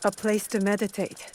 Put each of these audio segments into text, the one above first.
A place to meditate.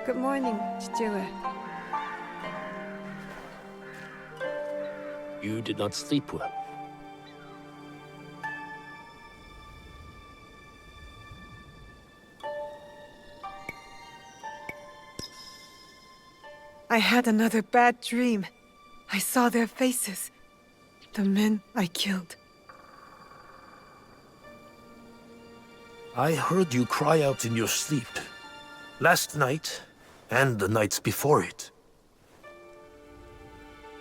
Good morning, Chichue. You did not sleep well. I had another bad dream. I saw their faces. The men I killed. I heard you cry out in your sleep. Last night, and the nights before it.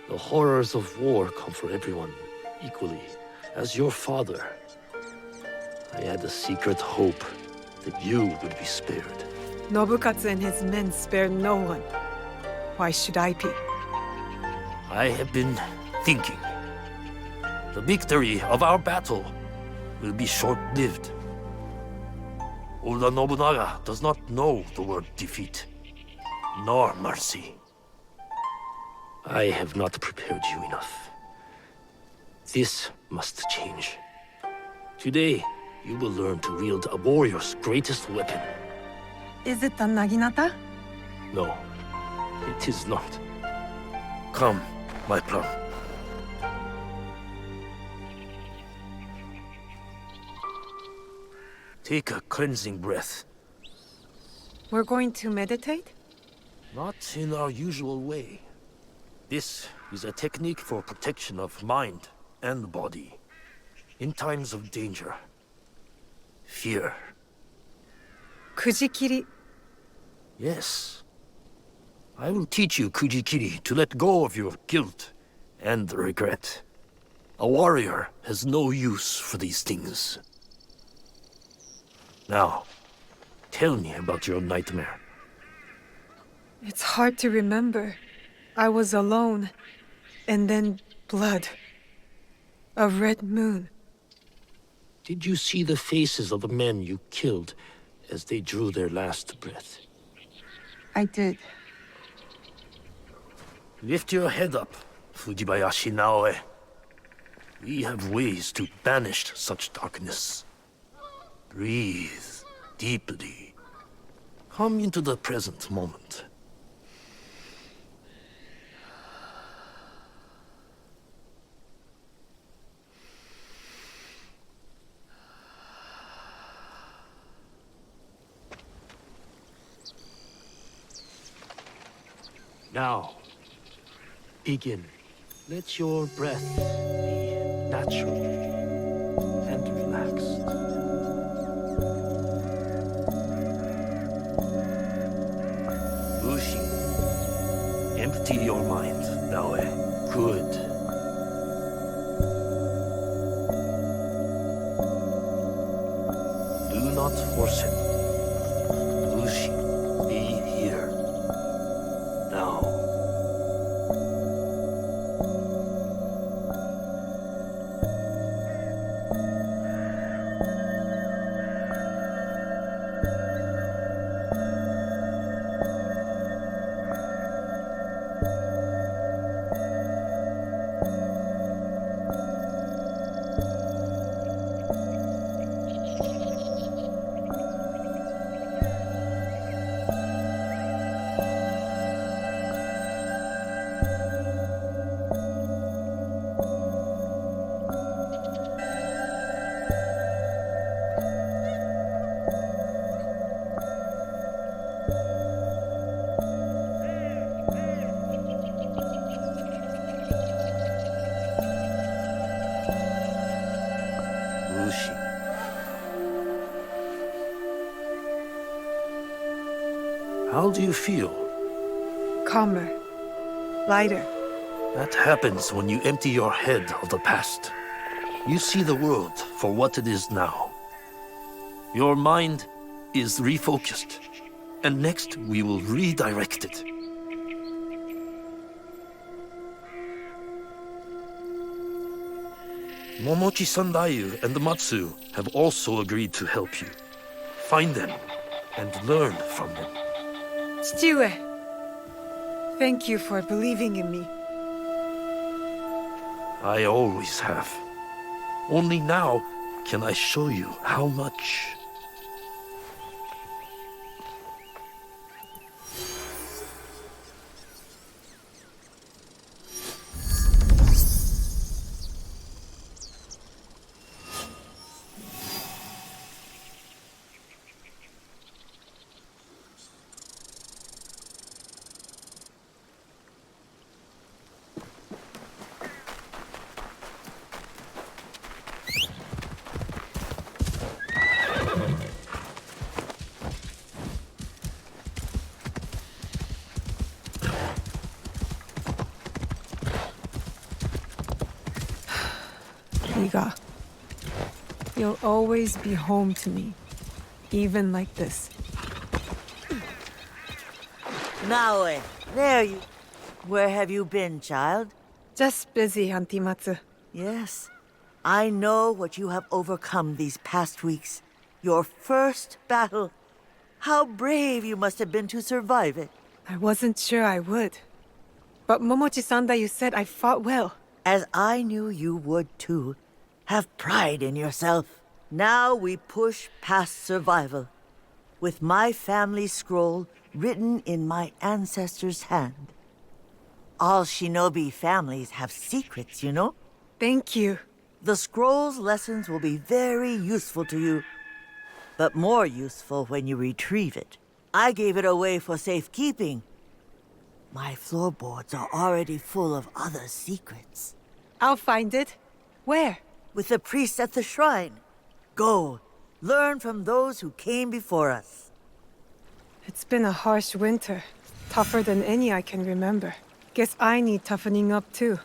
The horrors of war come for everyone equally. As your father, I had a secret hope that you would be spared. Nobukatsu and his men spared no one. Why should I be? I have been thinking. The victory of our battle will be short-lived. Oda Nobunaga does not know the word defeat, nor mercy. I have not prepared you enough. This must change. Today, you will learn to wield a warrior's greatest weapon. Is it the Naginata? No, it is not. Come, my plum. Take a cleansing breath. We're going to meditate? Not in our usual way. This is a technique for protection of mind and body. In times of danger. Fear. Kujikiri. Yes. I will teach you, Kujikiri, to let go of your guilt and regret. A warrior has no use for these things. Now, tell me about your nightmare. It's hard to remember. I was alone. And then blood. A red moon. Did you see the faces of the men you killed as they drew their last breath? I did. Lift your head up, Fujibayashi Naoe. We have ways to banish such darkness. Breathe deeply. Come into the present moment. Now, begin. Let your breath be natural and relaxed. empty your mind, Naoe. Good. Do not force it. Lucy, be here. Now. Lucy. How do you feel? Calmer. Lighter. That happens when you empty your head of the past. You see the world for what it is now. Your mind is refocused, and next we will redirect it. Momochi Sandayu and Matsu have also agreed to help you. Find them and learn from them. Chichiue. Thank you for believing in me. I always have. Only now can I show you how much. Iga, you'll always be home to me, even like this. Naoe, there you... Where have you been, child? Just busy, Auntie Matsu. Yes, I know what you have overcome these past weeks. Your first battle. How brave you must have been to survive it. I wasn't sure I would. But Momochi-sanda, you said I fought well. As I knew you would too. Have pride in yourself. Now we push past survival. With my family scroll written in my ancestors' hand. All shinobi families have secrets, you know? Thank you. The scroll's lessons will be very useful to you, but more useful when you retrieve it. I gave it away for safekeeping. My floorboards are already full of other secrets. I'll find it. Where? With the priest at the shrine. Go, learn from those who came before us. It's been a harsh winter. Tougher than any I can remember. Guess I need toughening up too.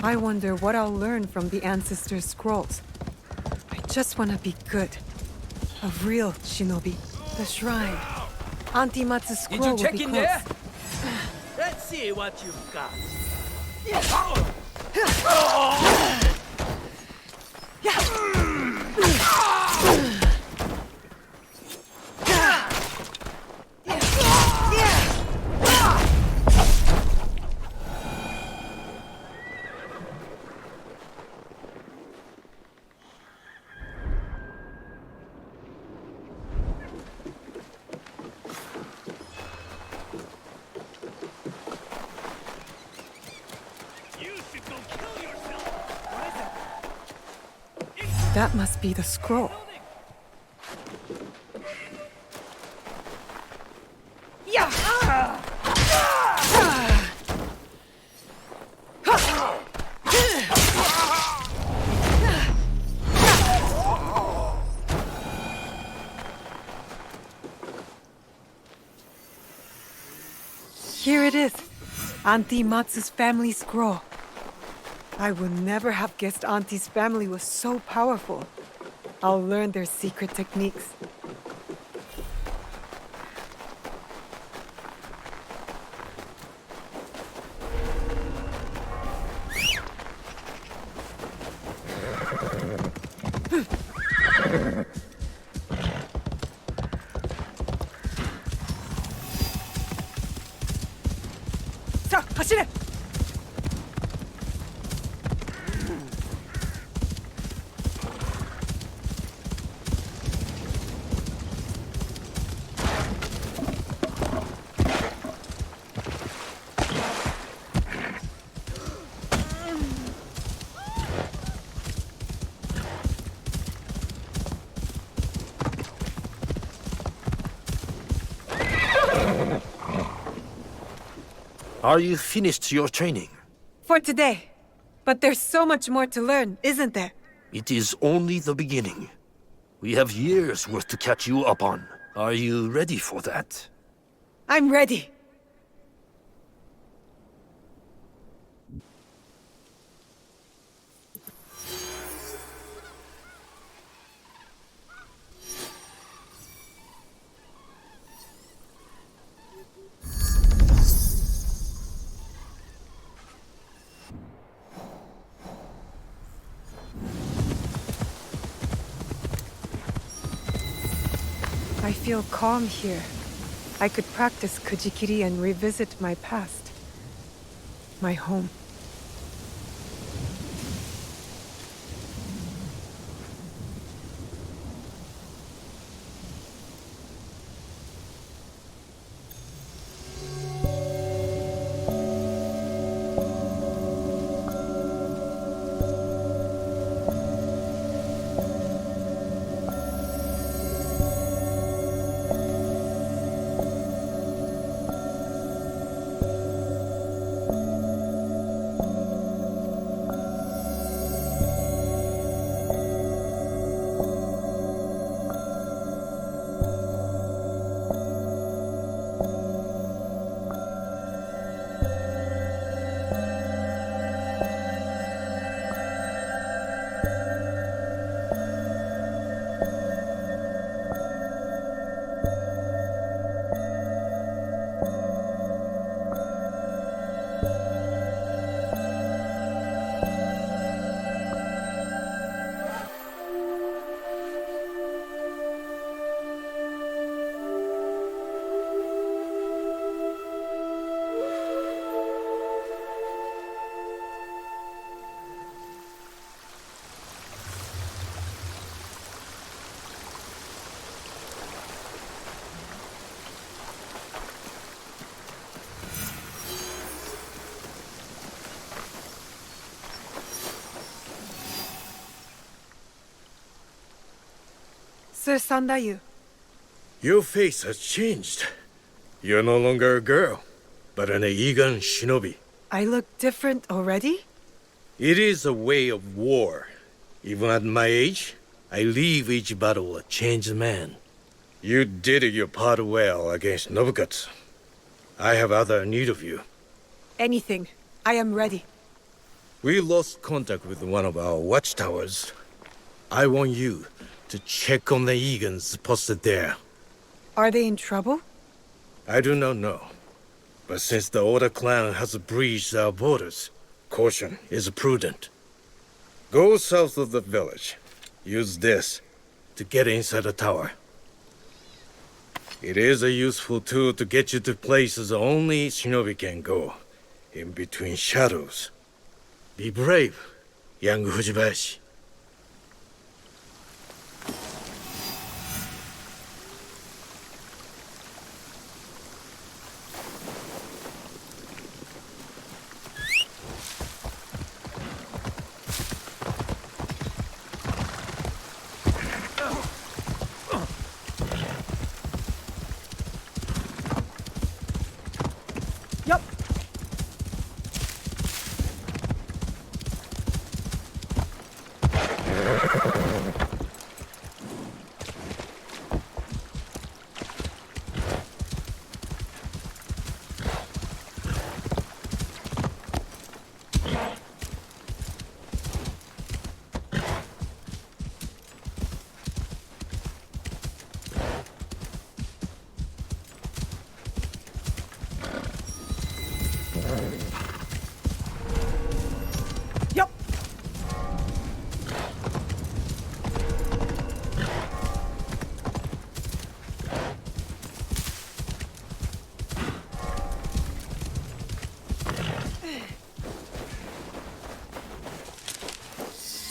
I wonder what I'll learn from the Ancestors' Scrolls. I just want to be good. A real shinobi. The shrine. Auntie Matsu's scroll will be close. there? Let's see what you've got. That must be the scroll. Here it is. Auntie Matsu's family scroll. I would never have guessed Auntie's family was so powerful. I'll learn their secret techniques. 자, 走れ! Are you finished your training? For today. But there's so much more to learn, isn't there? It is only the beginning. We have years worth to catch you up on. Are you ready for that? I'm ready. I feel calm here. I could practice Kujikiri and revisit my past. My home. Sir Sandayu. Your face has changed. You're no longer a girl, but an Eigan shinobi. I look different already? It is a way of war. Even at my age, I leave each battle a changed man. You did your part well against Nobukatsu. I have other need of you. Anything. I am ready. We lost contact with one of our watchtowers. I want you to check on the Egans posted there. Are they in trouble? I do not know. But since the Oda clan has breached our borders, caution is prudent. Go south of the village. Use this to get inside the tower. It is a useful tool to get you to places only shinobi can go, in between shadows. Be brave, young Fujibayashi.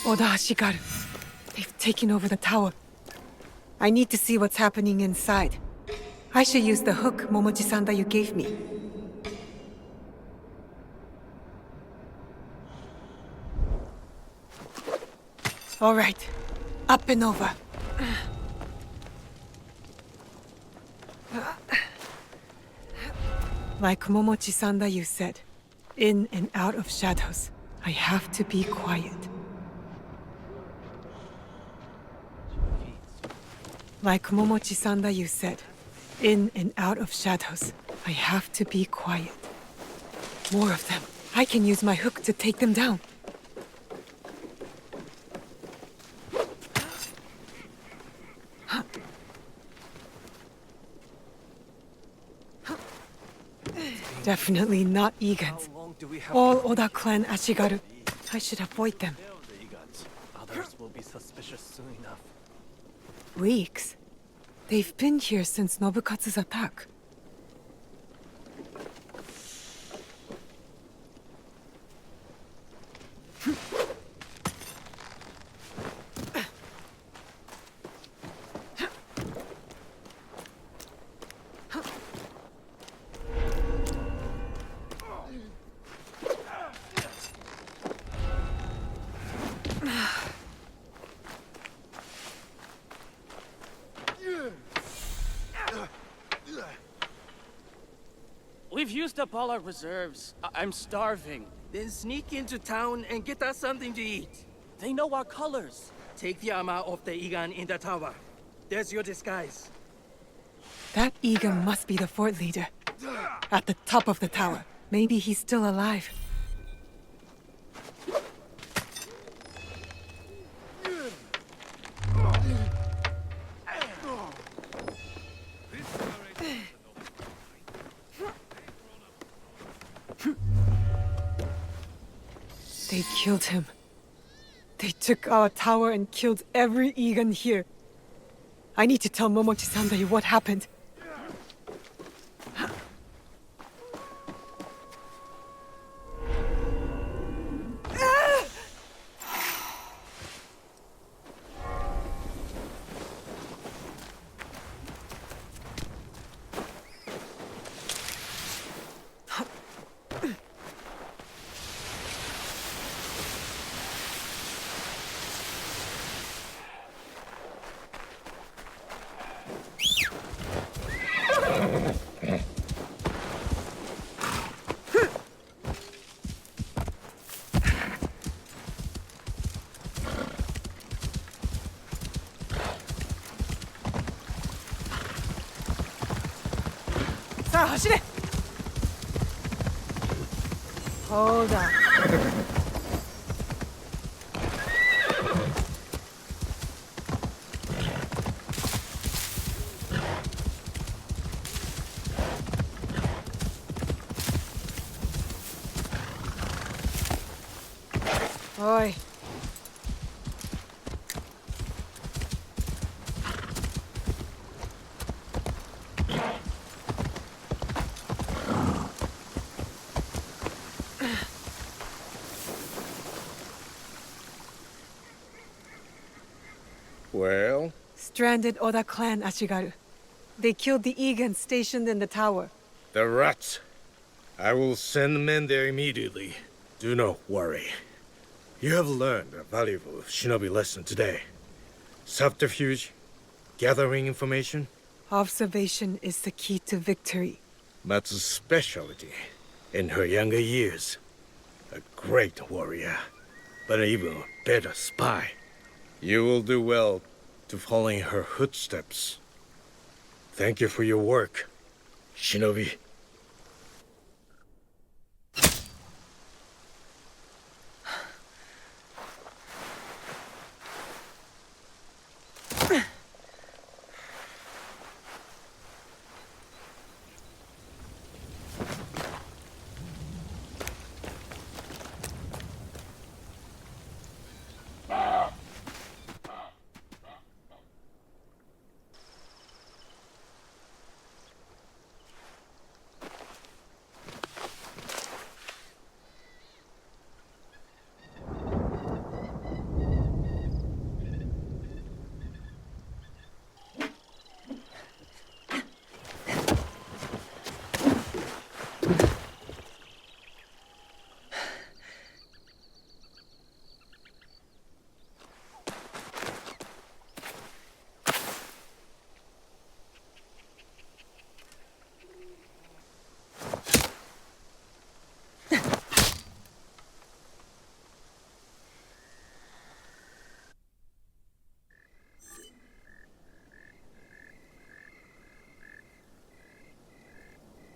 Oda Ashigaru. They've taken over the tower. I need to see what's happening inside. I should use the hook, Momochi-san, that you gave me. All right. Up and over. Like Momochi-san that you said, in and out of shadows. I have to be quiet. Like Momochi-san that you said, in and out of shadows. I have to be quiet. More of them. I can use my hook to take them down. Definitely not Egan's. All Oda clan Ashigaru. I should avoid them. Others will be suspicious soon enough. Weeks? They've been here since Nobukatsu's attack. We've used up all our reserves. I'm starving. Then sneak into town and get us something to eat. They know our colors. Take the armor off the Egan in the tower. There's your disguise. That Egan must be the fort leader. At the top of the tower. Maybe he's still alive. They killed him. They took our tower and killed every Egan here. I need to tell Momochi-san what happened. Hold on. Oi. Well? Stranded Oda clan Ashigaru. They killed the Egan stationed in the tower. The rats. I will send men there immediately. Do not worry. You have learned a valuable shinobi lesson today. Subterfuge, gathering information. Observation is the key to victory. Matsu's specialty in her younger years. A great warrior, but an even better spy. You will do well to follow in her footsteps. Thank you for your work, shinobi.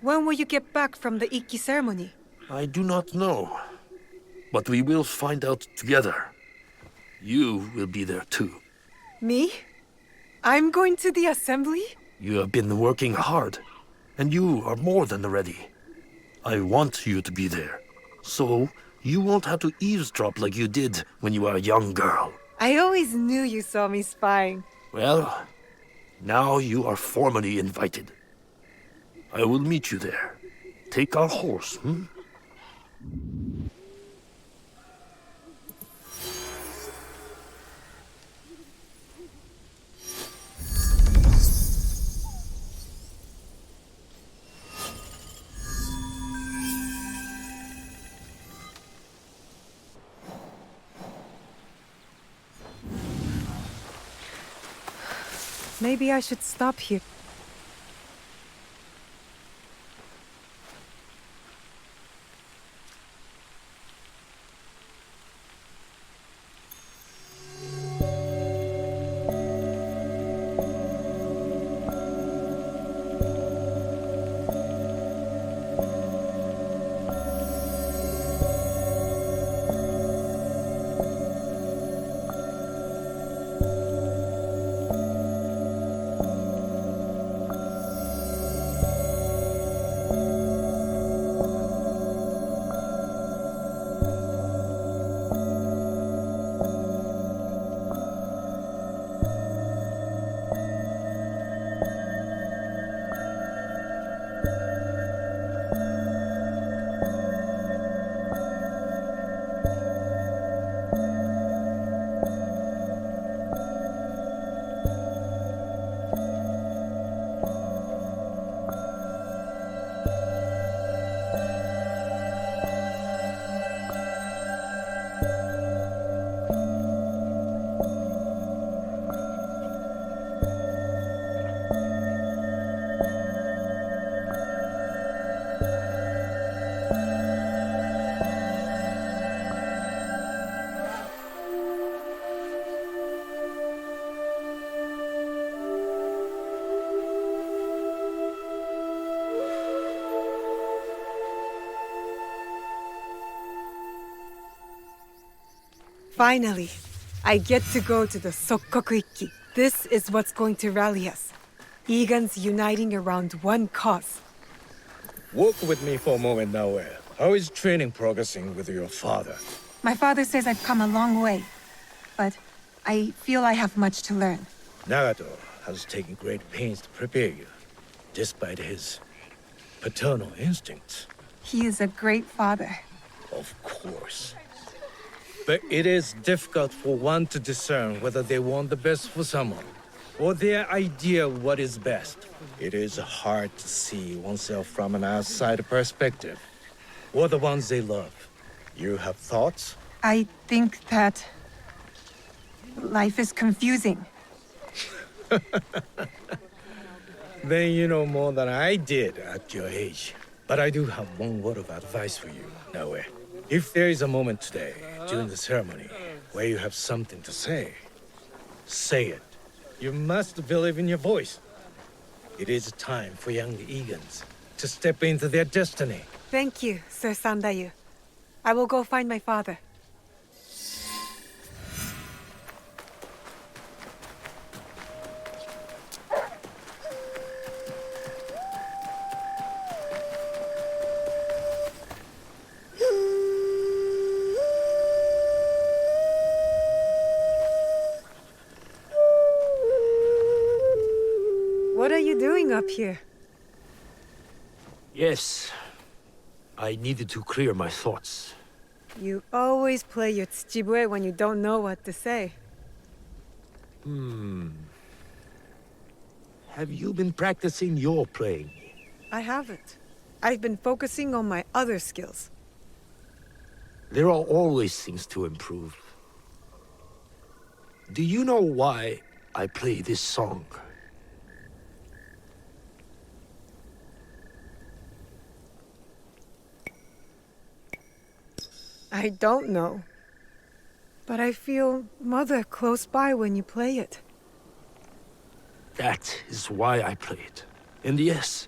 When will you get back from the Ikki ceremony? I do not know. But we will find out together. You will be there too. Me? I'm going to the assembly? You have been working hard, and you are more than ready. I want you to be there, so you won't have to eavesdrop like you did when you were a young girl. I always knew you saw me spying. Well, now you are formally invited. I will meet you there. Take our horse, Maybe I should stop here. Finally, I get to go to the Sokkoku Ikki. This is what's going to rally us. Egans uniting around one cause. Walk with me for a moment, Naoe. How is training progressing with your father? My father says I've come a long way, but I feel I have much to learn. Nagato has taken great pains to prepare you, despite his paternal instincts. He is a great father. Of course. But it is difficult for one to discern whether they want the best for someone, or their idea of what is best. It is hard to see oneself from an outside perspective, or the ones they love. You have thoughts? I think that life is confusing. Then you know more than I did at your age. But I do have one word of advice for you, Naoe. If there is a moment today, during the ceremony, where you have something to say it. You must believe in your voice. It is time for young Egans to step into their destiny. Thank you, Sir Sandayu. I will go find my father. What are you doing up here? Yes. I needed to clear my thoughts. You always play your tsuchibue when you don't know what to say. Have you been practicing your playing? I haven't. I've been focusing on my other skills. There are always things to improve. Do you know why I play this song? I don't know. But I feel Mother close by when you play it. That is why I play it. And yes,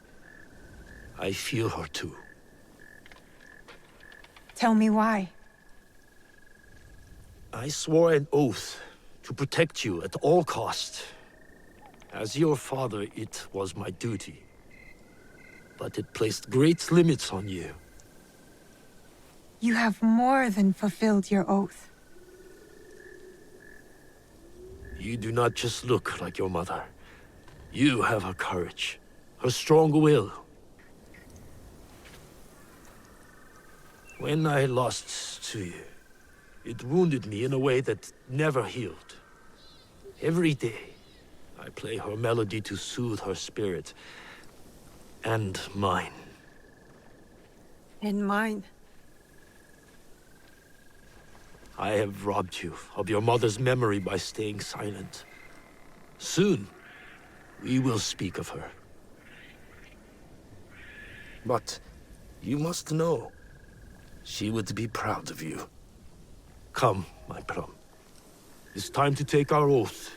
I feel her too. Tell me why. I swore an oath to protect you at all costs. As your father, it was my duty. But it placed great limits on you. You have more than fulfilled your oath. You do not just look like your mother. You have her courage, her strong will. When I lost to you, it wounded me in a way that never healed. Every day, I play her melody to soothe her spirit. And mine. And mine. I have robbed you of your mother's memory by staying silent. Soon, we will speak of her. But you must know, she would be proud of you. Come, my plum. It's time to take our oath.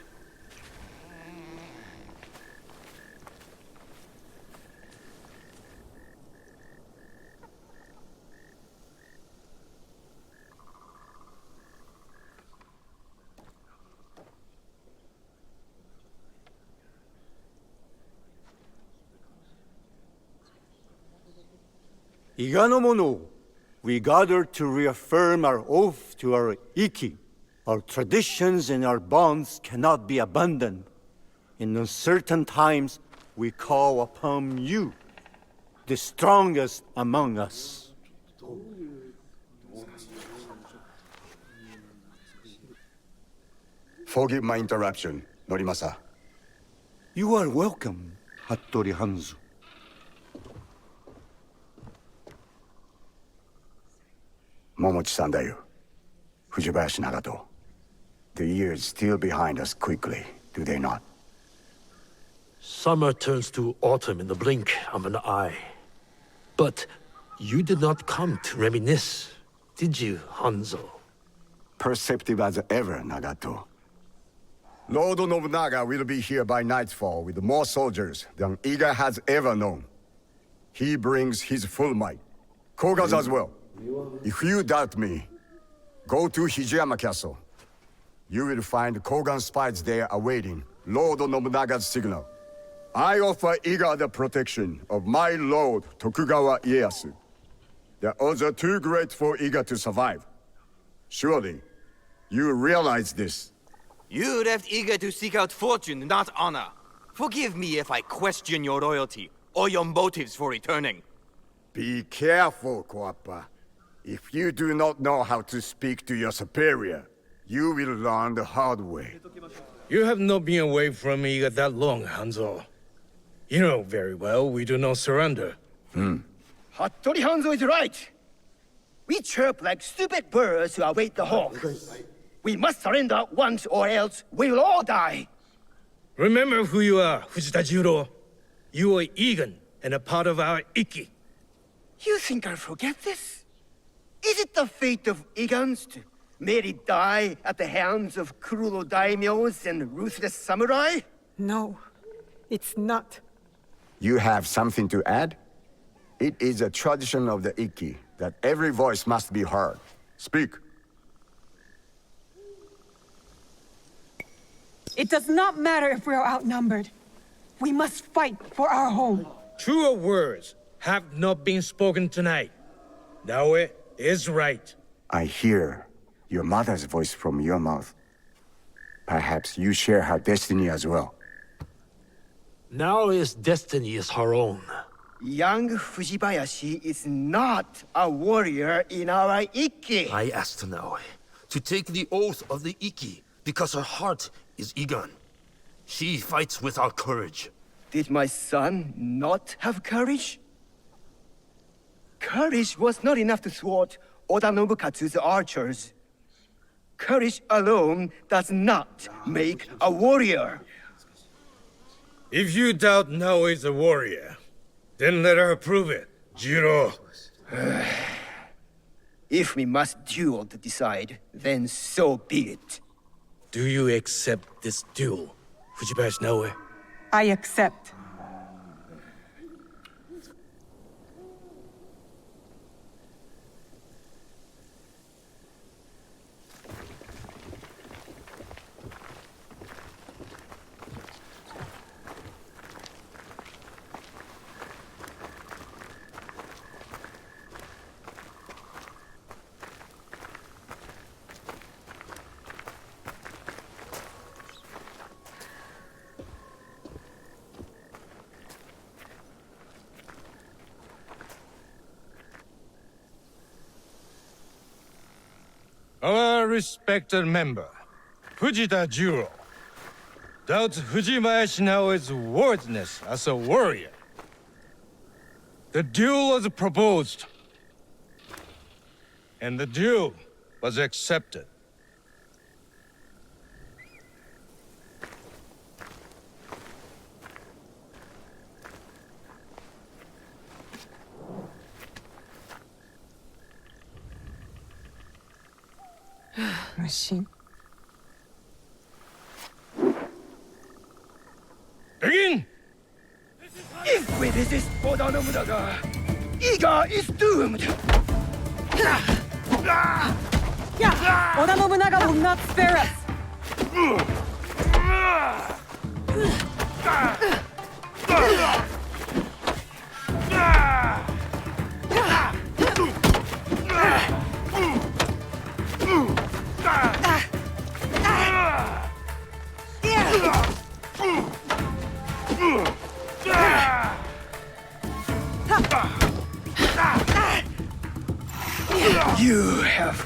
Iganomono, we gather to reaffirm our oath to our Iki. Our traditions and our bonds cannot be abandoned. In uncertain times, we call upon you, the strongest among us. Forgive my interruption, Norimasa. You are welcome, Hattori Hanzo. Momochi-san da yo. Fujibayashi Nagato. The years steal behind us quickly, do they not? Summer turns to autumn in the blink of an eye. But you did not come to reminisce, did you, Hanzo? Perceptive as ever, Nagato. Lord Nobunaga will be here by nightfall with more soldiers than Iga has ever known. He brings his full might. Koga's as well. If you doubt me, go to Hijiyama Castle. You will find Kogan spies there awaiting Lord Nobunaga's signal. I offer Iga the protection of my lord Tokugawa Ieyasu. The odds are too great for Iga to survive. Surely, you realize this. You left Iga to seek out fortune, not honor. Forgive me if I question your loyalty or your motives for returning. Be careful, Koappa. If you do not know how to speak to your superior, you will learn the hard way. You have not been away from me that long, Hanzo. You know very well we do not surrender. Hattori Hanzo is right. We chirp like stupid birds who await the hawk. We must surrender once or else we will all die. Remember who you are, Fujitajiro. You are Egan and a part of our Iki. You think I'll forget this? Is it the fate of Igans to merely die at the hands of cruel daimyos and ruthless samurai? No, it's not. You have something to add? It is a tradition of the Iki that every voice must be heard. Speak. It does not matter if we're outnumbered. We must fight for our home. Truer words have not been spoken tonight. Naoe is right. I hear your mother's voice from your mouth. Perhaps you share her destiny as well. Naoe's destiny is her own. Young Fujibayashi is not a warrior in our Iki. I asked Naoe to take the oath of the Iki because her heart is Igan. She fights with our courage. Did my son not have courage? Courage was not enough to thwart Oda Nobukatsu's archers. Courage alone does not make a warrior. If you doubt Naoe is a warrior, then let her prove it, Jiro. If we must duel to decide, then so be it. Do you accept this duel, Fujibayashi Naoe? I accept. respected member, Fujita Juro, doubts Fujima Ashinawa's worthiness as a warrior. The duel was proposed, and the duel was accepted. Machine. Begin! If we resist Oda Nobunaga, Iga is doomed! Yeah! Oda Nobunaga will not spare us! You have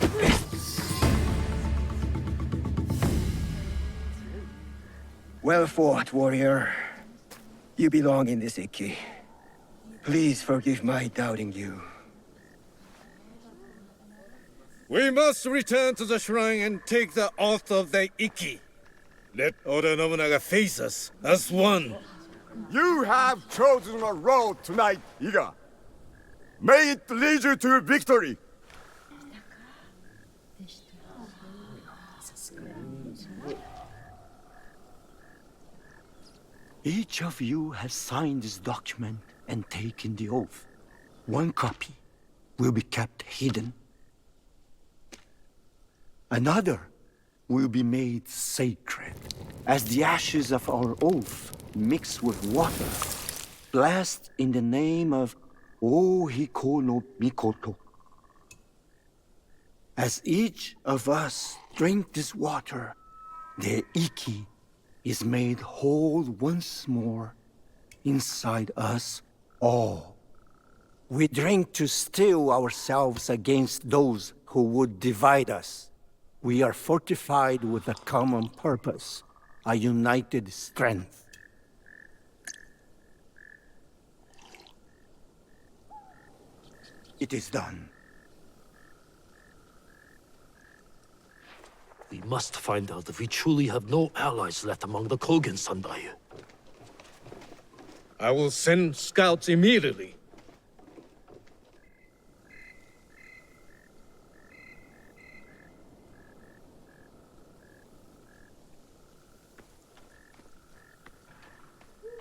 well fought, warrior. You belong in this Ikki. Please forgive my doubting you. We must return to the shrine and take the oath of the Ikki. Let Oda Nobunaga face us as one. You have chosen a road tonight, Iga. May it lead you to victory. Each of you has signed this document and taken the oath. One copy will be kept hidden. Another will be made sacred, as the ashes of our oath mixed with water, blessed in the name of Ohiko no Mikoto. As each of us drink this water, the Ikki is made whole once more inside us all. We drink to steel ourselves against those who would divide us. We are fortified with a common purpose, a united strength. It is done. We must find out if we truly have no allies left among the Kogen, Sandai. I will send scouts immediately.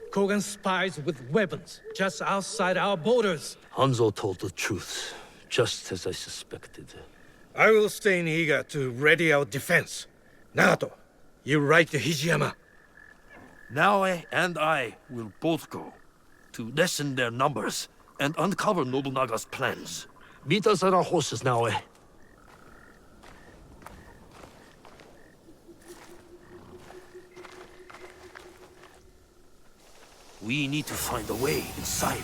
Kogan spies with weapons just outside our borders. Hanzo told the truth, just as I suspected. I will stay in Iga to ready our defense. Nagato, you ride to Hijiyama. Naoe and I will both go to lessen their numbers and uncover Nobunaga's plans. Meet us at our horses now, eh? We need to find a way inside.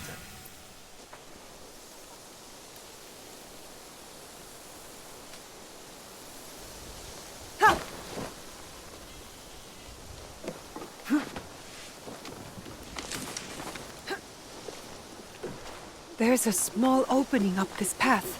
There's a small opening up this path.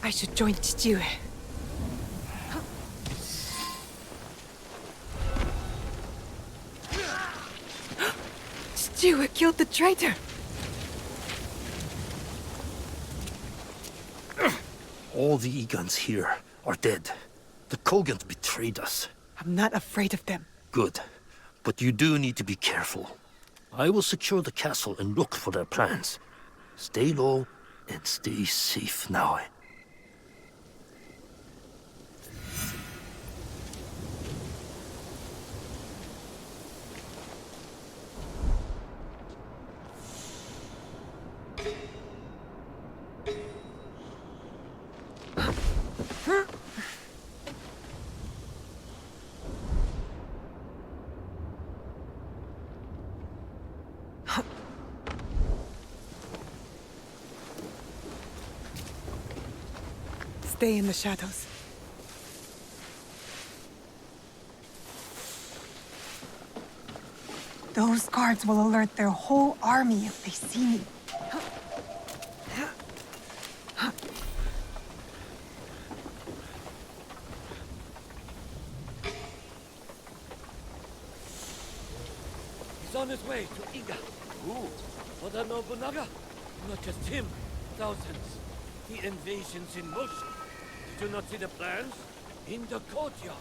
I should join Chichiue. Chichiue killed the traitor! All the Egans here are dead. The Kogans betrayed us. I'm not afraid of them. Good. But you do need to be careful. I will secure the castle and look for their plans. Stay low and stay safe now. stay in the shadows. Those guards will alert their whole army if they see me. He's on his way to Iga. Who? Oda Nobunaga? Not just him. Thousands. The invasion's in motion. Did you not see the plans? In the courtyard.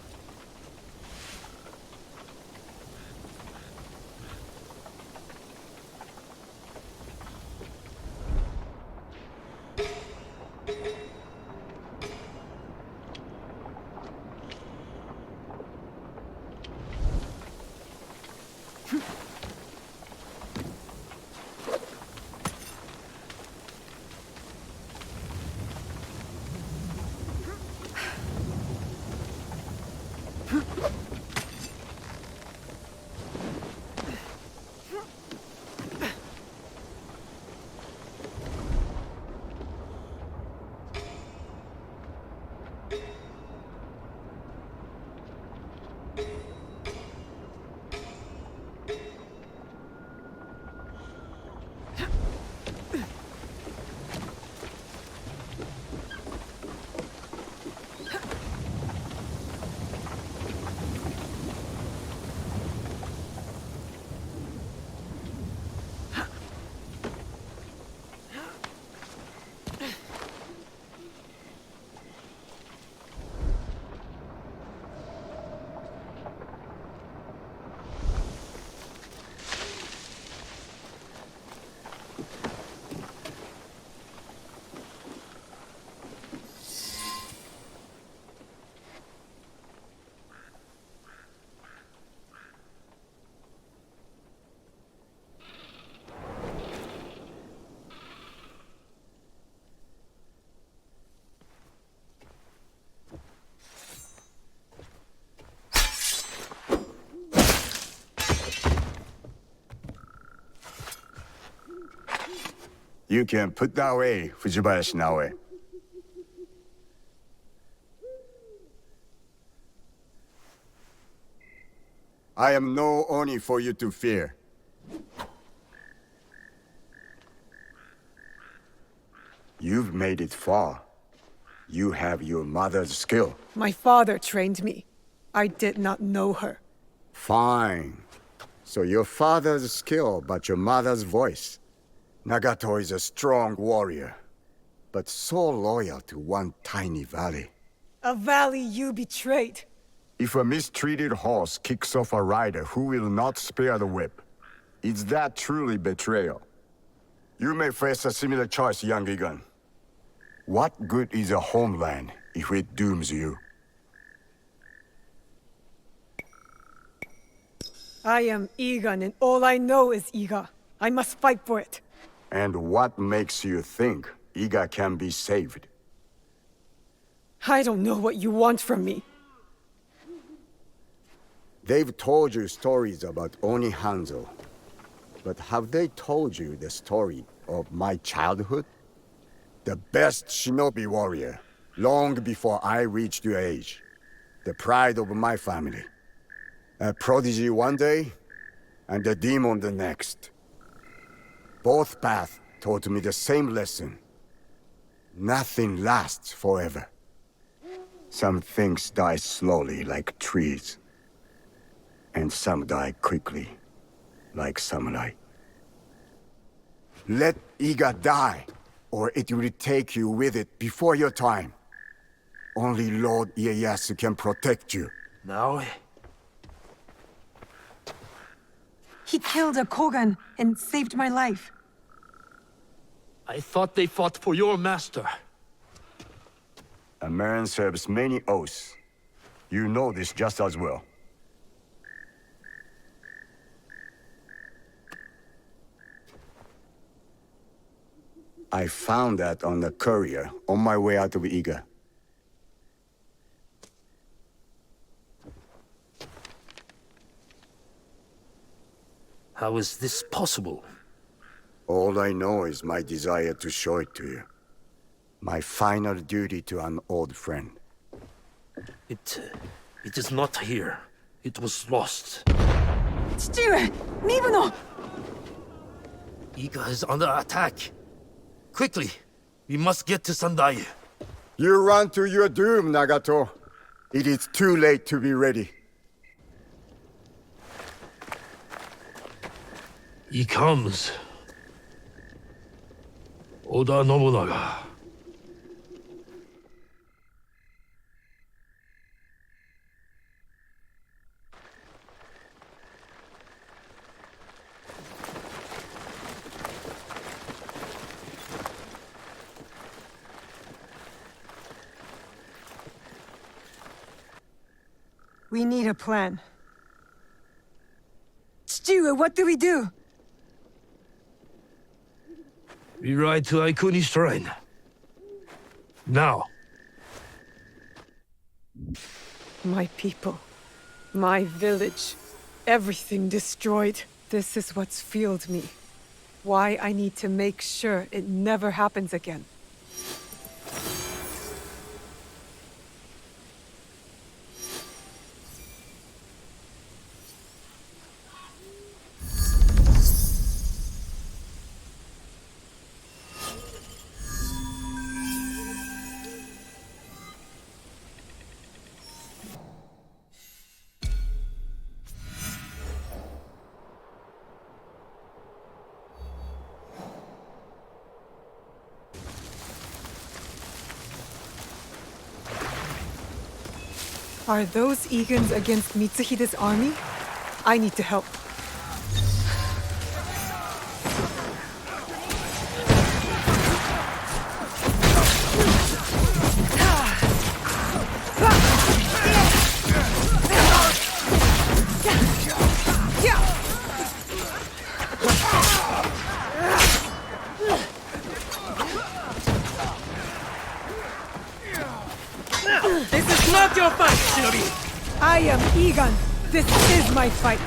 You can put that away, Fujibayashi Naoe. I am no Oni for you to fear. You've made it far. You have your mother's skill. My father trained me. I did not know her. Fine. So your father's skill, but your mother's voice. Nagato is a strong warrior, but so loyal to one tiny valley. A valley you betrayed. If a mistreated horse kicks off a rider who will not spare the whip, is that truly betrayal? You may face a similar choice, young Egan. What good is a homeland if it dooms you? I am Egan, and all I know is Iga. I must fight for it. And what makes you think Iga can be saved? I don't know what you want from me. They've told you stories about Oni Hanzo. But have they told you the story of my childhood? The best shinobi warrior, long before I reached your age. The pride of my family. A prodigy one day, and a demon the next. Both paths taught me the same lesson. Nothing lasts forever. Some things die slowly like trees. And some die quickly, like samurai. Let Iga die, or it will take you with it before your time. Only Lord Ieyasu can protect you. Now? He killed a Kogan and saved my life. I thought they fought for your master. A man serves many oaths. You know this just as well. I found that on the courier on my way out of Iga. How is this possible? All I know is my desire to show it to you. My final duty to an old friend. It is not here. It was lost. 父上、身分の Iga is under attack. Quickly, we must get to Sandai. You run to your doom, Nagato. It is too late to be ready. He comes. Oda Nobunaga. We need a plan. 父上、what do we do? We ride to Aikuni Shrine. Now. My people. My village. Everything destroyed. This is what's fueled me. Why I need to make sure it never happens again. Are those Egans against Mitsuhide's army? I need to help. This is not your fight, Shinobi! I am Egan. This is my fight.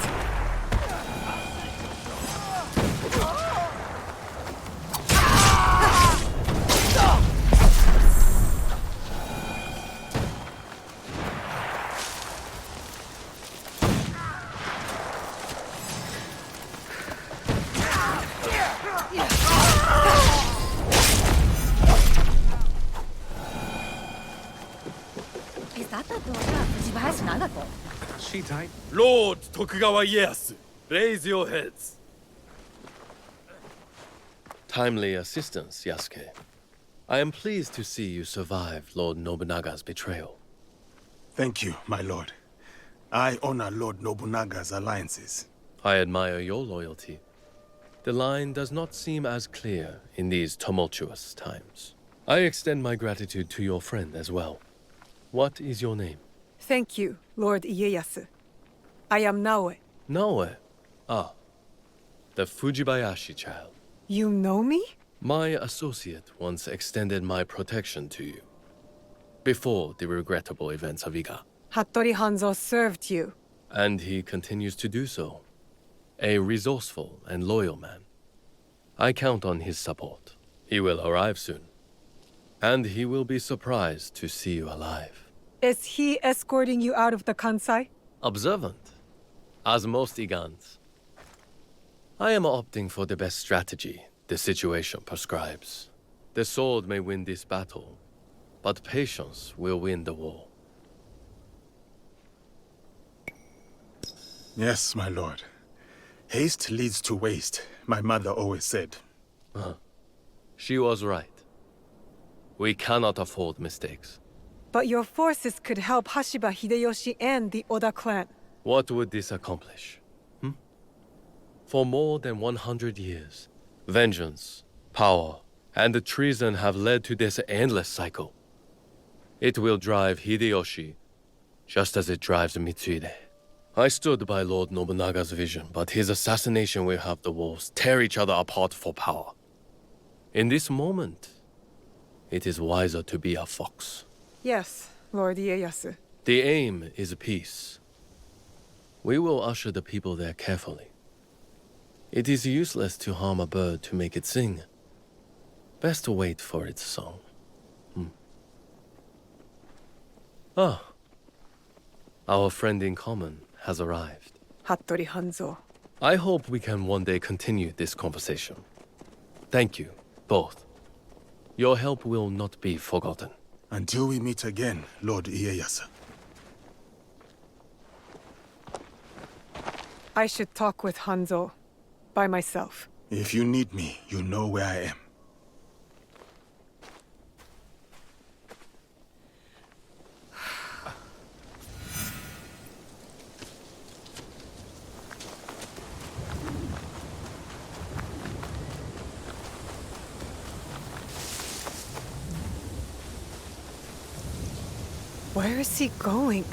Lord Tokugawa Ieyasu, raise your heads. Timely assistance, Yasuke. I am pleased to see you survived Lord Nobunaga's betrayal. Thank you, my lord. I honor Lord Nobunaga's alliances. I admire your loyalty. The line does not seem as clear in these tumultuous times. I extend my gratitude to your friend as well. What is your name? Thank you, Lord Ieyasu. I am Naoe. Naoe? Ah, the Fujibayashi child. You know me? My associate once extended my protection to you. Before the regrettable events of Iga. Hattori Hanzo served you. And he continues to do so. A resourceful and loyal man. I count on his support. He will arrive soon. And he will be surprised to see you alive. Is he escorting you out of the Kansai? Observant, as most Igans. I am opting for the best strategy the situation prescribes. The sword may win this battle, but patience will win the war. Yes, my lord. Haste leads to waste, my mother always said. She was right. We cannot afford mistakes. But your forces could help Hashiba Hideyoshi and the Oda clan. What would this accomplish? For more than 100 years, vengeance, power, and treason have led to this endless cycle. It will drive Hideyoshi, just as it drives Mitsuhide. I stood by Lord Nobunaga's vision, but his assassination will have the wolves tear each other apart for power. In this moment, it is wiser to be a fox. Yes, Lord Ieyasu. The aim is peace. We will usher the people there carefully. It is useless to harm a bird to make it sing. Best to wait for its song. Ah, our friend in common has arrived. Hattori Hanzo. I hope we can one day continue this conversation. Thank you, both. Your help will not be forgotten. Until we meet again, Lord Ieyasu. I should talk with Hanzo by myself. If you need me, you know where I am. Where is he going?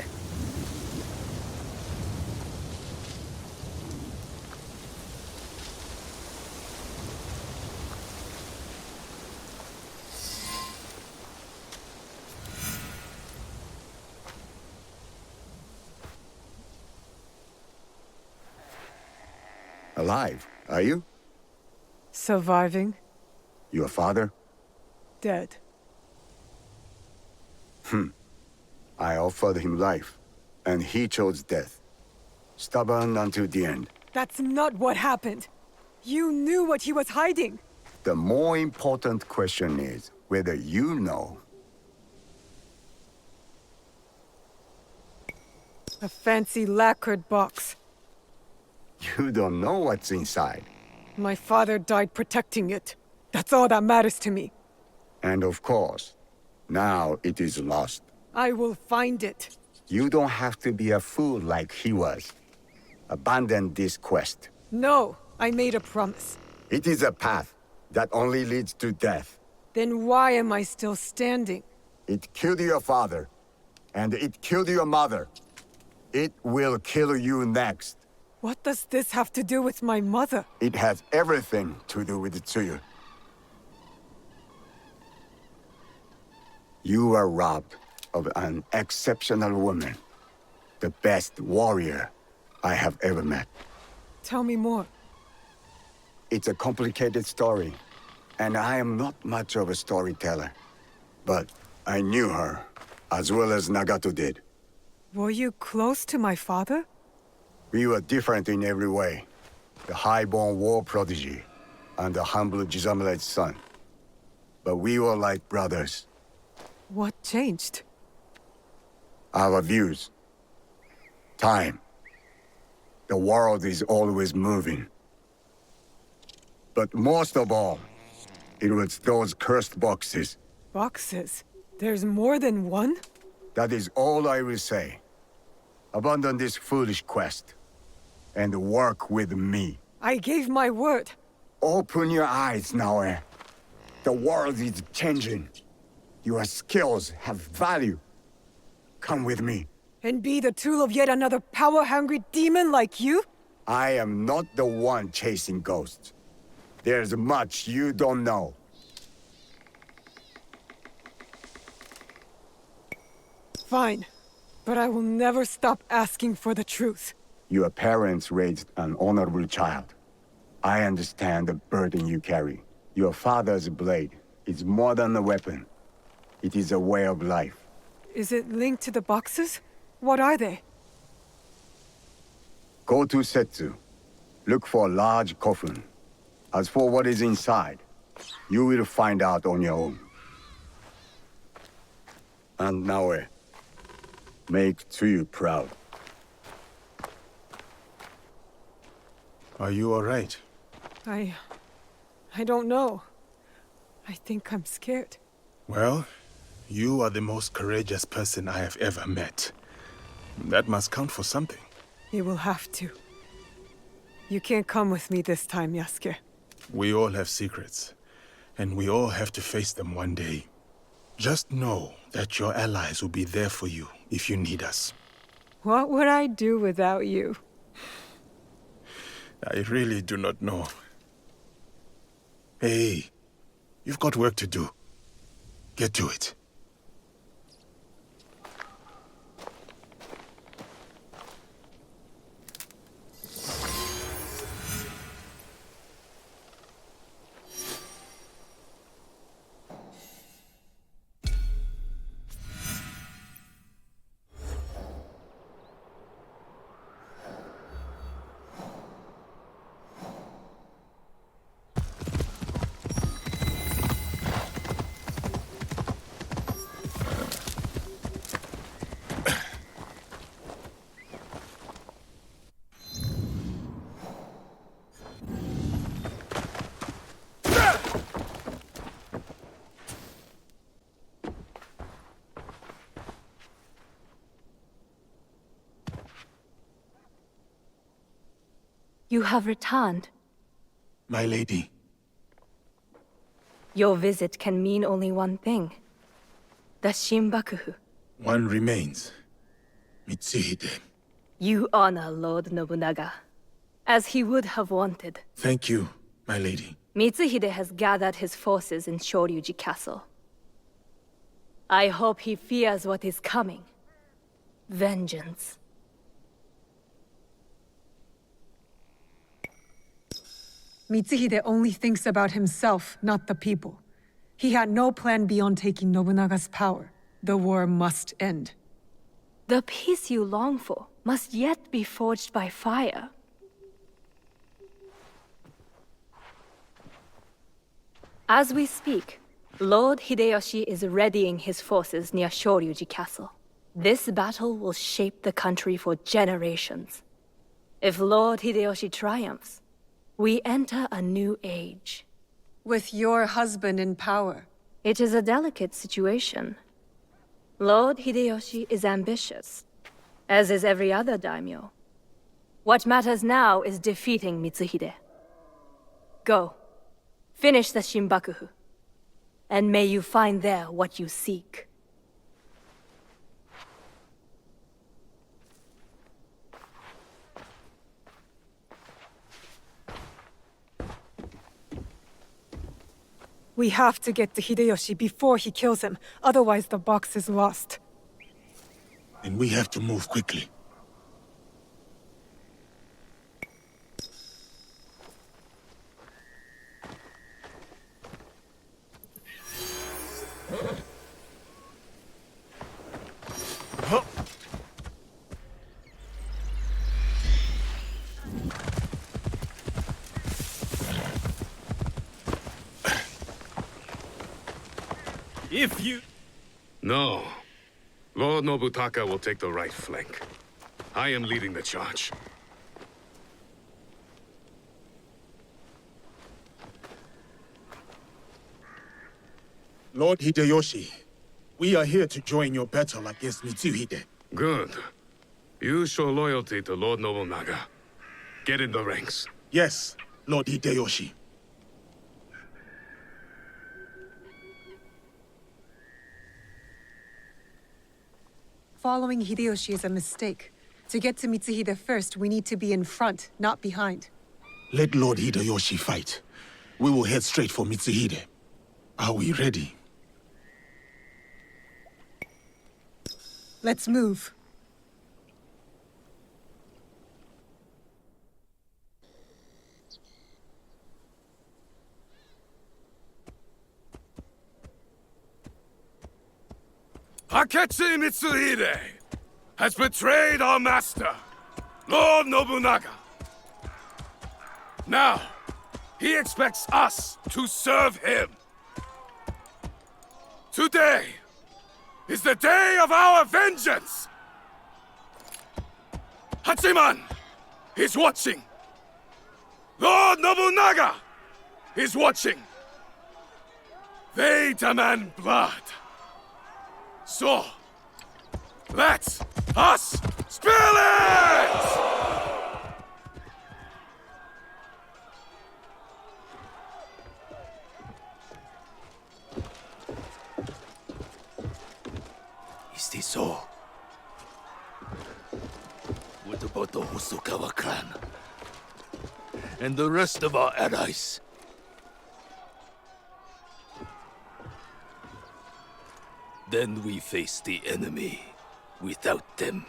Alive, are you? Surviving, Your father? dead. I offered him life, and he chose death. Stubborn until the end. That's not what happened. You knew what he was hiding. The more important question is whether you know. A fancy lacquered box. You don't know what's inside. My father died protecting it. That's all that matters to me. And of course, now it is lost. I will find it. You don't have to be a fool like he was. Abandon this quest. No, I made a promise. It is a path that only leads to death. Then why am I still standing? It killed your father, and it killed your mother. It will kill you next. What does this have to do with my mother? It has everything to do with Tsuyu. You are robbed of an exceptional woman. The best warrior I have ever met. Tell me more. It's a complicated story, and I am not much of a storyteller. But I knew her, as well as Nagato did. Were you close to my father? We were different in every way. The high-born war prodigy, and the humble Jisamura's son. But we were like brothers. What changed? Our views. Time. The world is always moving. But most of all, it was those cursed boxes. Boxes? There's more than one? That is all I will say. Abandon this foolish quest, and work with me. I gave my word. Open your eyes, Naoe. The world is changing. Your skills have value. Come with me. And be the tool of yet another power-hungry demon like you? I am not the one chasing ghosts. There's much you don't know. Fine. But I will never stop asking for the truth. Your parents raised an honorable child. I understand the burden you carry. Your father's blade is more than a weapon. It is a way of life. Is it linked to the boxes? What are they? Go to Setsu. Look for a large coffin. As for what is inside, you will find out on your own. And Naoe, make Tsuyu proud. Are you all right? I don't know. I think I'm scared. Well, you are the most courageous person I have ever met. That must count for something. You will have to. You can't come with me this time, Yasuke. We all have secrets, and we all have to face them one day. Just know that your allies will be there for you if you need us. What would I do without you? I really do not know. Hey, you've got work to do. Get to it. You have returned. My lady. Your visit can mean only one thing. The Shinbakufu. One remains. Mitsuhide. You honor Lord Nobunaga, as he would have wanted. Thank you, my lady. Mitsuhide has gathered his forces in Shoryuji Castle. I hope he fears what is coming. Vengeance. Mitsuhide only thinks about himself, not the people. He had no plan beyond taking Nobunaga's power. The war must end. The peace you long for must yet be forged by fire. As we speak, Lord Hideyoshi is readying his forces near Shoryuji Castle. This battle will shape the country for generations. If Lord Hideyoshi triumphs, we enter a new age. With your husband in power. It is a delicate situation. Lord Hideyoshi is ambitious, as is every other daimyo. What matters now is defeating Mitsuhide. Go. Finish the Shinbakufu. And may you find there what you seek. We have to get to Hideyoshi before he kills him, otherwise the box is lost. And we have to move quickly. If you... No. Lord Nobutaka will take the right flank. I am leading the charge. Lord Hideyoshi, we are here to join your battle against Mitsuhide. Good. You show loyalty to Lord Nobunaga. Get in the ranks. Yes, Lord Hideyoshi. Following Hideyoshi is a mistake. To get to Mitsuhide first, we need to be in front, not behind. Let Lord Hideyoshi fight. We will head straight for Mitsuhide. Are we ready? Let's move. Akechi Mitsuhide has betrayed our master, Lord Nobunaga. Now, he expects us to serve him. Today is the day of our vengeance! Hachiman is watching! Lord Nobunaga is watching! They demand blood. So, let us spill it! Is this so? What about the Hosokawa clan? And the rest of our allies? Then we face the enemy without them.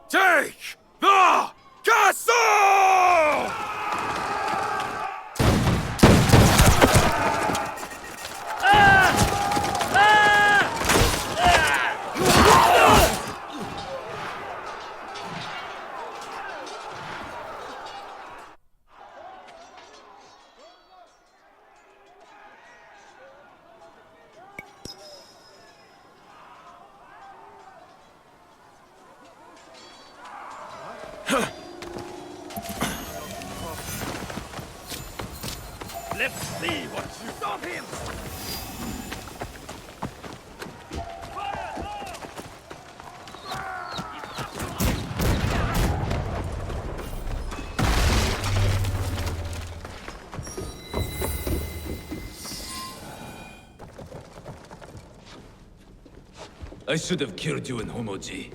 Take the castle! Let's see what you stop him! I should have killed you in Homoji.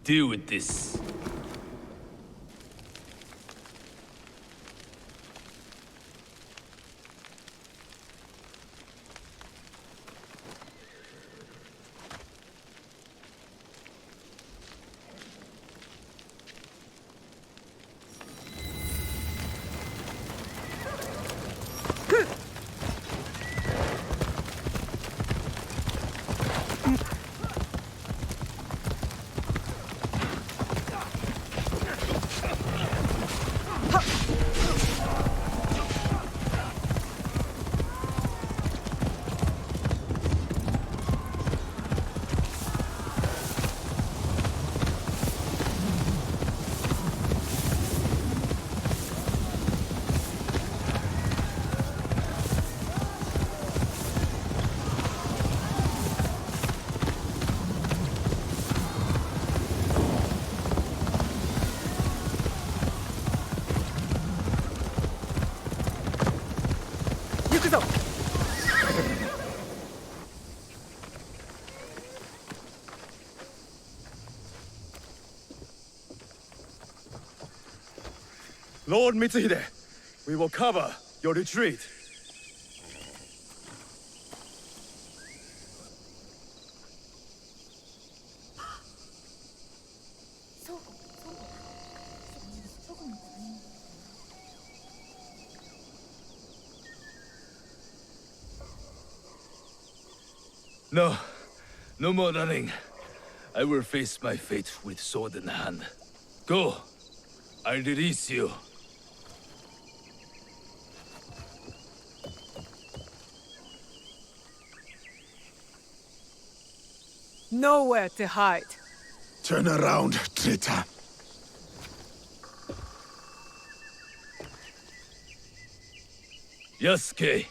Deal with this. Lord Mitsuhide, we will cover your retreat. No. No more running. I will face my fate with sword in hand. Go. I release you. Nowhere to hide. Turn around, traitor. Yasuke,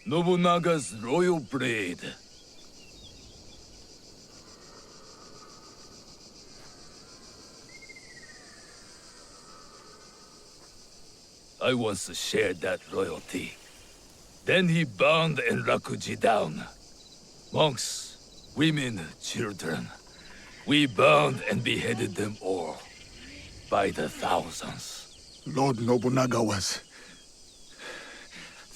Nobunaga's royal blade. I once shared that royalty. Then he bound Enrakuji down. Monks, women, children. We bound and beheaded them all. By the thousands. Lord Nobunaga was...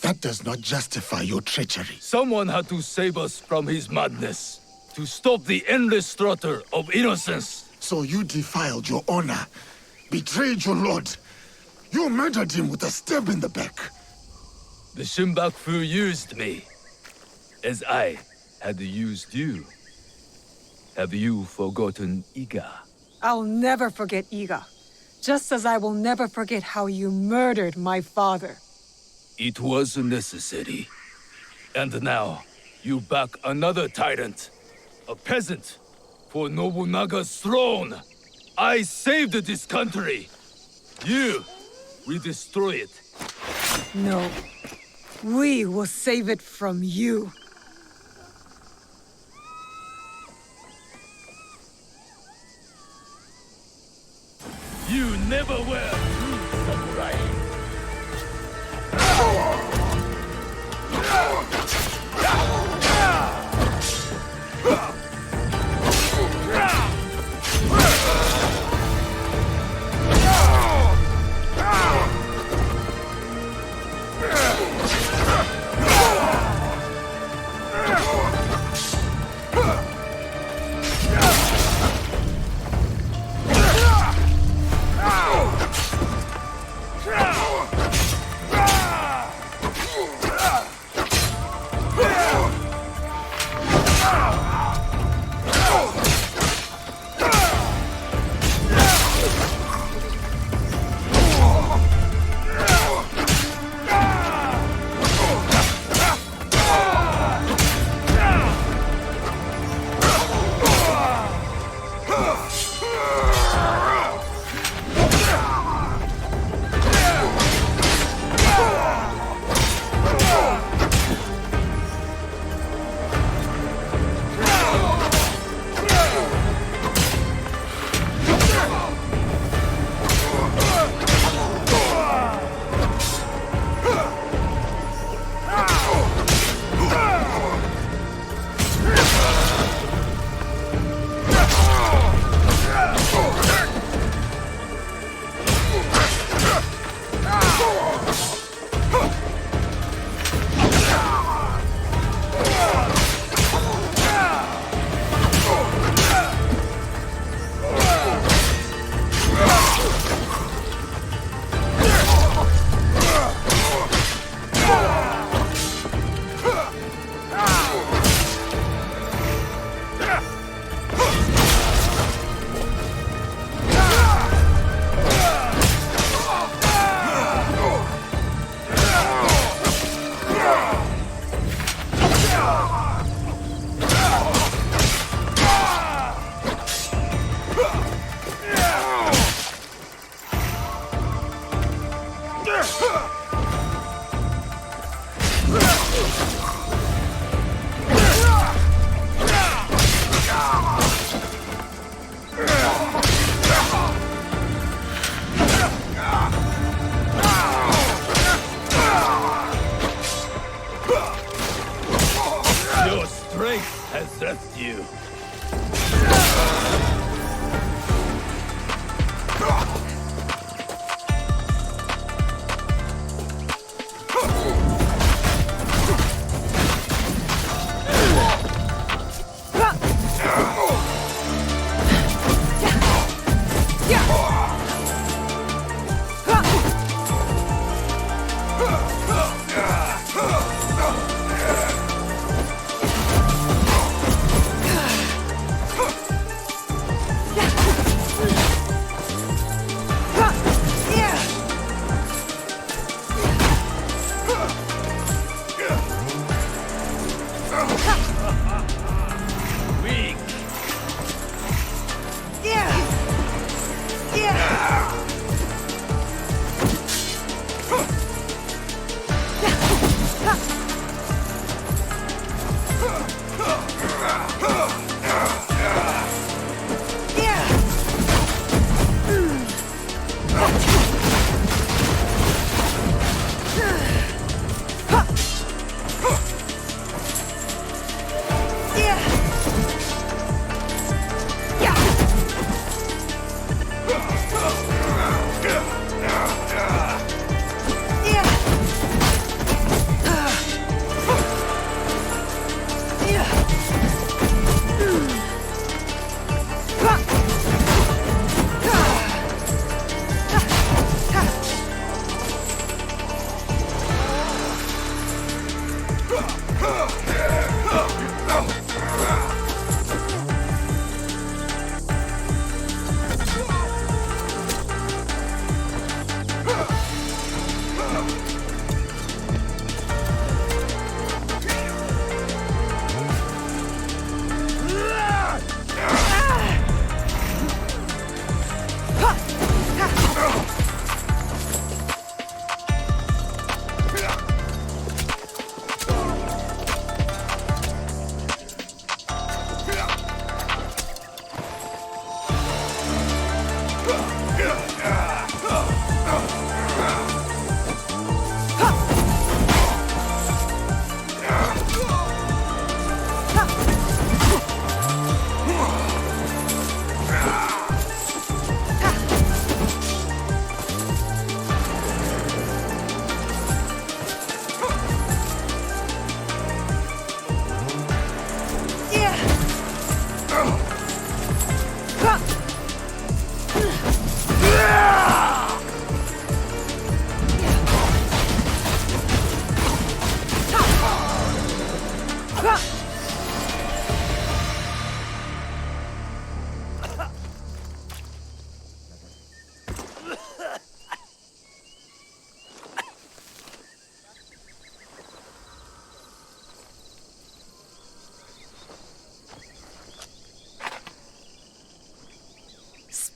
That does not justify your treachery. Someone had to save us from his madness. To stop the endless slaughter of innocents. So you defiled your honor, betrayed your lord. You murdered him with a stab in the back. The Shunbakufu used me, as I had used you. Have you forgotten Iga? I'll never forget Iga. Just as I will never forget how you murdered my father. It was necessary. And now, you back another tyrant. A peasant. For Nobunaga's throne. I saved this country. You will destroy it. No. We will save it from you. You never were true samurai.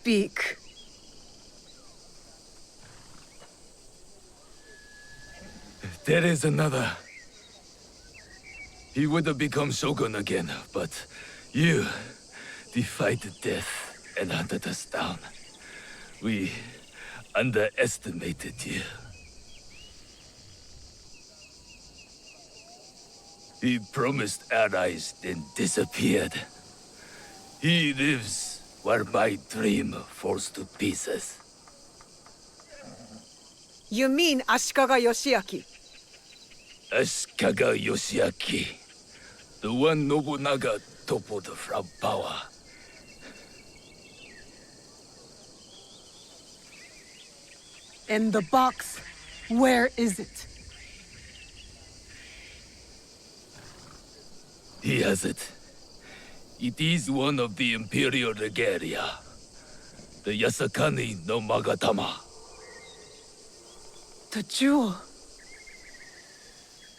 Speak. There is another. He would have become Shogun again, but you defied death and hunted us down. We underestimated you. He promised allies, then disappeared. He lives where my dream falls to pieces. You mean Ashikaga Yoshiaki? Ashikaga Yoshiaki, the one Nobunaga toppled from power. And the box, where is it? He has it. It is one of the Imperial Regalia. The Yasakani no Magatama. The jewel.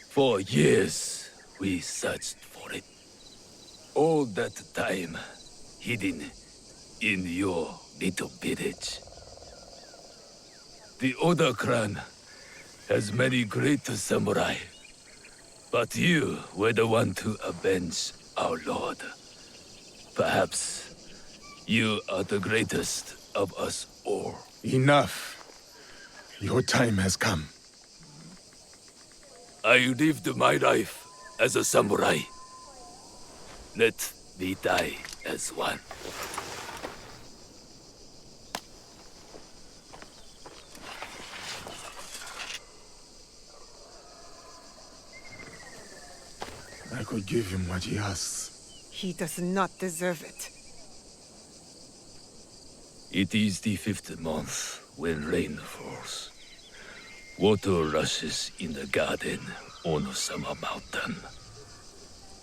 For years, we searched for it. All that time, hidden in your little village. The Oda clan has many great samurai. But you were the one to avenge our lord. Perhaps you are the greatest of us all. Enough. Your time has come. I lived my life as a samurai. Let me die as one. I could give him what he asks. He does not deserve it. It is the 5th month when rain falls. Water rushes in the garden on Summer Mountain.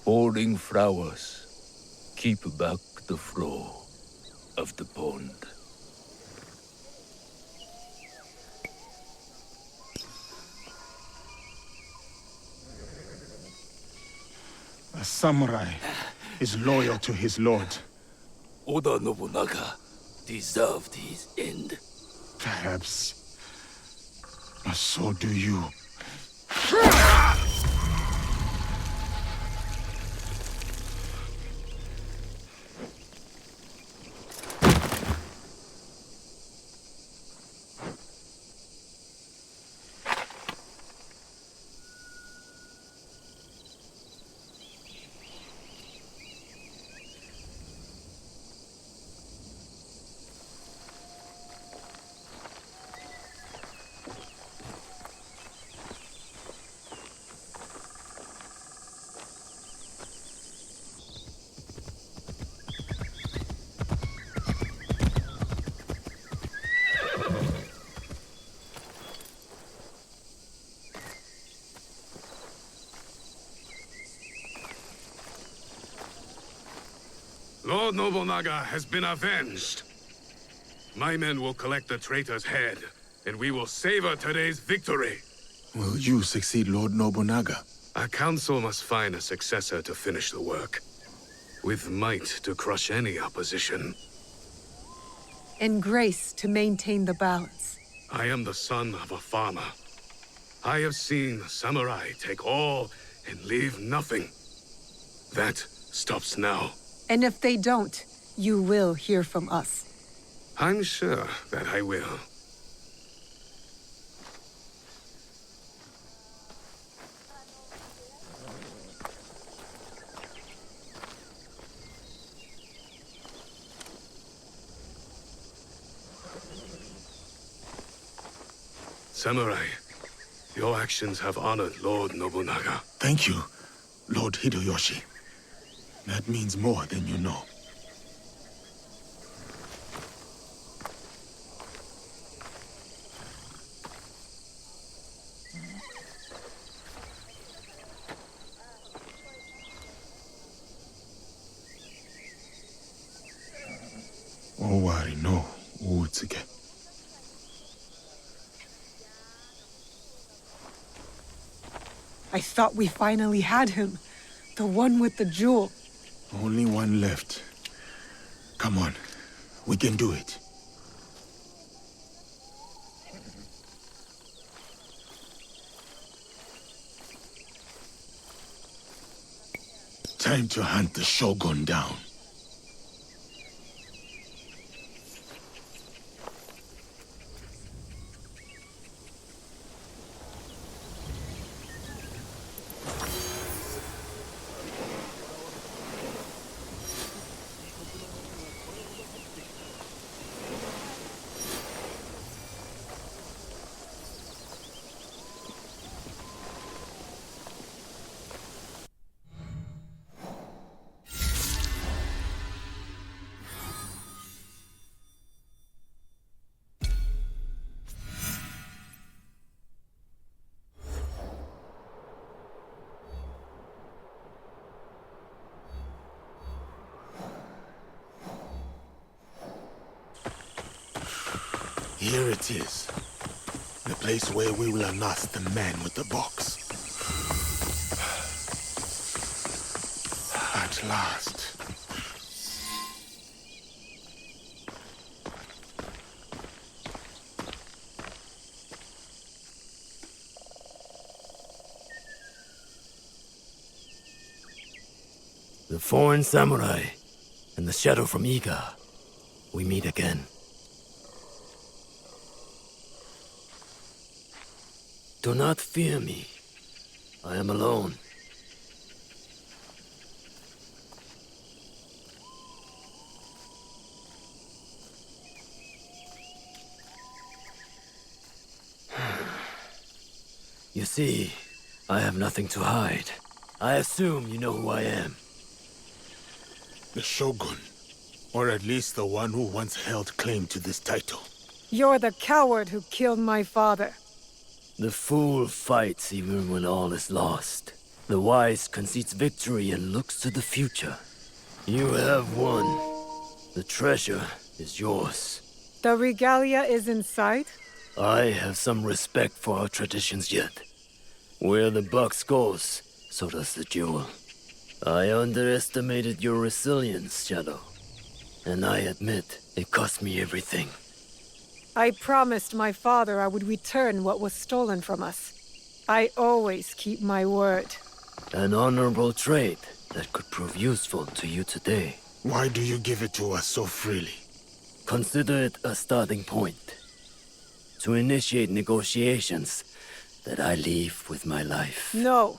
Falling flowers keep back the flow of the pond. A samurai is loyal to his lord. Oda Nobunaga deserved his end. Perhaps. But so do you. Lord Nobunaga has been avenged. My men will collect the traitor's head, and we will savor today's victory. Will you succeed Lord Nobunaga? Our council must find a successor to finish the work, with might to crush any opposition. And grace to maintain the balance. I am the son of a farmer. I have seen samurai take all and leave nothing. That stops now. And if they don't, you will hear from us. I'm sure that I will. Samurai, your actions have honored Lord Nobunaga. Thank you, Lord Hideyoshi. That means more than you know. Owari no Uutsuge. I thought we finally had him. The one with the jewel. Only one left. Come on, we can do it. time to hunt the Shogun down. Here it is. The place where we will unearth the man with the box. At last. The foreign samurai and the shadow from Iga. We meet again. Do not fear me. I am alone. You see, I have nothing to hide. I assume you know who I am. The Shogun. Or at least the one who once held claim to this title. You're the coward who killed my father. The fool fights even when all is lost. The wise concedes victory and looks to the future. You have won. The treasure is yours. The regalia is inside? I have some respect for our traditions yet. Where the box goes, so does the jewel. I underestimated your resilience, Shadow. And I admit, it cost me everything. I promised my father I would return what was stolen from us. I always keep my word. An honorable trait that could prove useful to you today. Why do you give it to us so freely? Consider it a starting point. To initiate negotiations that I leave with my life. No.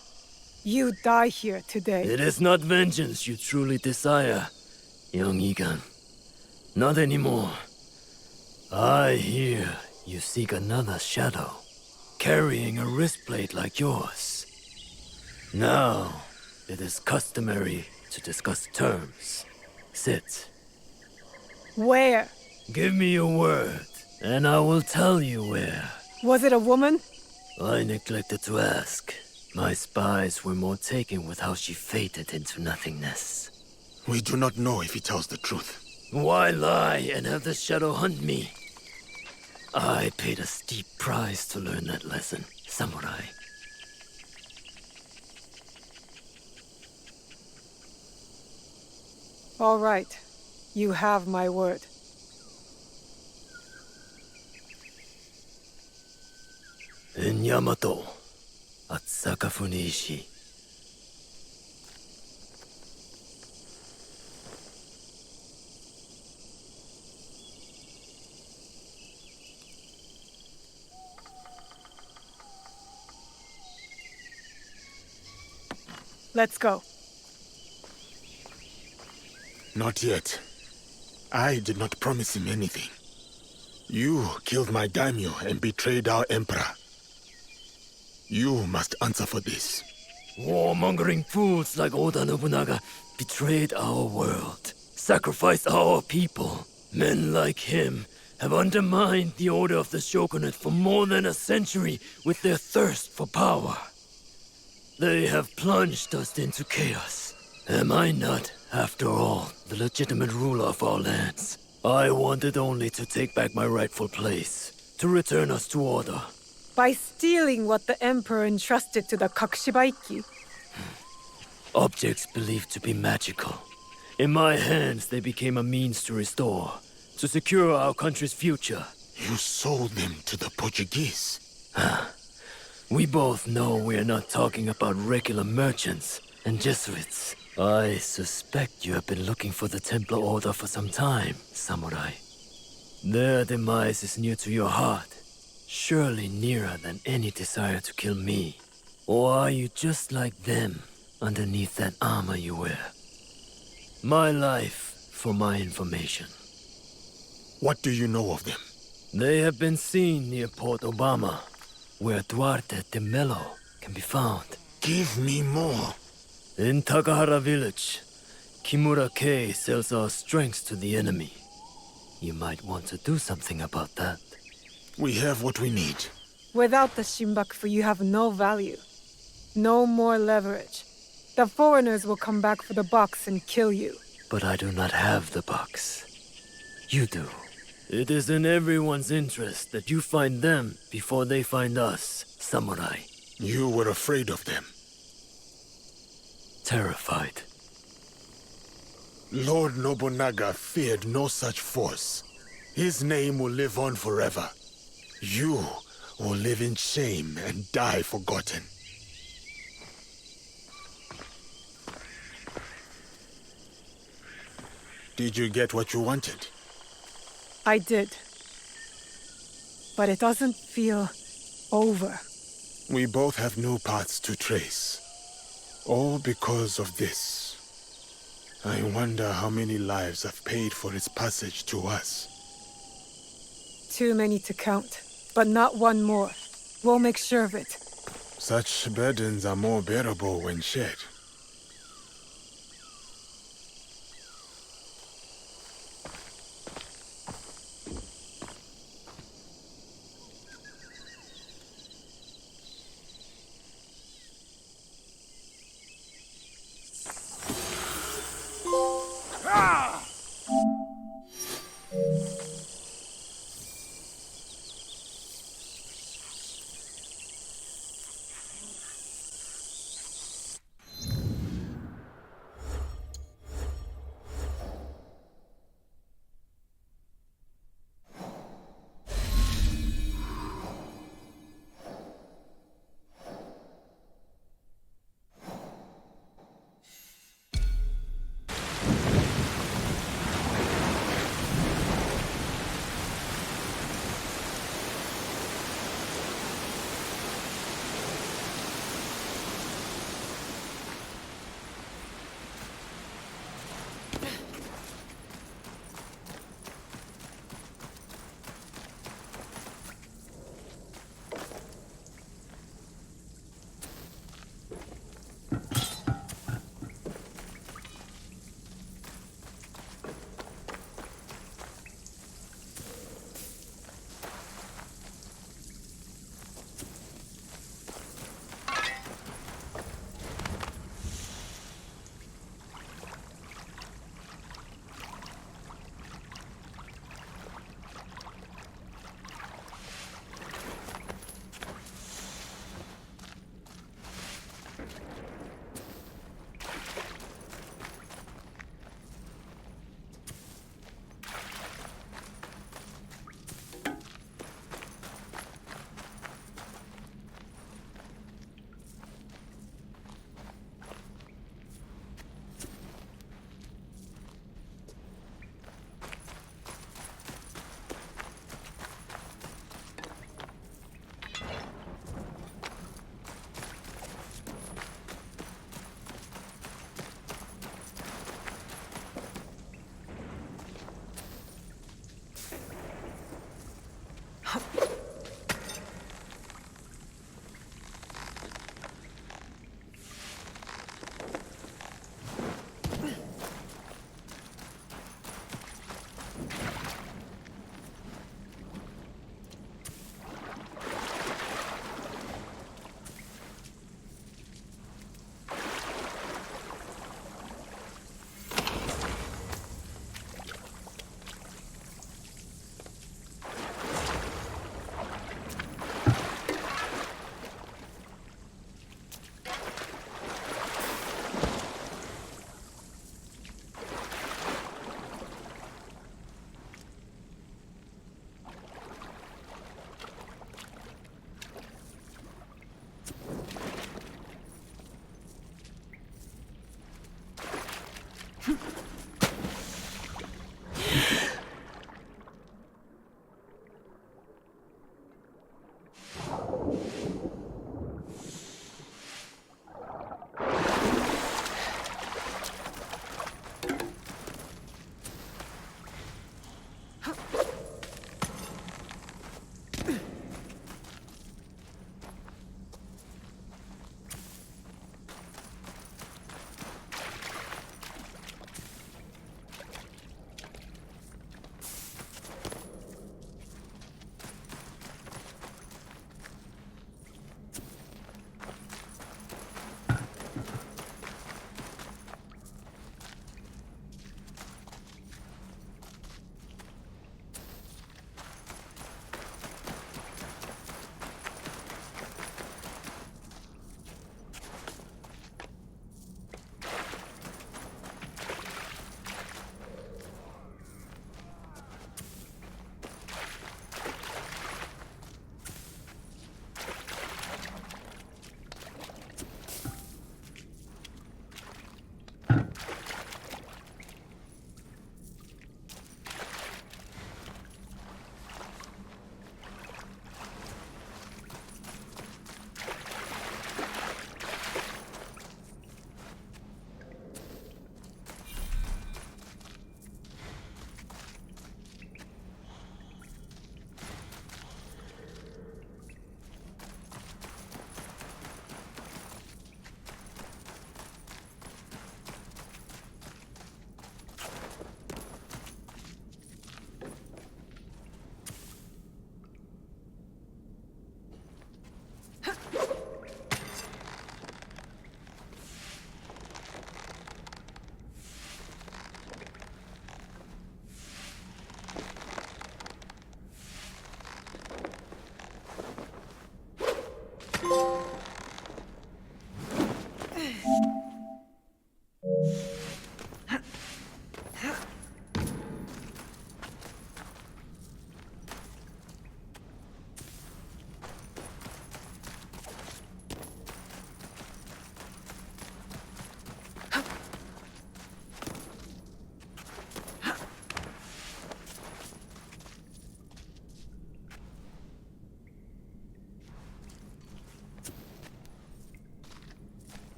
You die here today. It is not vengeance you truly desire, young Egan. Not anymore. I hear you seek another shadow, carrying a wristplate like yours. Now, it is customary to discuss terms. Sit. Where? Give me your word, and I will tell you where. Was it a woman? I neglected to ask. My spies were more taken with how she faded into nothingness. We do not know if he tells the truth. Why lie and have the shadow hunt me? I paid a steep price to learn that lesson, samurai. All right. You have my word. In Yamato, at Sakafuniishi. Let's go. Not yet. I did not promise him anything. You killed my daimyo and betrayed our emperor. You must answer for this. Warmongering fools like Oda Nobunaga betrayed our world, sacrificed our people. Men like him have undermined the order of the shogunate for more than a century with their thirst for power. They have plunged us into chaos. Am I not, after all, the legitimate ruler of our lands? I wanted only to take back my rightful place, to return us to order. By stealing what the Emperor entrusted to the Kakushibaiki? Objects believed to be magical. In my hands, they became a means to restore, to secure our country's future. You sold them to the Portuguese. We both know we're not talking about regular merchants and Jesuits. I suspect you have been looking for the Templar Order for some time, Samurai. Their demise is near to your heart, surely nearer than any desire to kill me. Or are you just like them, underneath that armor you wear? My life for my information. What do you know of them? They have been seen near Port Obama, where Duarte de Mello can be found. Give me more. In Takahara village, Kimura K sells our strengths to the enemy. You might want to do something about that. We have what we need. Without the Shimbakufu, you have no value. No more leverage. The foreigners will come back for the box and kill you. But I do not have the box. You do. It is in everyone's interest that you find them before they find us, Samurai. You were afraid of them. Terrified. Lord Nobunaga feared no such force. His name will live on forever. You will live in shame and die forgotten. Did you get what you wanted? I did. But it doesn't feel over. We both have new paths to trace. All because of this. I wonder how many lives have paid for its passage to us. Too many to count, but not one more. We'll make sure of it. Such burdens are more bearable when shared.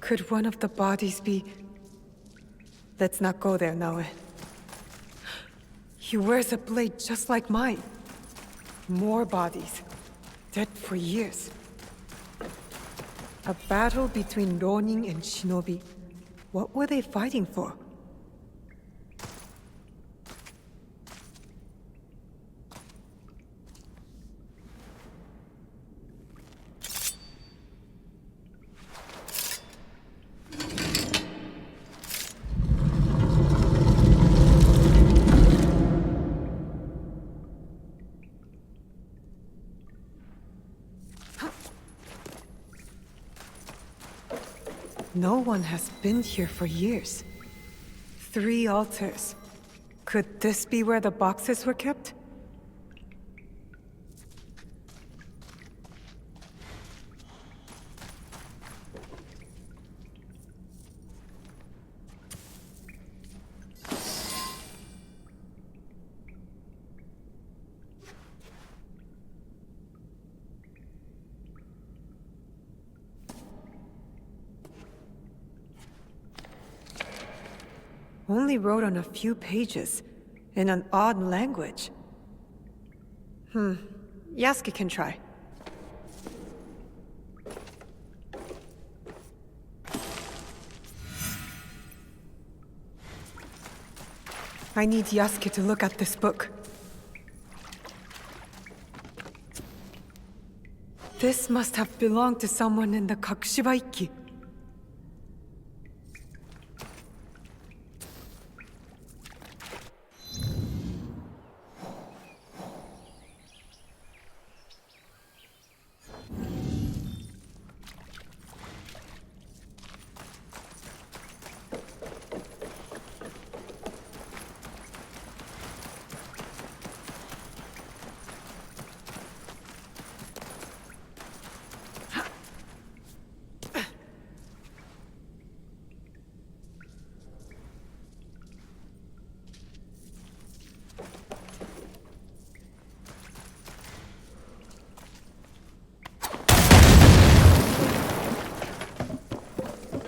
Could one of the bodies be... Let's not go there, Naoe. He wears a blade just like mine. More bodies. Dead for years. A battle between Ronin and Shinobi. What were they fighting for? No one has been here for years. 3 altars. Could this be where the boxes were kept? Only wrote on a few pages, in an odd language. Yasuke can try. I need Yasuke to look at this book. This must have belonged to someone in the Kakushibaiki.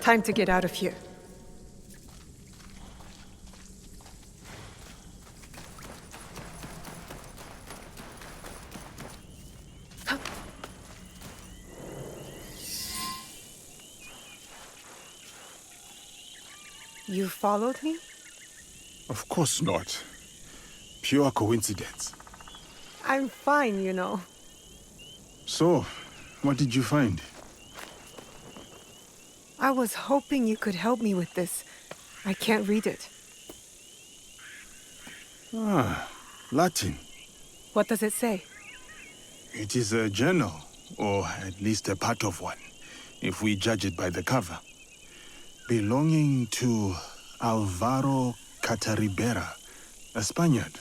Time to get out of here. You followed me? Of course not. Pure coincidence. I'm fine, you know. So, what did you find? I was hoping you could help me with this. I can't read it. Ah, Latin. What does it say? It is a journal, or at least a part of one, if we judge it by the cover. Belonging to Alvaro Cataribera, a Spaniard.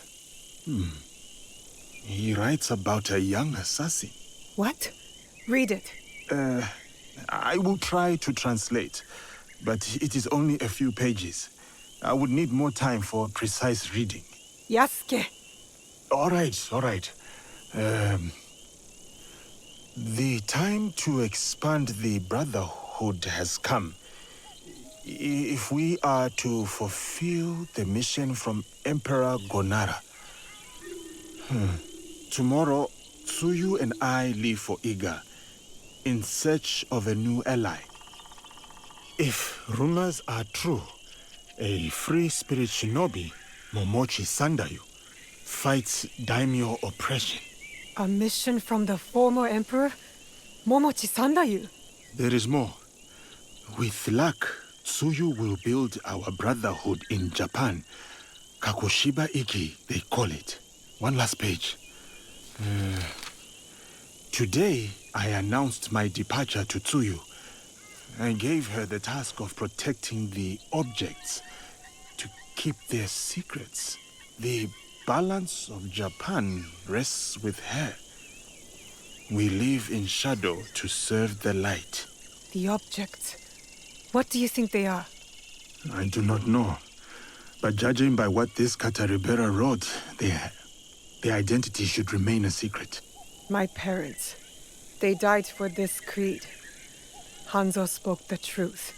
He writes about a young assassin. What? Read it. I will try to translate, but it is only a few pages. I would need more time for precise reading. Yasuke! All right. The time to expand the Brotherhood has come. If we are to fulfill the mission from Emperor Gonara. Tomorrow, Tsuyu and I leave for Iga, in search of a new ally. If rumors are true, a free spirit shinobi, Momochi Sandayu, fights daimyo oppression. A mission from the former emperor? Momochi Sandayu? There is more. With luck, Tsuyu will build our brotherhood in Japan. Kakushiba Iki, they call it. One last page. Today, I announced my departure to Tsuyu. I gave her the task of protecting the objects, to keep their secrets. The balance of Japan rests with her. We live in shadow to serve the light. The objects. What do you think they are? I do not know. But judging by what this Cataribera wrote, their identity should remain a secret. My parents. They died for this creed. Hanzo spoke the truth.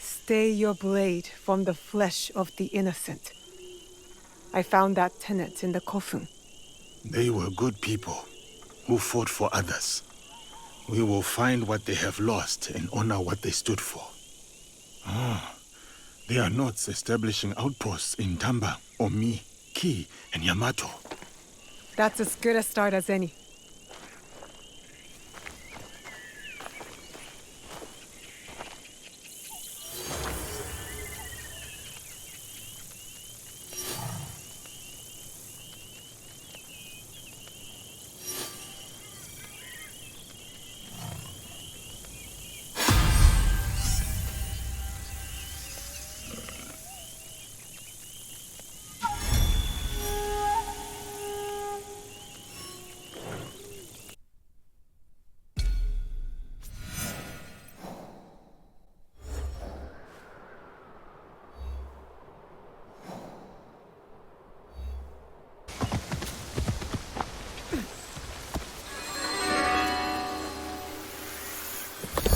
Stay your blade from the flesh of the innocent. I found that tenet in the coffin. They were good people who fought for others. We will find what they have lost and honor what they stood for. Ah, they are notes establishing outposts in Tamba, Omi, Ki, and Yamato. That's as good a start as any.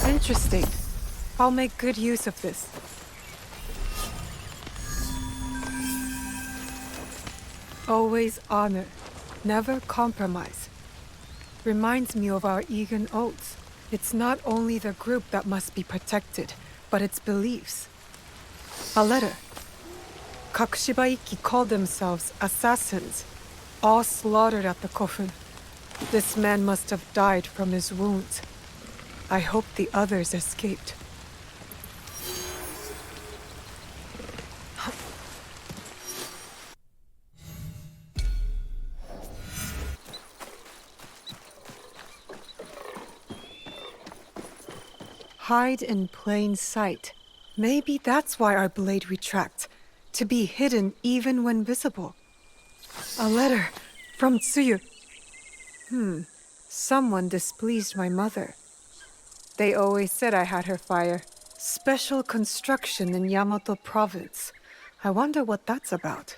Interesting. I'll make good use of this. Always honor, never compromise. Reminds me of our Egan oaths. It's not only the group that must be protected, but its beliefs. A letter. Kakushibaiki called themselves assassins, all slaughtered at the coffin. This man must have died from his wounds. I hope the others escaped. Hide in plain sight. Maybe that's why our blade retracts, to be hidden even when visible. A letter from Tsuyu. Someone displeased my mother. They always said I had her fire. Special construction in Yamato province. I wonder what that's about.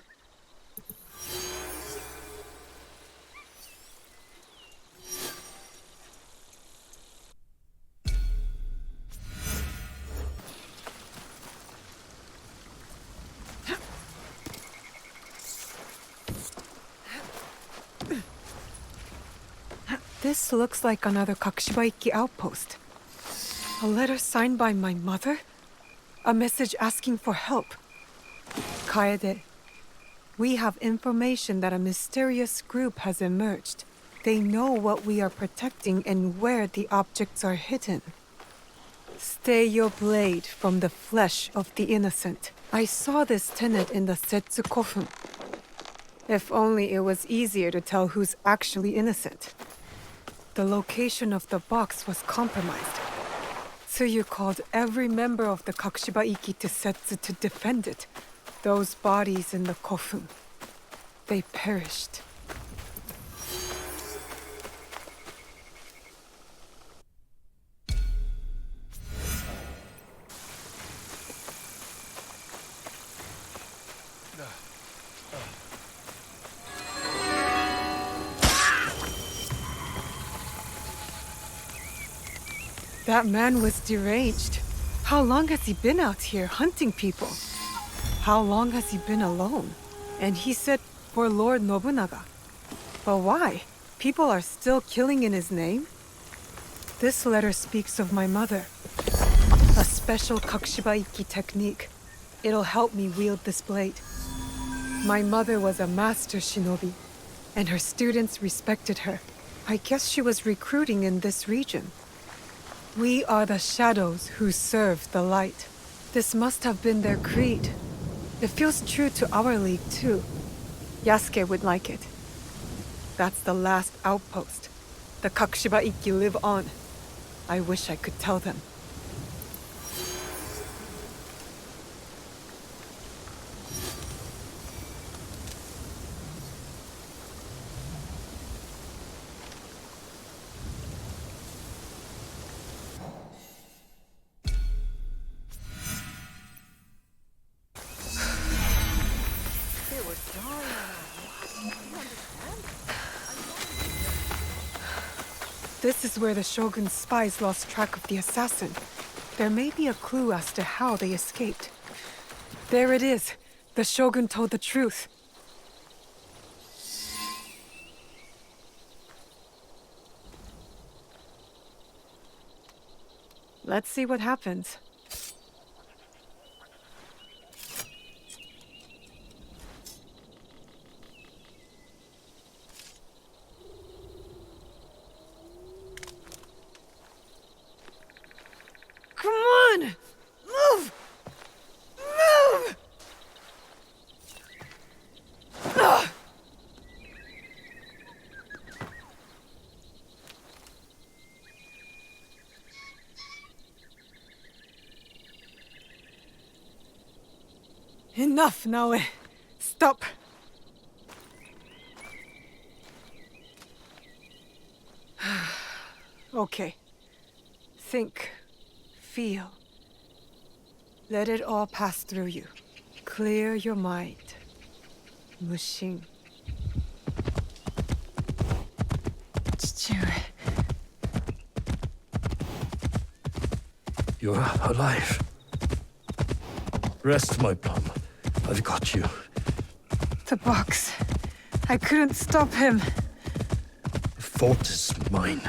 This looks like another Kakushibaiki outpost. A letter signed by my mother? A message asking for help. Kaede, we have information that a mysterious group has emerged. They know what we are protecting and where the objects are hidden. Stay your blade from the flesh of the innocent. I saw this tenet in the Setsu Kofun. If only it was easier to tell who's actually innocent. The location of the box was compromised. Tsuyu called every member of the Kakushibaiki to Setsu to defend it. Those bodies in the kofun. They perished. That man was deranged. How long has he been out here hunting people? How long has he been alone? And he said for Lord Nobunaga. But why? People are still killing in his name? This letter speaks of my mother. A special Kakushibaiki technique. It'll help me wield this blade. My mother was a master shinobi, and her students respected her. I guess she was recruiting in this region. We are the shadows who serve the light. This must have been their creed. It feels true to our league, too. Yasuke would like it. That's the last outpost. The Kakushibaiki live on. I wish I could tell them. This is where the Shogun's spies lost track of the assassin. There may be a clue as to how they escaped. There it is. The Shogun told the truth. Let's see what happens. Come on! Move! Move! Ugh! Enough, Naoe. Stop. Okay. Think. Feel. Let it all pass through you. Clear your mind. Mushin. You're alive. Rest, my plum. I've got you. The box. I couldn't stop him. The fault is mine.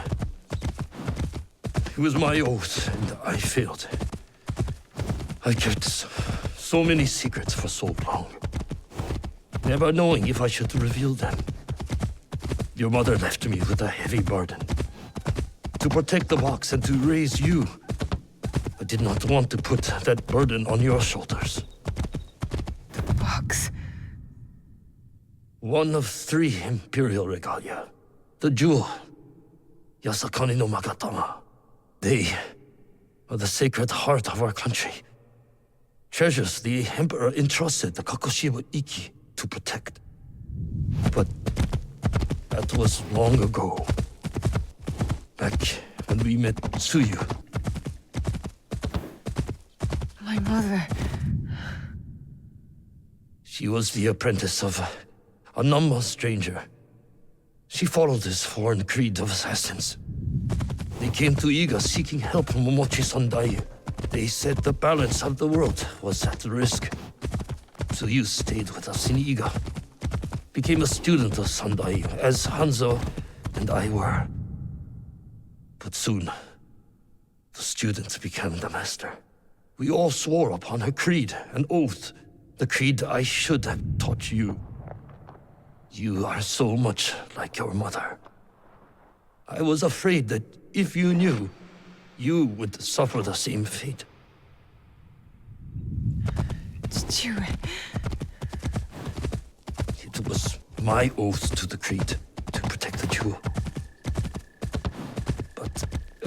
It was my oath, and I failed. I kept so many secrets for so long, never knowing if I should reveal them. Your mother left me with a heavy burden. To protect the box and to raise you. I did not want to put that burden on your shoulders. The box. One of 3 imperial regalia. The jewel. Yasakani no Magatama. They are the sacred heart of our country. Treasures the Emperor entrusted the Kakushiwa Iki to protect. But that was long ago. Back when we met Tsuyu. My mother. She was the apprentice of a Nama stranger. She followed this foreign creed of assassins. They came to Iga seeking help from Momochi Sandai. They said the balance of the world was at risk. So you stayed with us in Iga. Became a student of Sandai, as Hanzo and I were. But soon, the student became the master. We all swore upon her creed, an oath. The creed I should have taught you. You are so much like your mother. I was afraid that if you knew, you would suffer the same fate. It was my oath to the creed to protect the jewel. But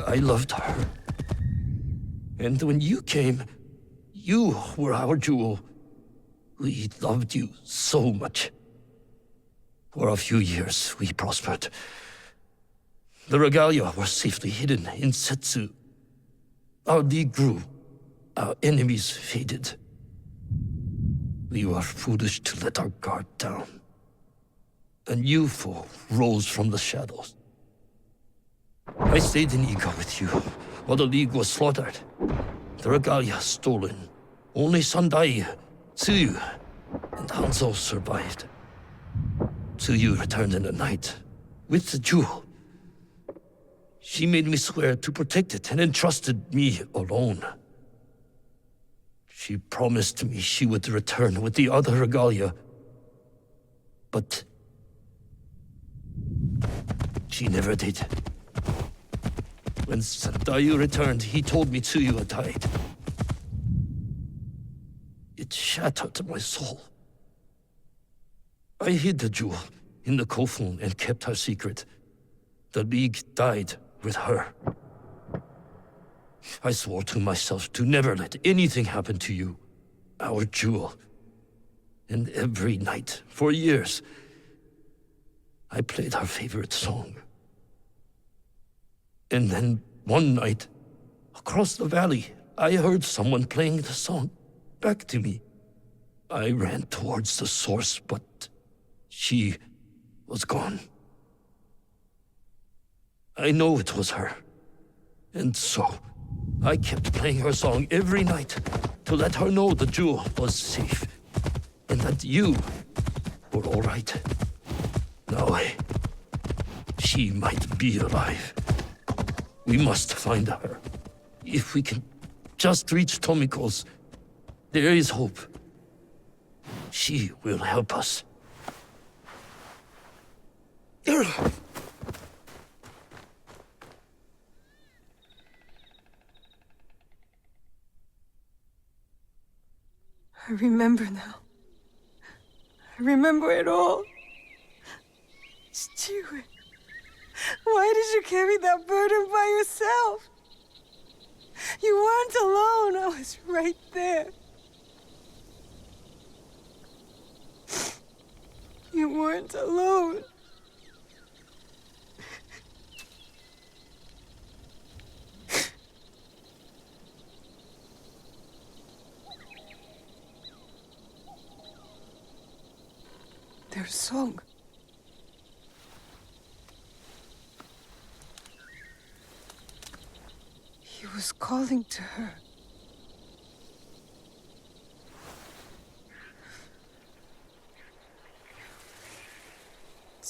I loved her. And when you came, you were our jewel. We loved you so much. For a few years, we prospered. The regalia were safely hidden in Setsu. Our league grew. Our enemies faded. We were foolish to let our guard down. A new foe rose from the shadows. I stayed in Iga with you, while the league was slaughtered. The regalia stolen. Only Sandai, Tsuyu, and Hanzo survived. Tsuyu returned in the night, with the jewel. She made me swear to protect it and entrusted me alone. She promised me she would return with the other regalia. But she never did. When Sandayu returned, he told me Tsuyu had died. It shattered my soul. I hid the jewel in the kofun and kept her secret. The League died with her. I swore to myself to never let anything happen to you, our jewel. And every night, for years, I played her favorite song. And then, one night, across the valley, I heard someone playing the song back to me. I ran towards the source, but she was gone. I know it was her. And so, I kept playing her song every night to let her know the jewel was safe and that you were all right. Now, she might be alive. We must find her. If we can just reach Tomiko's, there is hope. She will help us. I remember now. I remember it all. Chichiwe, why did you carry that burden by yourself? You weren't alone. I was right there. You weren't alone. Their song. He was calling to her.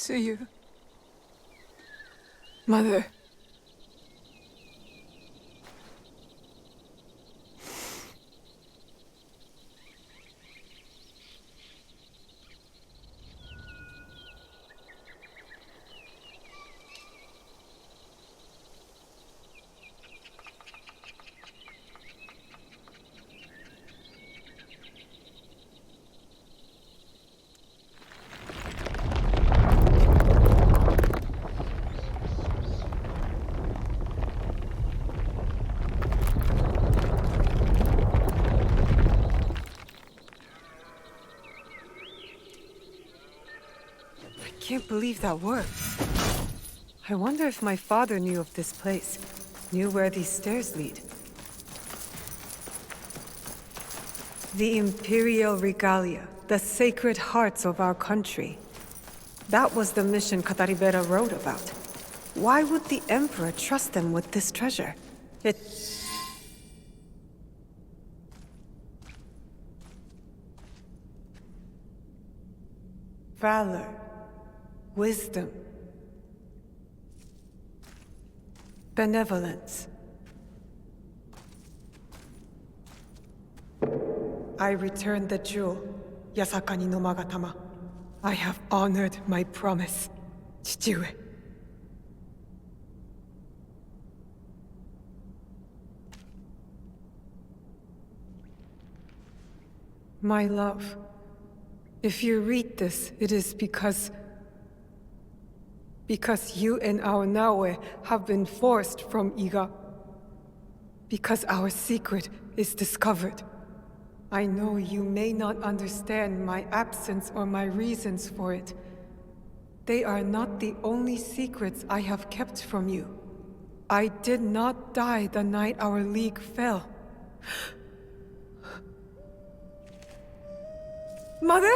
To you. Mother. I can't believe that worked. I wonder if my father knew of this place, knew where these stairs lead. The Imperial Regalia, the sacred hearts of our country. That was the mission Kataribera wrote about. Why would the Emperor trust them with this treasure? Valor. Wisdom. Benevolence. I returned the jewel, Yasakani no Magatama. I have honored my promise, Chichiwe. My love, if you read this, it is because you and our Naue have been forced from Iga. Because our secret is discovered. I know you may not understand my absence or my reasons for it. They are not the only secrets I have kept from you. I did not die the night our league fell. Mother?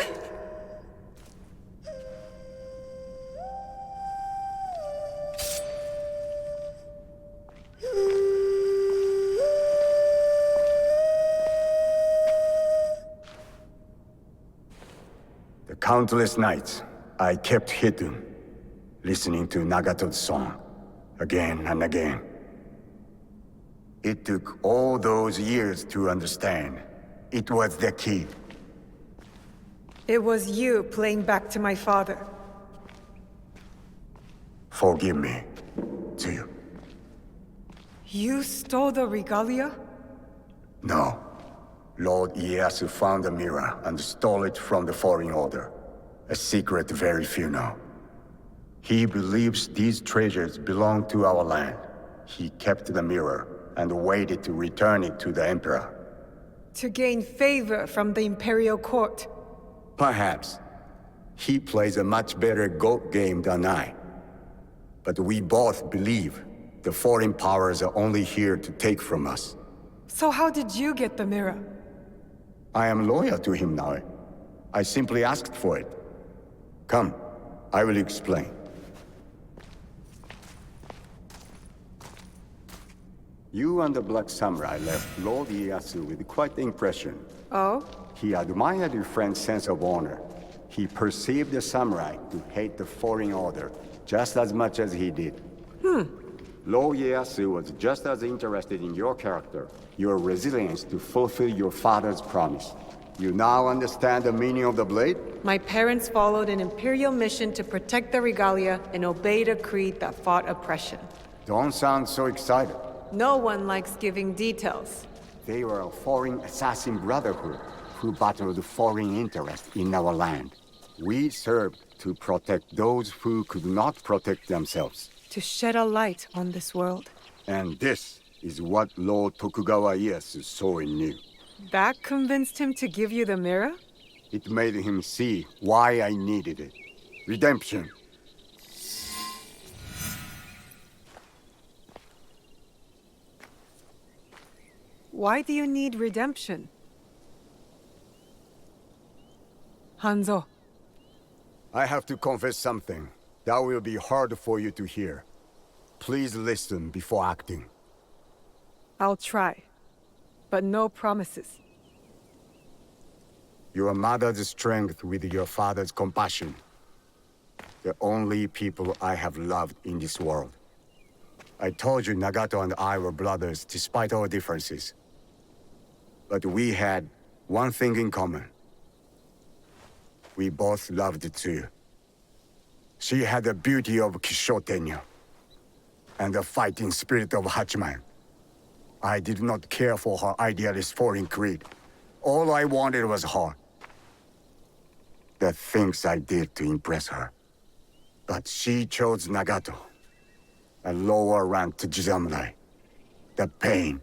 The countless nights I kept hidden, listening to Nagato's song, again and again. It took all those years to understand. It was the key. It was you playing back to my father. Forgive me, Tsuyu. You stole the regalia? No. Lord Ieyasu found the mirror and stole it from the Foreign Order. A secret very few know. He believes these treasures belong to our land. He kept the mirror and waited to return it to the Emperor. To gain favor from the Imperial Court. Perhaps. He plays a much better goat game than I. But we both believe the foreign powers are only here to take from us. So how did you get the mirror? I am loyal to him now. I simply asked for it. Come, I will explain. You and the Black Samurai left Lord Ieyasu with quite the impression. Oh? He admired your friend's sense of honor. He perceived the samurai to hate the foreign order just as much as he did. Lord Ieyasu was just as interested in your character, your resilience to fulfill your father's promise. You now understand the meaning of the blade? My parents followed an imperial mission to protect the regalia and obeyed a creed that fought oppression. Don't sound so excited. No one likes giving details. They were a foreign assassin brotherhood who battled foreign interests in our land. We served to protect those who could not protect themselves. To shed a light on this world. And this is what Lord Tokugawa Ieyasu saw in you. That convinced him to give you the mirror? It made him see why I needed it. Redemption. Why do you need redemption? Hanzo. I have to confess something that will be hard for you to hear. Please listen before acting. I'll try. But no promises. Your mother's strength with your father's compassion. The only people I have loved in this world. I told you Nagato and I were brothers despite our differences. But we had one thing in common. We both loved Tsuyu. She had the beauty of Kishotenyo and the fighting spirit of Hachiman. I did not care for her idealist foreign creed. All I wanted was her. The things I did to impress her. But she chose Nagato, a lower-ranked samurai. The pain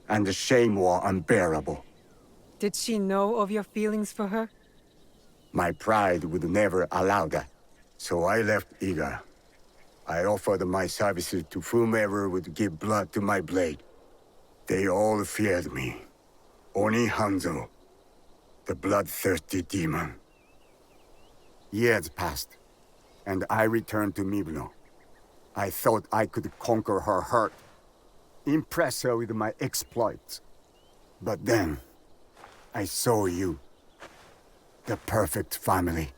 and the shame were unbearable. Did she know of your feelings for her? My pride would never allow that, so I left Iga. I offered my services to whomever would give blood to my blade. They all feared me. Oni Hanzo, the bloodthirsty demon. Years passed, and I returned to Mibuno. I thought I could conquer her hurt, impress her with my exploits. But then, I saw you. The perfect family.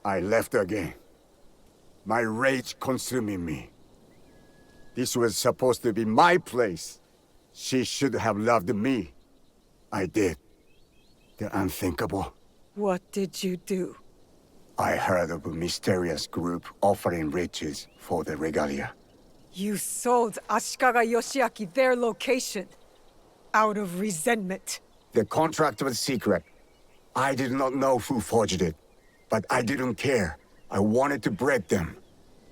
I left again. My rage consuming me. This was supposed to be my place. She should have loved me. I did. The unthinkable. What did you do? I heard of a mysterious group offering riches for the regalia. You sold Ashikaga Yoshiaki their location. Out of resentment. The contract was secret. I did not know who forged it. But I didn't care. I wanted to break them.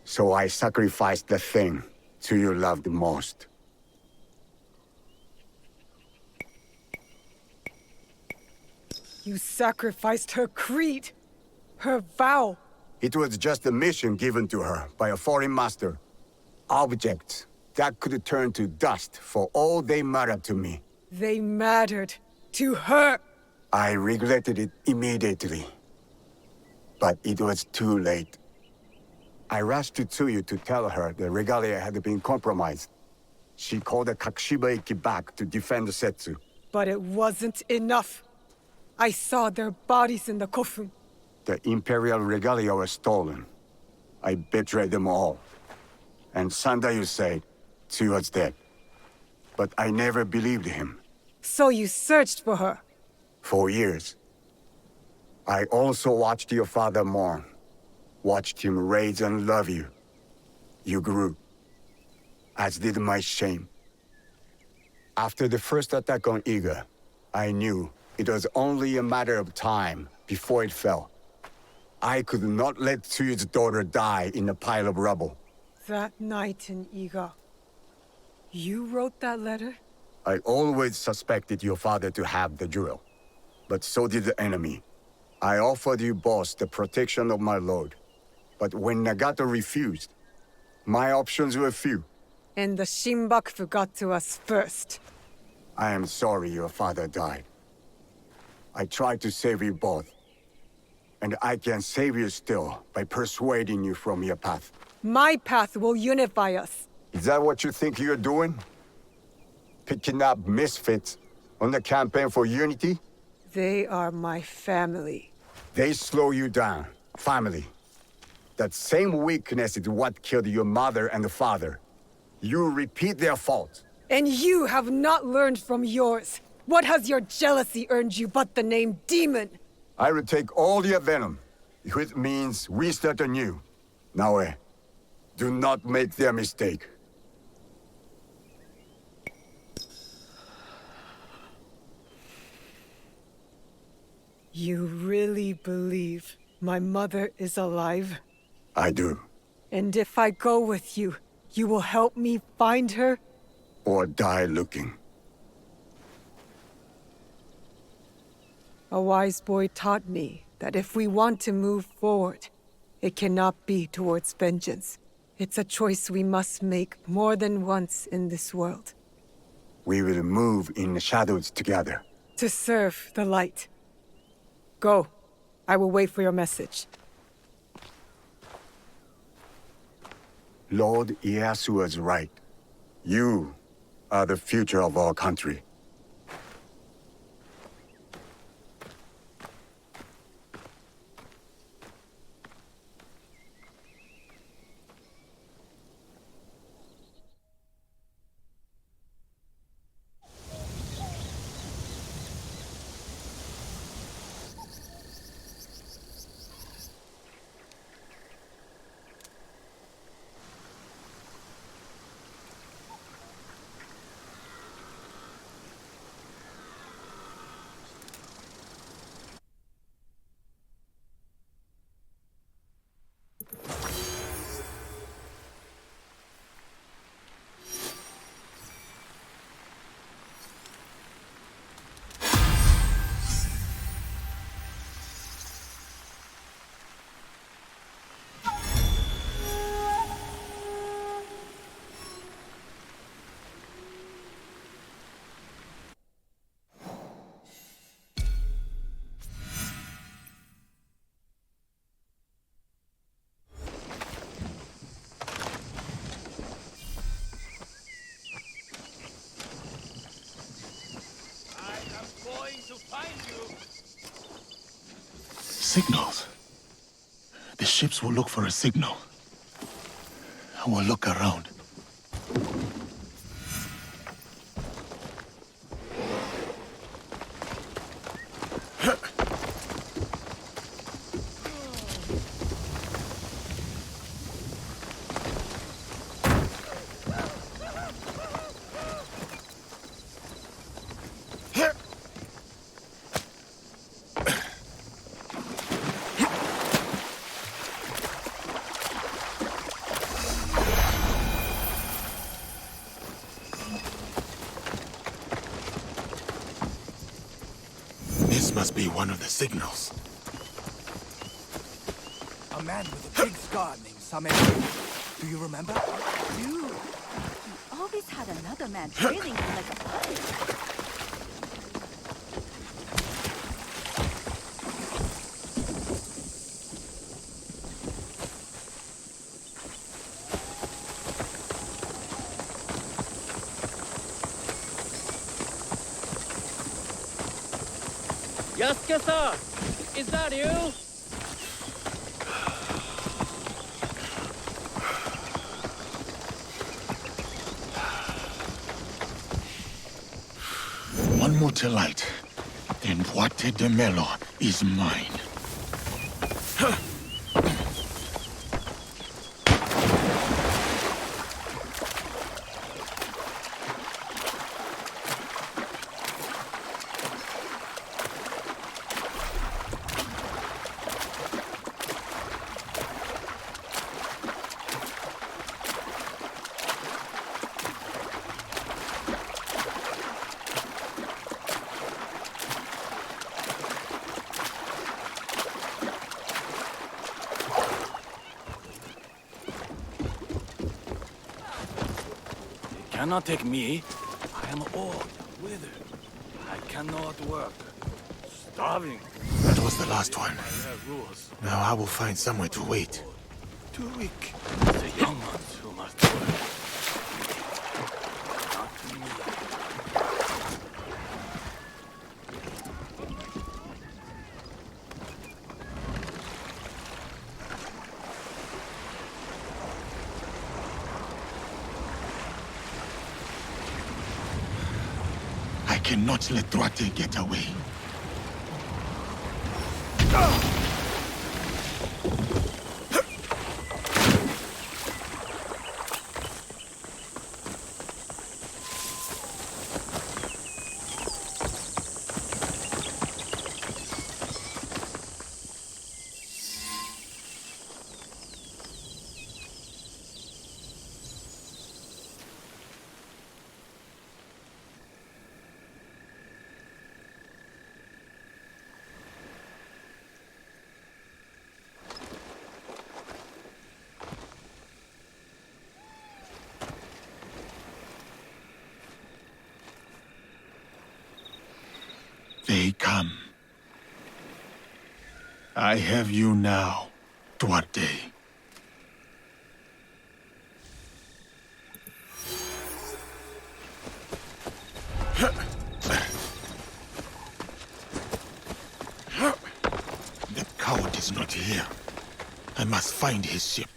So I sacrificed the thing Tsuyu loved most. You sacrificed her creed. Her vow. It was just a mission given to her by a foreign master. Objects that could turn to dust for all they mattered to me. They mattered to her. I regretted it immediately. But it was too late. I rushed to Tsuyu to tell her the regalia had been compromised. She called the Kakushiba-iki back to defend Setsu. But it wasn't enough. I saw their bodies in the kofun. The Imperial regalia was stolen. I betrayed them all. And Sandayu said Tsuyu was dead. But I never believed him. So you searched for her? For years. I also watched your father mourn. Watched him raise and love you. You grew. As did my shame. After the first attack on Iga, I knew it was only a matter of time before it fell. I could not let Tsuyu's daughter die in a pile of rubble. That night in Iga. You wrote that letter? I always suspected your father to have the jewel. But so did the enemy. I offered you both the protection of my lord. But when Nagato refused, my options were few. And the Shinbakufu got to us first. I am sorry your father died. I tried to save you both. And I can save you still by persuading you from your path. My path will unify us. Is that what you think you're doing? picking up misfits on the campaign for unity? They are my family. They slow you down. Family. That same weakness is what killed your mother and father. You repeat their fault. And you have not learned from yours. What has your jealousy earned you but the name demon? I will take all your venom, which means we start anew. Now, do not make their mistake. You really believe my mother is alive? I do. And if I go with you, you will help me find her? Or die looking. A wise boy taught me that if we want to move forward, it cannot be towards vengeance. It's a choice we must make more than once in this world. We will move in the shadows together. To serve the light. Go. I will wait for your message. Lord Ieyasu was right. You are the future of our country. Signals. The ships will look for a signal. I will look around. This must be one of the signals. A man with a big scar named Sameru. Do you remember? You. He always had another man trailing him like a puppy. Yasuke-san! Is that you? One more to light, and Boite de Melo is mine. Cannot take me. I am old, withered. I cannot work. Starving. That was the last one. I have rules. Now I will find somewhere to wait. Too weak. The young ones who must work. Not me. cannot let Duarte get away. They come. I have you now, Duarte. The coward is not here. I must find his ship.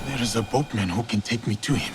There is a boatman who can take me to him.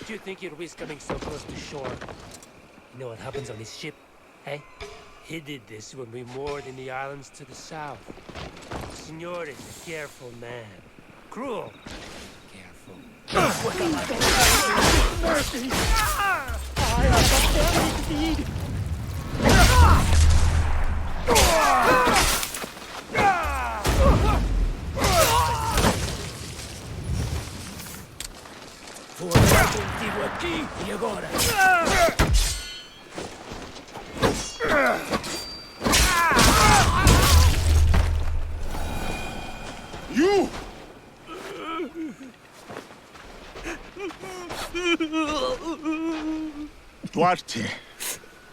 Do you think you'd risk coming so close to shore? You know what happens on his ship, eh? He did this when we moored in the islands to the south. Senor is a careful man. Cruel. Careful. Mercy! I have the family to feed! Contigo aqui e agora. You! Duarte,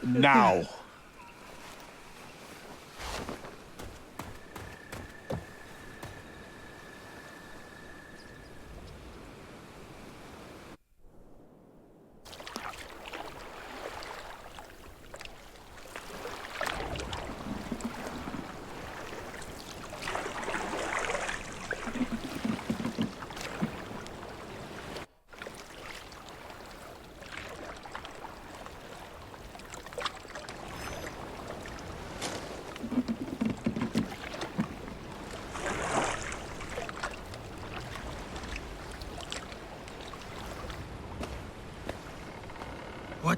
now.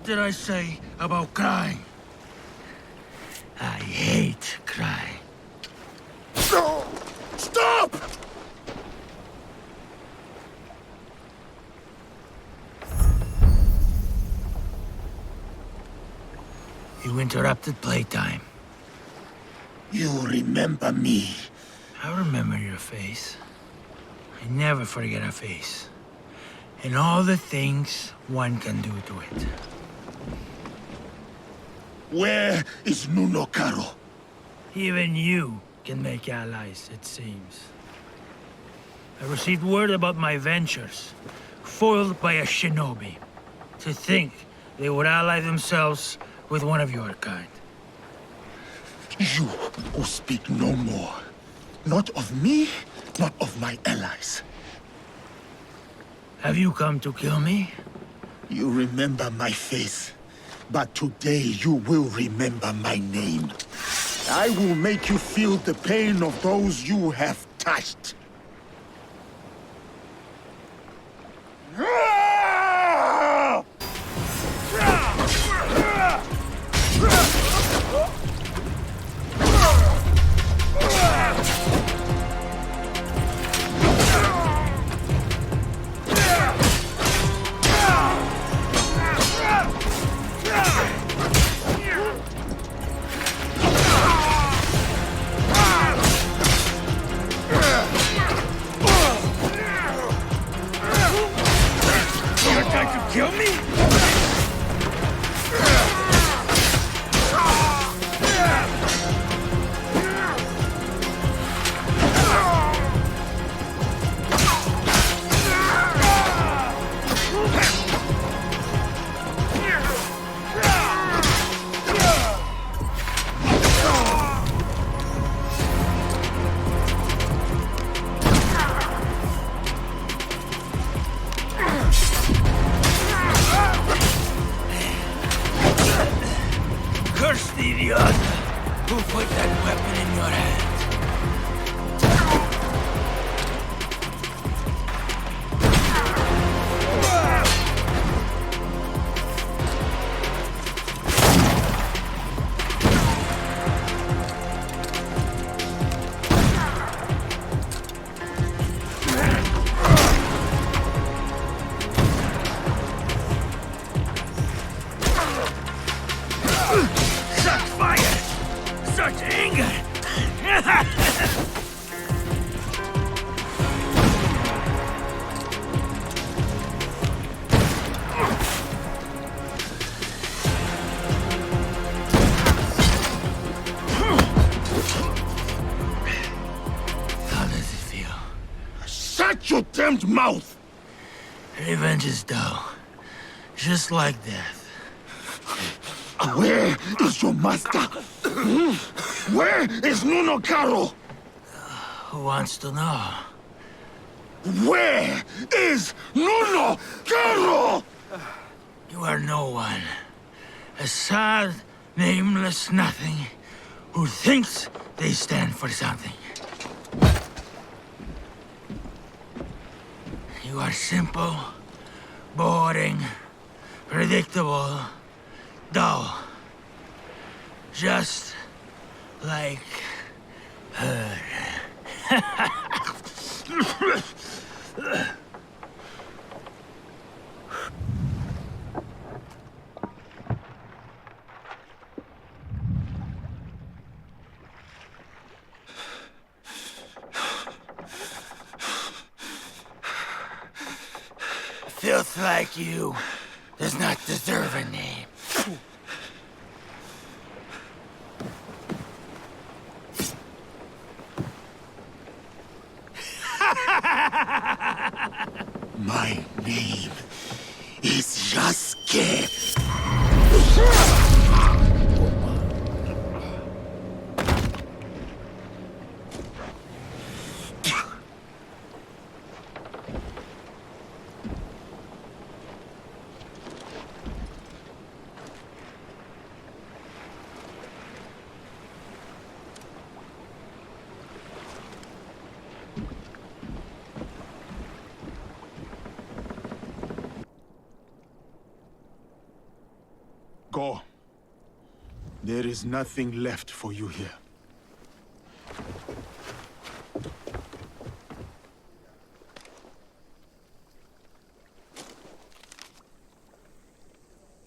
did I say about crying? I hate crying. No! Stop! You interrupted playtime. You remember me. I remember your face. I never forget a face. And all the things one can do to it. Where is Nuno Caro? Even you can make allies, it seems. I received word about my ventures, foiled by a shinobi. To think they would ally themselves with one of your kind. You who speak no more. Not of me, not of my allies. Have you come to kill me? You remember my face, but today you will remember my name. I will make you feel the pain of those you have touched. Kill me? Curse the idiot who put that weapon in your hand. Such fire! Such anger! How does it feel? Shut your damned mouth! Revenge is dull. Just like death. Where is your master? Where is Nuno Caro? Who wants to know? Where is Nuno Caro? You are no one. A sad, nameless nothing who thinks they stand for something. You are simple, boring, predictable, dull. Just like her. Filth like you does not deserve a name. My name is Yasuke. There is nothing left for you here.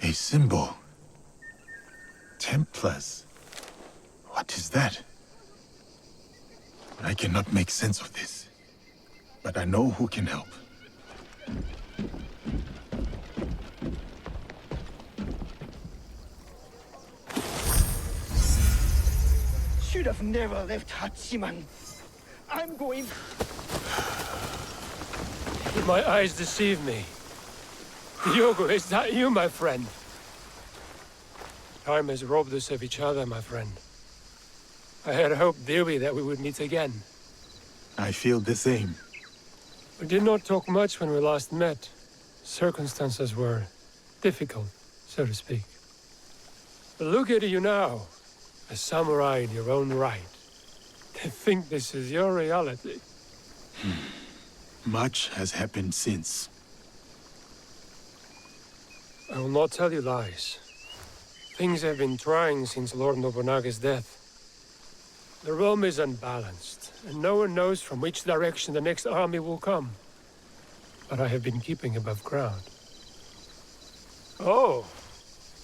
A symbol. Templars. What is that? I cannot make sense of this, but I know who can help. Should have never left Hachiman. I'm going. Did my eyes deceive me? Diogo, is that you, my friend? Time has robbed us of each other, my friend. I had hoped dearly that we would meet again. I feel the same. We did not talk much when we last met. Circumstances were difficult, so to speak. But look at you now, a samurai in your own right. To think this is your reality. Much has happened since. I will not tell you lies. Things have been trying since Lord Nobunaga's death. The realm is unbalanced, and no one knows from which direction the next army will come. But I have been keeping above ground. Oh,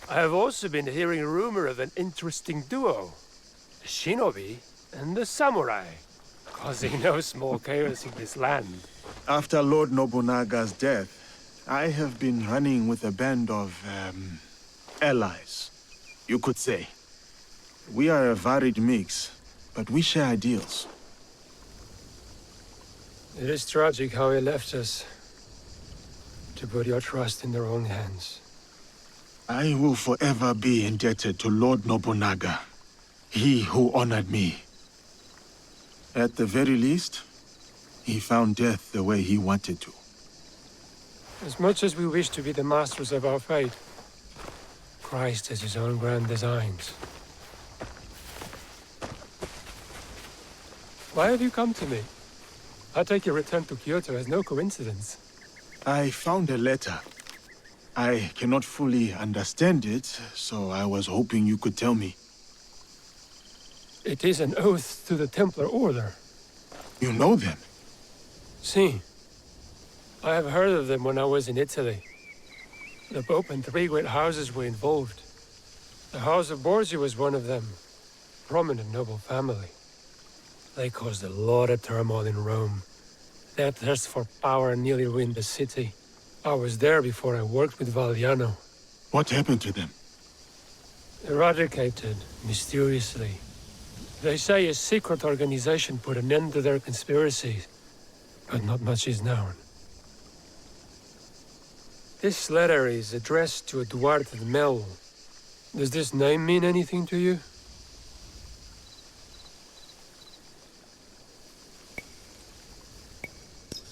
I have also been hearing rumor of an interesting duo. The shinobi and the samurai, causing no small chaos in this land. After Lord Nobunaga's death, I have been running with a band of, allies, you could say. We are a varied mix, but we share ideals. It is tragic how he left us. To put your trust in their own hands. I will forever be indebted to Lord Nobunaga, he who honored me. At the very least, he found death the way he wanted to. As much as we wish to be the masters of our fate, Christ has his own grand designs. Why have you come to me? I take your return to Kyoto as no coincidence. I found a letter. I cannot fully understand it, so I was hoping you could tell me. It is an oath to the Templar Order. You know them? Si. I have heard of them when I was in Italy. The Pope and 3 great houses were involved. The House of Borgia was one of them. Prominent noble family. They caused a lot of turmoil in Rome. Their thirst for power nearly ruined the city. I was there before I worked with Valliano. What happened to them? Eradicated, mysteriously. They say a secret organization put an end to their conspiracies, but not much is known. This letter is addressed to Duarte de Melo. Does this name mean anything to you?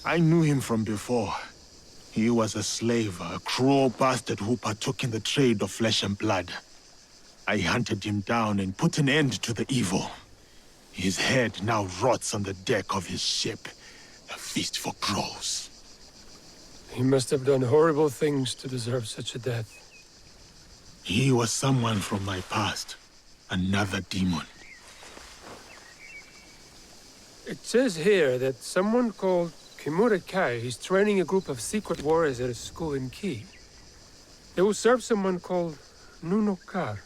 I knew him from before. He was a slave, a cruel bastard who partook in the trade of flesh and blood. I hunted him down and put an end to the evil. His head now rots on the deck of his ship, a feast for crows. He must have done horrible things to deserve such a death. He was someone from my past, another demon. It says here that someone called Kimura Kai is training a group of secret warriors at a school in Ki. They will serve someone called Nuno Kar.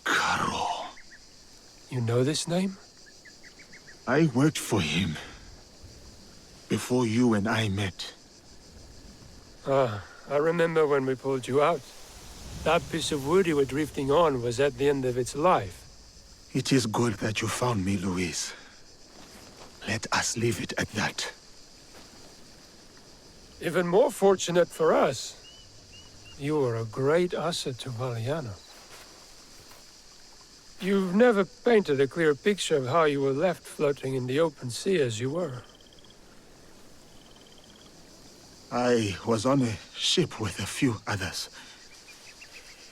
Karo. You know this name? I worked for him before you and I met. Ah, I remember when we pulled you out. That piece of wood you were drifting on was at the end of its life. It is good that you found me, Luis. Let us leave it at that. Even more fortunate for us. You were a great asset to Valliano. You've never painted a clear picture of how you were left floating in the open sea as you were. I was on a ship with a few others.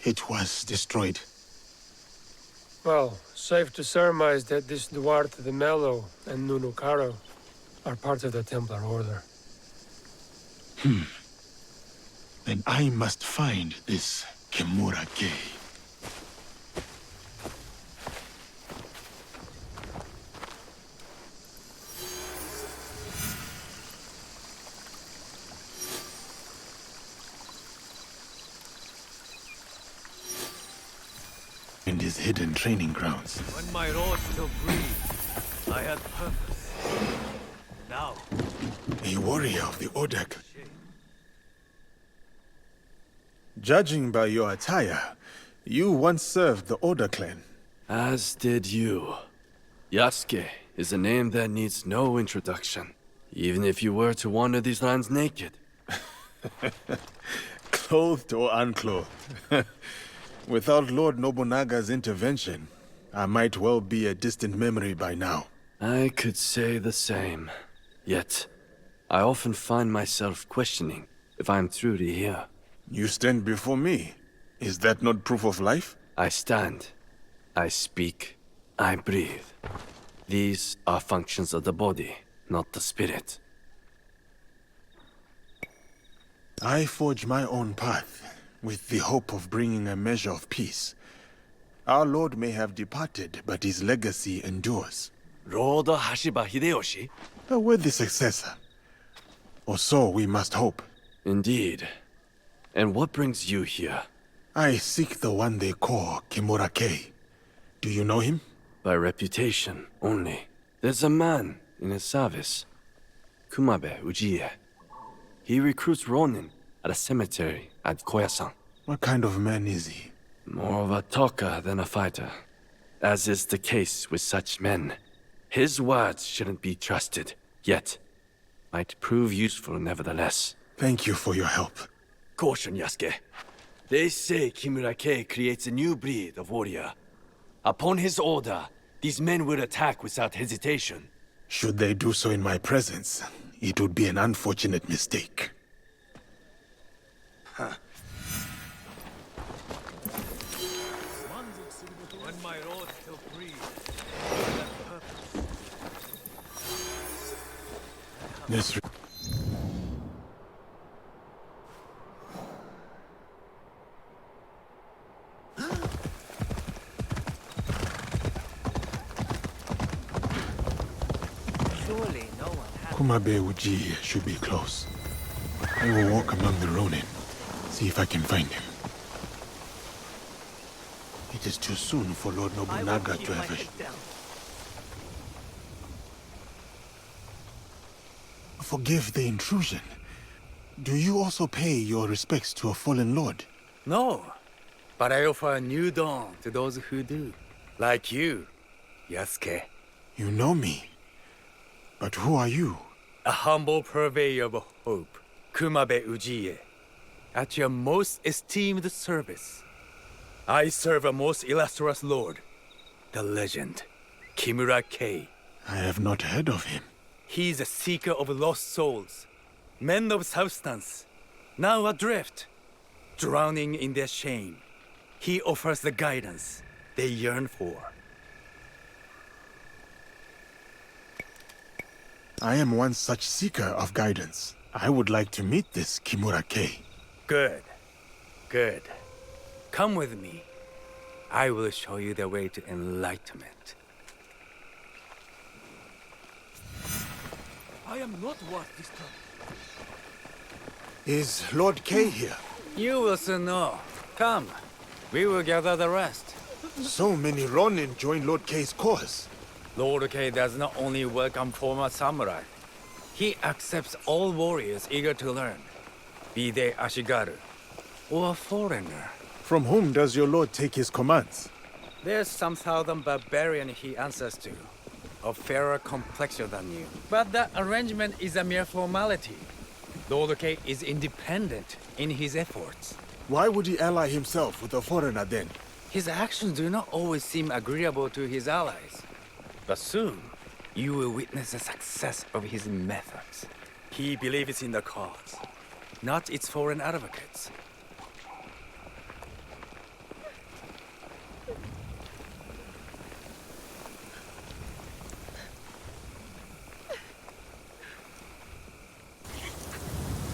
It was destroyed. Well, safe to surmise that this Duarte de Melo and Nuno Caro are part of the Templar Order. Then I must find this Kimura Gay. and his hidden training grounds. When my road still breathed, I had purpose. Now, A warrior of the Order. Judging by your attire, you once served the Order clan. As did you. Yasuke is a name that needs no introduction, even if you were to wander these lands naked. Clothed or unclothed. Without Lord Nobunaga's intervention, I might well be a distant memory by now. I could say the same. Yet, I often find myself questioning if I'm truly here. You stand before me. Is that not proof of life? I stand. I speak. I breathe. These are functions of the body, not the spirit. I forge my own path, with the hope of bringing a measure of peace. Our Lord may have departed, but his legacy endures. Lord Hashiba Hideyoshi? A worthy successor. Or so we must hope. Indeed. And what brings you here? I seek the one they call Kimura-kei. Do you know him? By reputation only. There's a man in his service. Kumabe Ujiie. He recruits Ronin at a cemetery at Koyasan. What kind of man is he? More of a talker than a fighter. As is the case with such men. His words shouldn't be trusted, yet might prove useful nevertheless. Thank you for your help. Caution, Yasuke. They say Kimura-kei creates a new breed of warrior. Upon his order, these men will attack without hesitation. Should they do so in my presence, it would be an unfortunate mistake. Huh. When my road still breathed, This... Surely no one has... Kumabe Ujiie should be close. I will walk among the Ronin, see if I can find him. It is too soon for Lord Nobunaga to have a... Forgive the intrusion. Do you also pay your respects to a fallen lord? No, but I offer a new dawn to those who do. Like you, Yasuke. You know me. But who are you? A humble purveyor of hope, Kumabe Ujiie. At your most esteemed service. I serve a most illustrious lord, the legend, Kimura-kei. I have not heard of him. He is a seeker of lost souls, men of substance, now adrift, drowning in their shame. He offers the guidance they yearn for. I am one such seeker of guidance. I would like to meet this Kimura-kei. Good. Good. Come with me. I will show you the way to enlightenment. I am not worth this trouble. Is Lord Kei here? You will soon know. Come, we will gather the rest. So many Ronin join Lord Kei's cause. Lord Kei does not only welcome former samurai. He accepts all warriors eager to learn, be they Ashigaru or a foreigner. From whom does your lord take his commands? There's some southern barbarian he answers to, of fairer complexion than you. But that arrangement is a mere formality. Lord Kei is independent in his efforts. Why would he ally himself with a foreigner then? His actions do not always seem agreeable to his allies. But soon, you will witness the success of his methods. He believes in the cause, not its foreign advocates.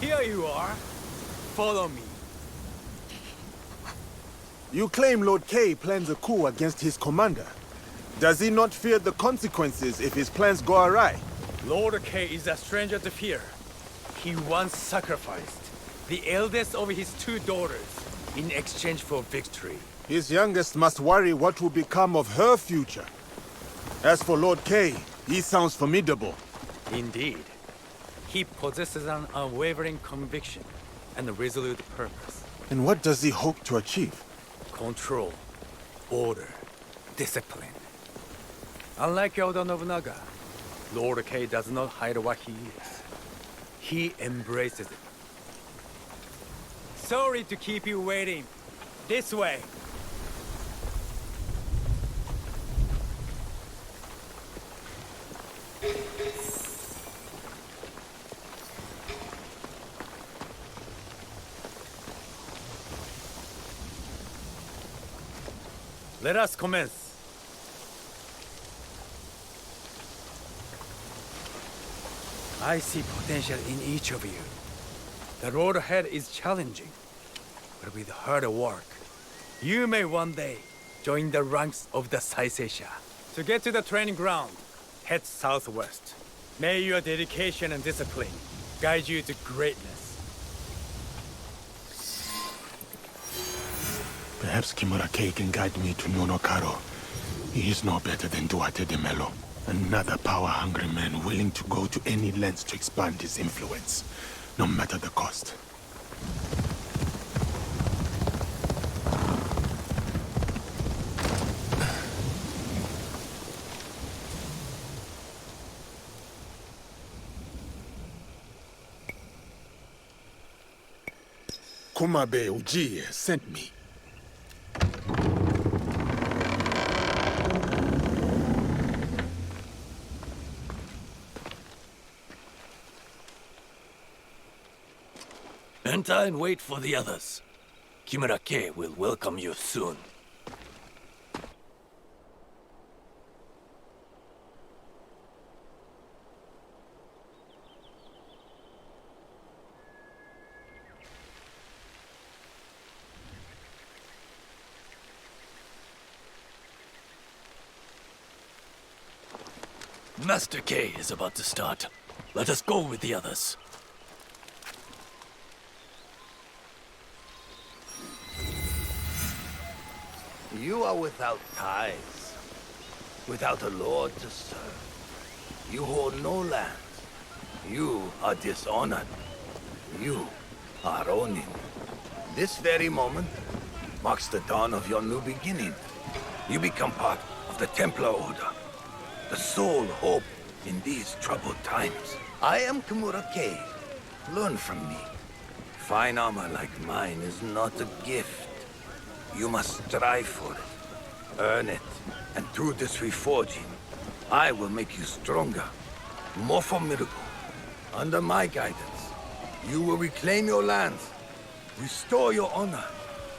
Here you are. Follow me. You claim Lord Kei plans a coup against his commander. Does he not fear the consequences if his plans go awry? Lord Kei is a stranger to fear. He once sacrificed the eldest of his two daughters in exchange for victory. His youngest must worry what will become of her future. As for Lord Kay, he sounds formidable. Indeed. He possesses an unwavering conviction and a resolute purpose. And what does he hope to achieve? Control, order, discipline. Unlike Oda Nobunaga, Lord Kay does not hide what he is. He embraces it. Sorry to keep you waiting. This way. Let us commence. I see potential in each of you. The road ahead is challenging, but with hard work, you may one day join the ranks of the Saiseiya. To get to the training ground, head southwest. May your dedication and discipline guide you to greatness. Perhaps Kimura Kei can guide me to Nonokaro. He is no better than Duarte de Melo. Another power-hungry man willing to go to any lengths to expand his influence, no matter the cost. Kumabe Ujiie sent me. Enter and wait for the others. Kimura Kei will welcome you soon. Master Kei is about to start. Let us go with the others. You are without ties, without a lord to serve. You hold no land. You are dishonored. You are Ronin. This very moment marks the dawn of your new beginning. You become part of the Templar Order, the sole hope in these troubled times. I am Kimura Kei. Learn from me. Fine armor like mine is not a gift. You must strive for it, earn it, and through this reforging, I will make you stronger, more formidable. Under my guidance, you will reclaim your lands, restore your honor,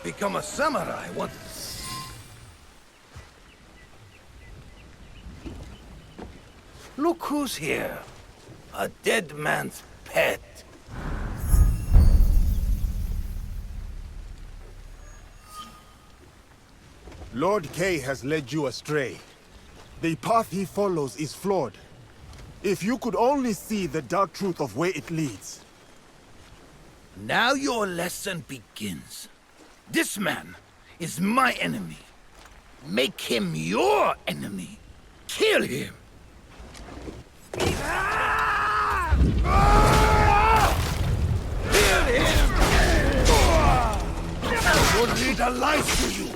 become a samurai once. Look who's here, a dead man's pet. Lord Kay has led you astray. The path he follows is flawed. If you could only see the dark truth of where it leads. Now your lesson begins. This man is my enemy. Make him your enemy. Kill him. Kill him! I will lead a life to you.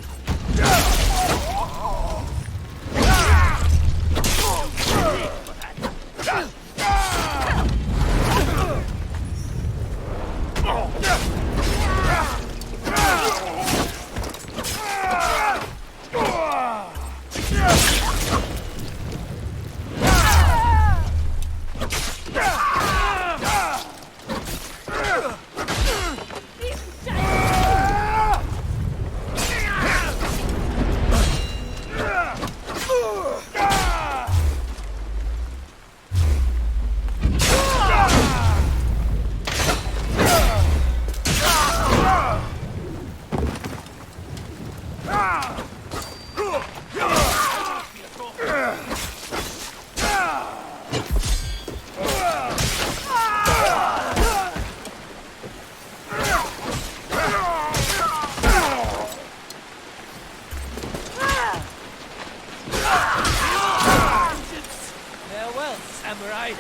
samurai!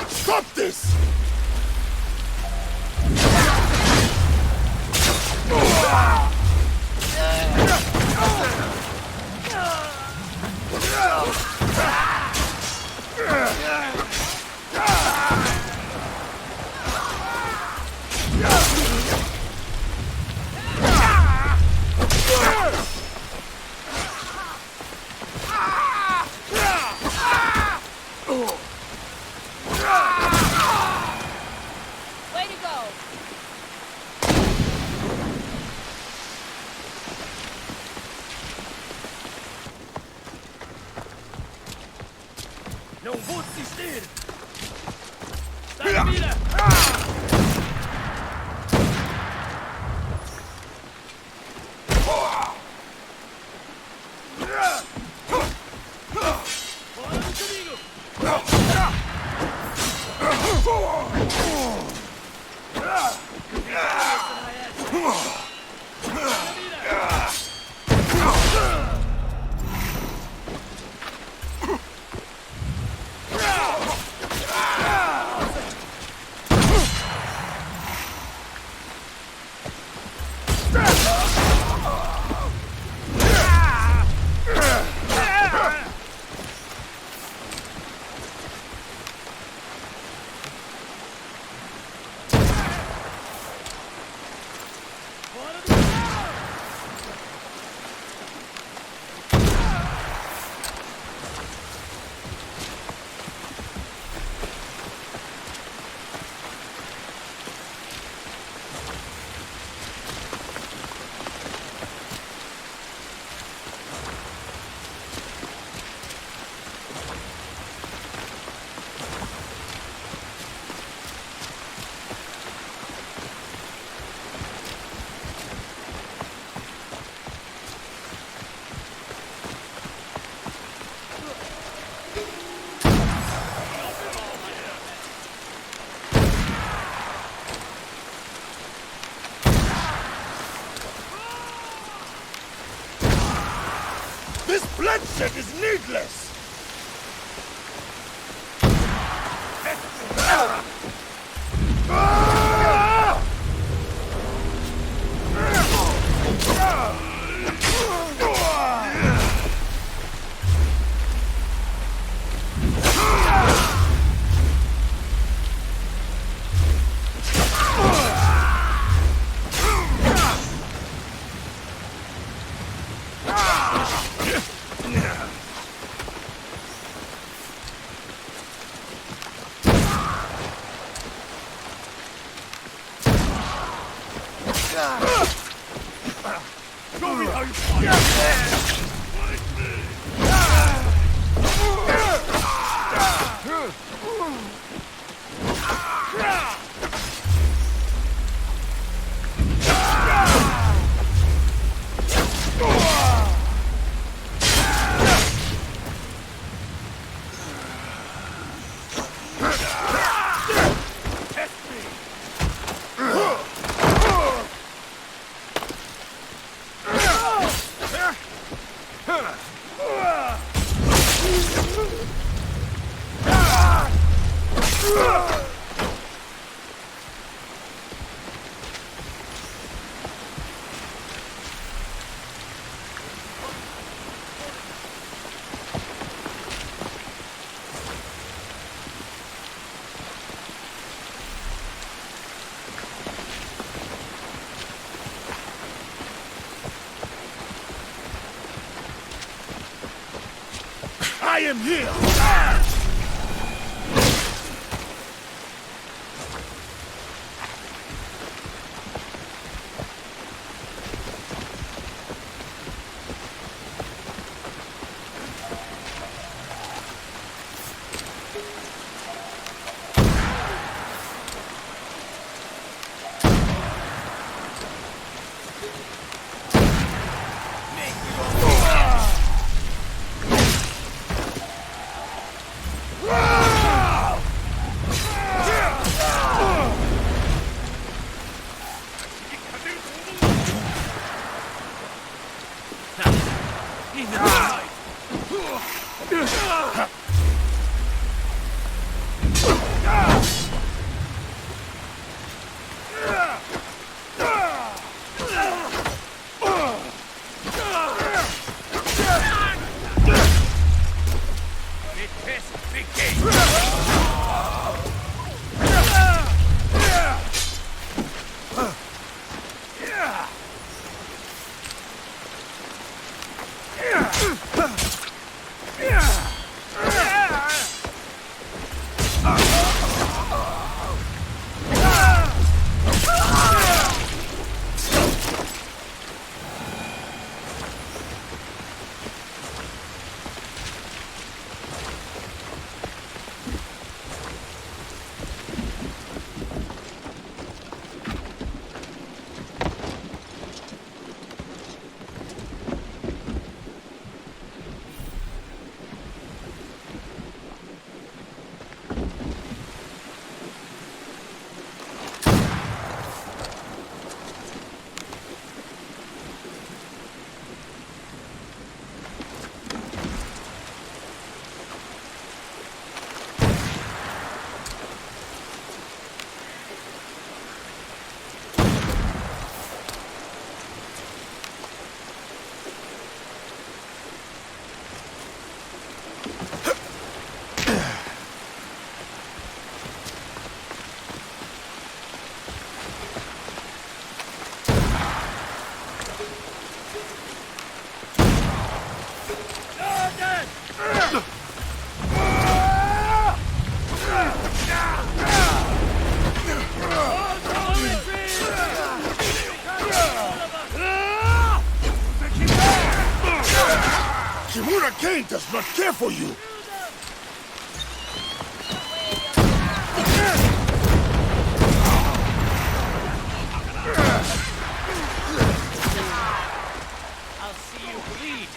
Stop this! Way to go! Non vou desistir! Sai, mira! This bloodshed is needless! Show me how you fight! I am here! Kane does not care for you! I'll see you bleed.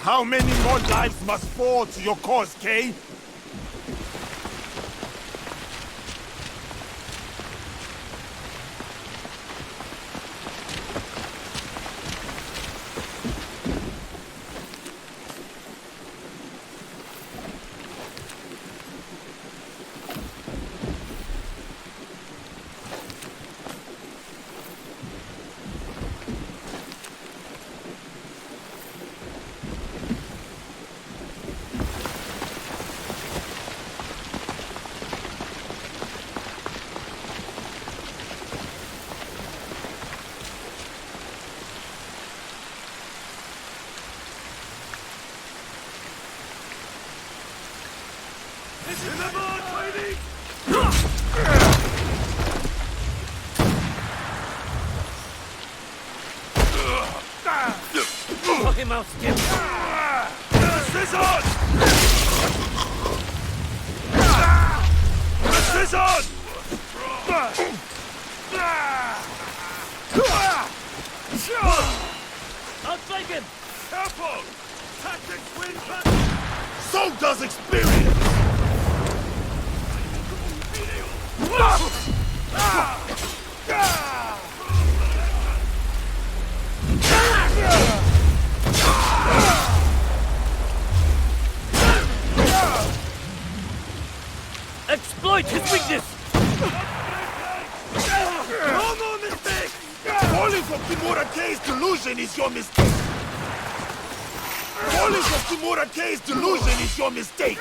How many more lives must fall to your cause, Kay? Knock him out, Skip! Scissors! Scissors! Outflank him! Careful! Tactics win back! So does experience! Exploit his weakness! No more mistake! Falling for Kimura K's delusion is your mistake! Falling for Kimura K's delusion is your mistake!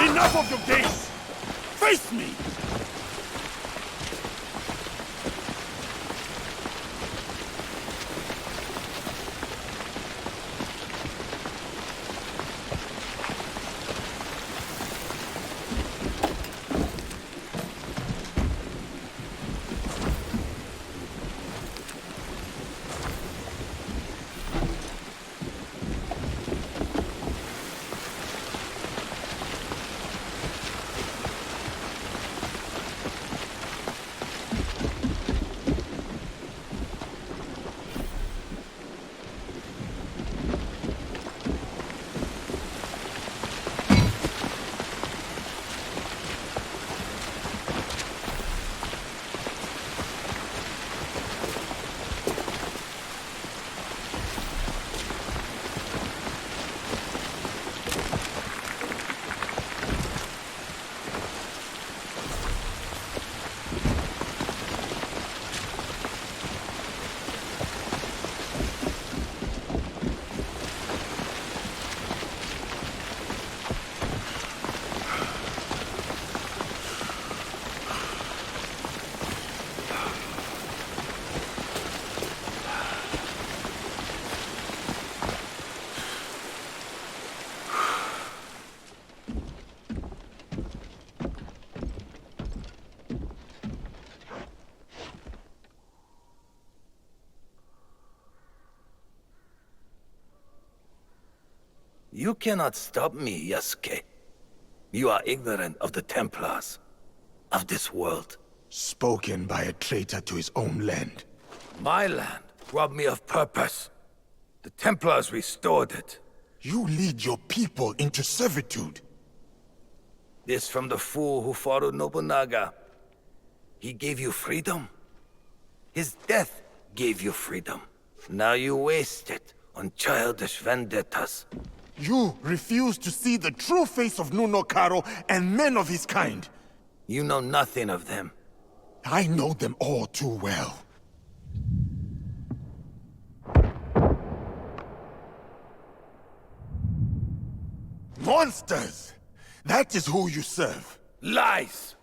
Enough of your games! Face me! You cannot stop me, Yasuke. You are ignorant of the Templars, of this world. Spoken by a traitor to his own land. My land robbed me of purpose. The Templars restored it. You lead your people into servitude. This from the fool who followed Nobunaga. He gave you freedom. His death gave you freedom. Now you waste it on childish vendettas. You refuse to see the true face of Nuno Karo and men of his kind. You know nothing of them. I know them all too well. Monsters! That is who you serve. Lies!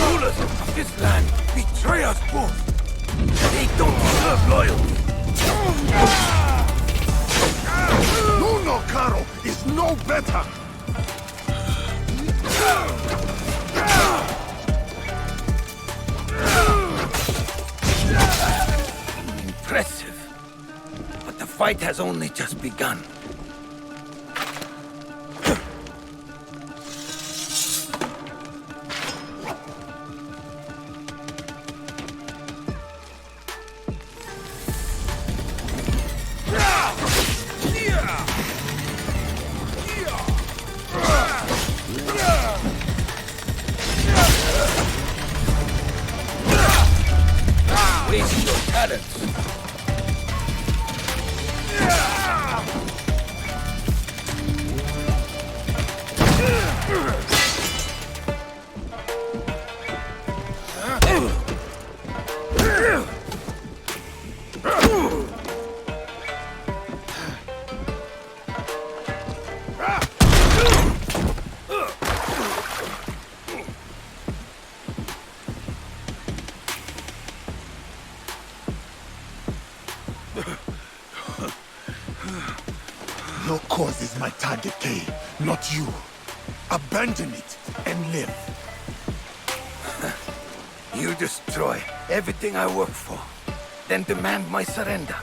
Rulers of this land betray us both. They don't deserve loyalty. Nuno Karo is no better! Impressive. But the fight has only just begun. Waste your talents. Your cause is my target, Kay, not you. Abandon it and live. You destroy everything I work for, then demand my surrender.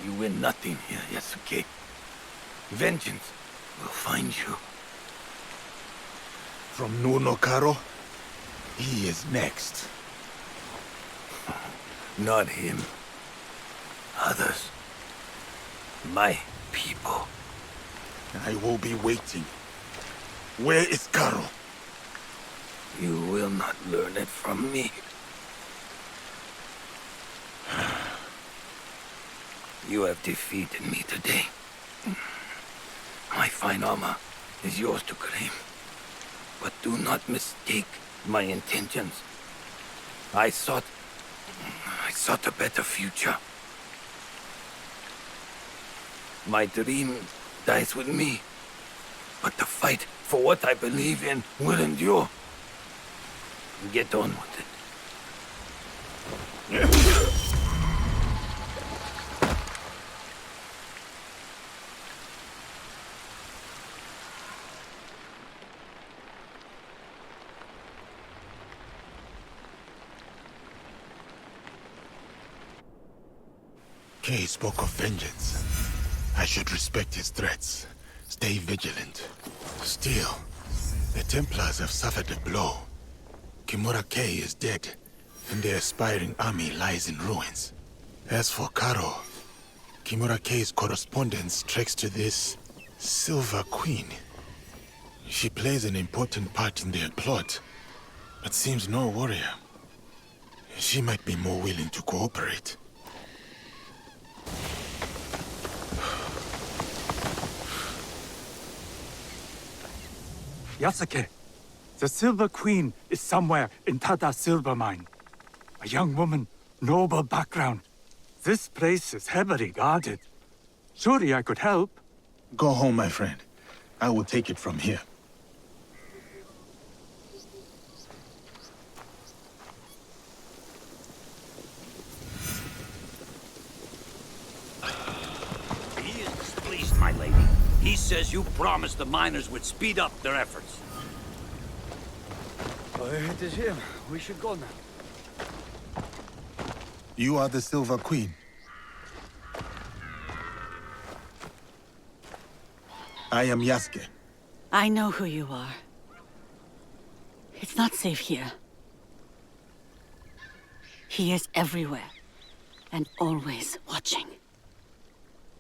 You win nothing here, Yasuke. Vengeance will find you. From Nuno Karo, he is next. Not him. Others. My people. I will be waiting. Where is Karo? You will not learn it from me. You have defeated me today. My fine armor is yours to claim. But do not mistake my intentions. I sought a better future. My dream dies with me. But the fight for what I believe in will endure. Get on with it. Kay spoke of vengeance. I should respect his threats. Stay vigilant. Still, the Templars have suffered a blow. Kimura Kay is dead, and their aspiring army lies in ruins. As for Karo, Kimura Kay's correspondence tracks to this Silver Queen. She plays an important part in their plot, but seems no warrior. She might be more willing to cooperate. Yasuke, the Silver Queen is somewhere in Tada Silver Mine. A young woman, noble background. This place is heavily guarded. Surely I could help. Go home, my friend. I will take it from here. He is displeased, my lady. He says you promised the miners would speed up their efforts. It is him. We should go now. You are the Silver Queen. I am Yasuke. I know who you are. It's not safe here. He is everywhere, and always watching.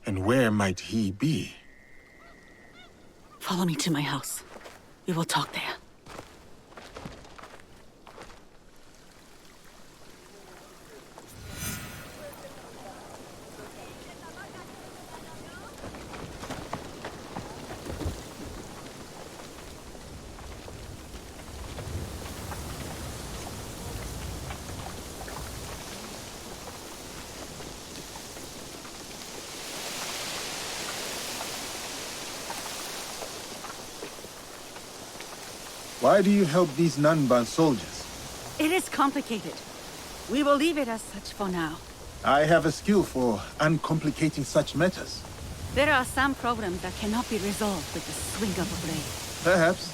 And where might he be? Follow me to my house. We will talk there. Why do you help these Nanban soldiers? It is complicated. We will leave it as such for now. I have a skill for uncomplicating such matters. There are some problems that cannot be resolved with the swing of a blade. Perhaps.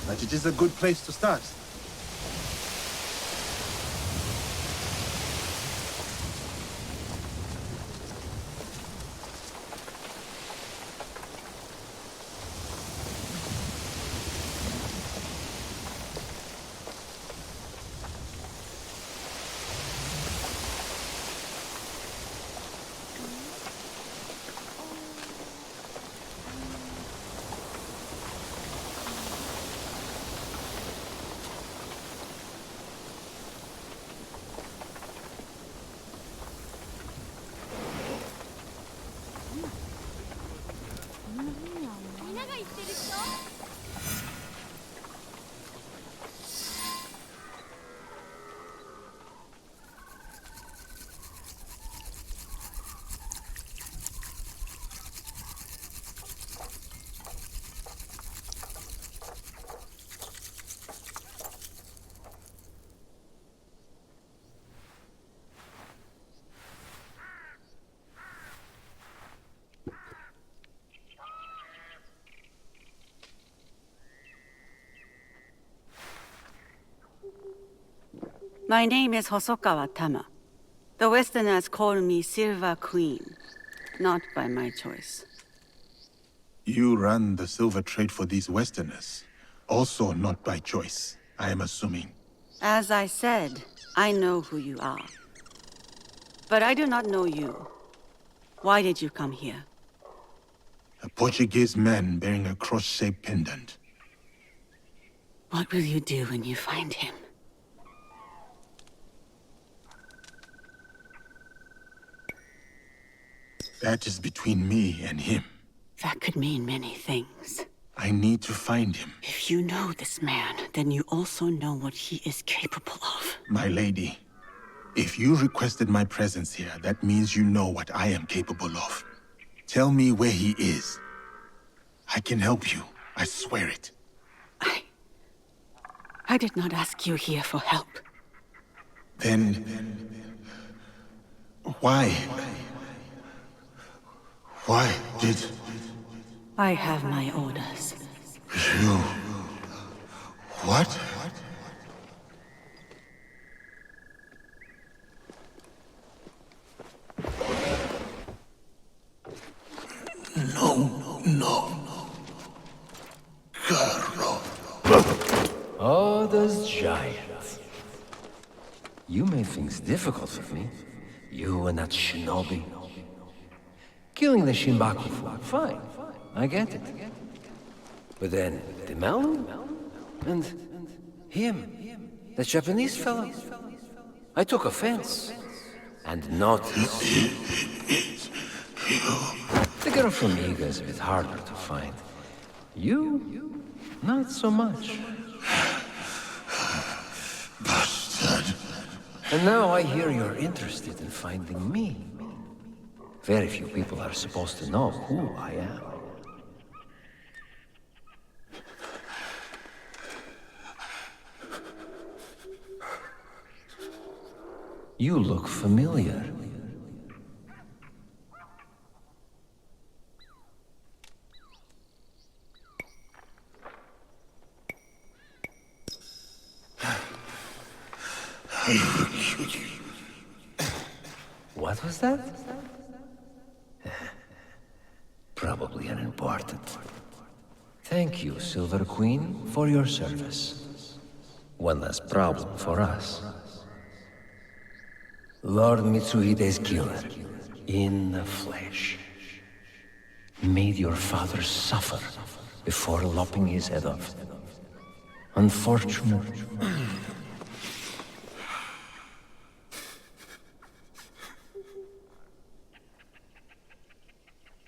But it is a good place to start. My name is Hosokawa Tama. The Westerners call me Silver Queen, not by my choice. You run the silver trade for these Westerners. Also not by choice, I am assuming. As I said, I know who you are. But I do not know you. Why did you come here? A Portuguese man bearing a cross-shaped pendant. What will you do when you find him? That is between me and him. That could mean many things. I need to find him. If you know this man, then you also know what he is capable of. My lady, if you requested my presence here, that means you know what I am capable of. Tell me where he is. I can help you. I swear it. I did not ask you here for help. Then... why? Why did... I have my orders. You... what? No. Girl. Oh, those giants. You made things difficult for me. You and that shinobi. Killing the Shinbaku fine. I get it. But then the Malu and him, the Japanese fellow. I took offense. And noticed. The girl from Iga is a bit harder to find. You, not so much. Bastard. And now I hear you're interested in finding me. Very few people are supposed to know who I am. You look familiar. What was that? Probably unimportant. Thank you, Silver Queen, for your service. One less problem for us. Lord Mitsuhide's killer, in the flesh, made your father suffer before lopping his head off. Unfortunate.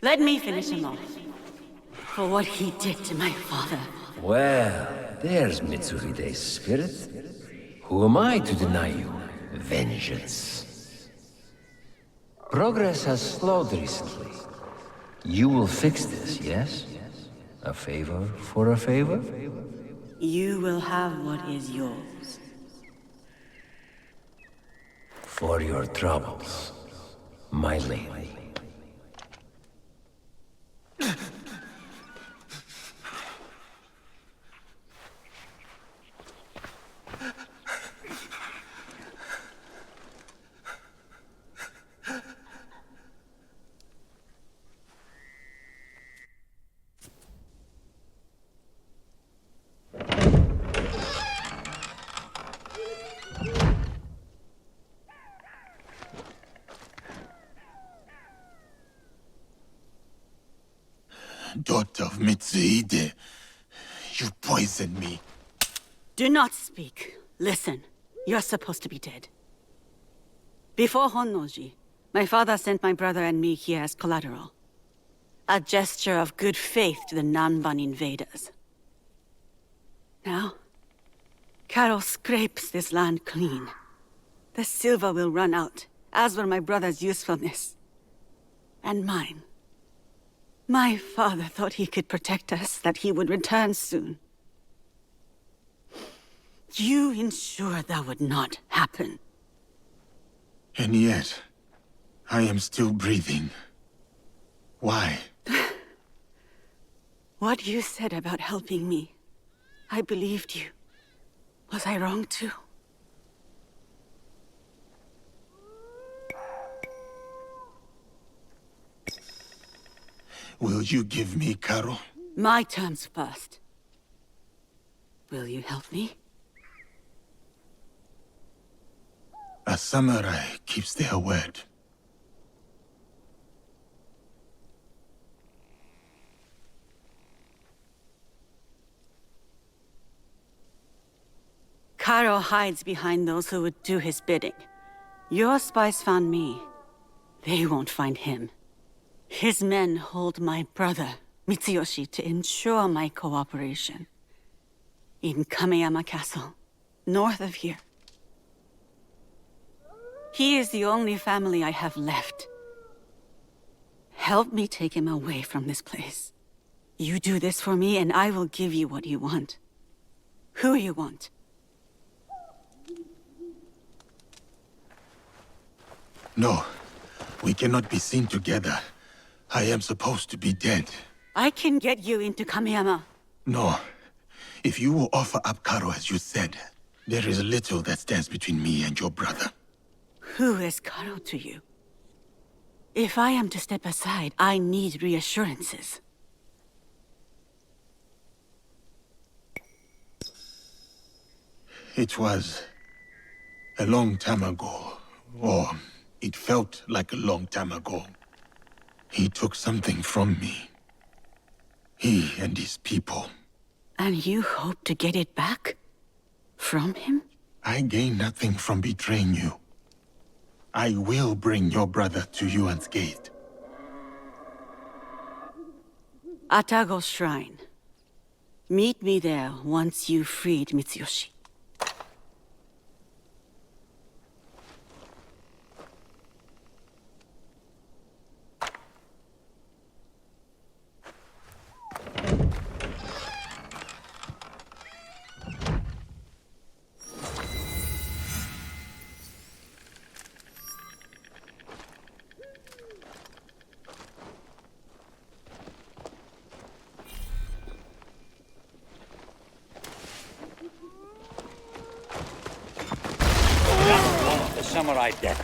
Let me finish him off. For what he did to my father. Well, there's Mitsuhide's spirit. Who am I to deny you vengeance? Progress has slowed recently. You will fix this, yes? A favor for a favor? You will have what is yours. For your troubles, my lady. Daughter of Mitsuhide, you poisoned me. Do not speak. Listen. You're supposed to be dead. Before Honnoji, my father sent my brother and me here as collateral. A gesture of good faith to the Nanban invaders. Now, Carol scrapes this land clean. The silver will run out, as will my brother's usefulness. And mine. My father thought he could protect us, that he would return soon. You ensured that would not happen. And yet, I am still breathing. Why? What you said about helping me, I believed you. Was I wrong too? Will you give me Caro? My terms first. Will you help me? A samurai keeps their word. Caro hides behind those who would do his bidding. Your spies found me. They won't find him. His men hold my brother, Mitsuyoshi, to ensure my cooperation. In Kameyama Castle, north of here. He is the only family I have left. Help me take him away from this place. You do this for me, and I will give you what you want. Who you want. No, we cannot be seen together. I am supposed to be dead. I can get you into Kameyama. No. If you will offer up Caro as you said, there is little that stands between me and your brother. Who is Caro to you? If I am to step aside, I need reassurances. It was a long time ago, or it felt like a long time ago. He took something from me. He and his people. And you hope to get it back? From him? I gain nothing from betraying you. I will bring your brother to Yuan's gate. Atago's shrine. Meet me there once you've freed Mitsuyoshi. The samurai dead.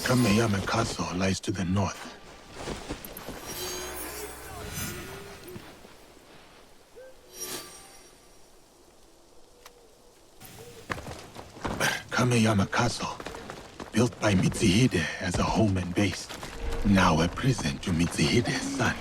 Kameyama Castle lies to the north. Kameyama Castle, built by Mitsuhide as a home and base, now a prison to Mitsuhide's son.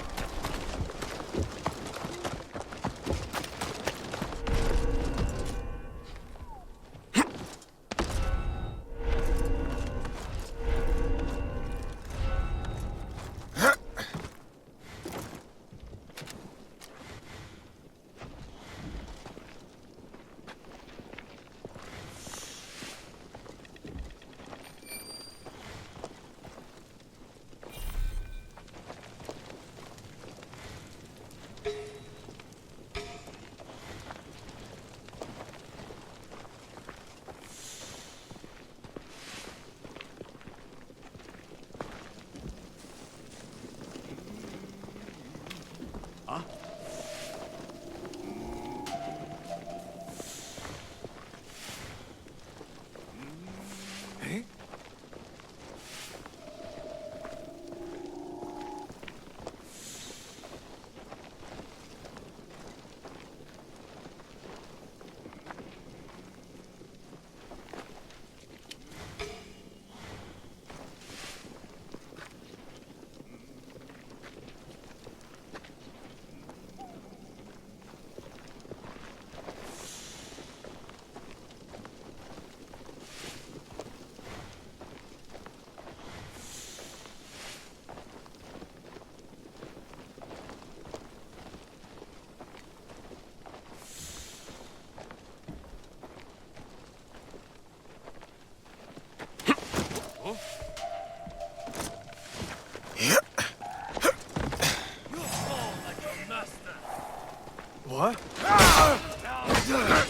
What?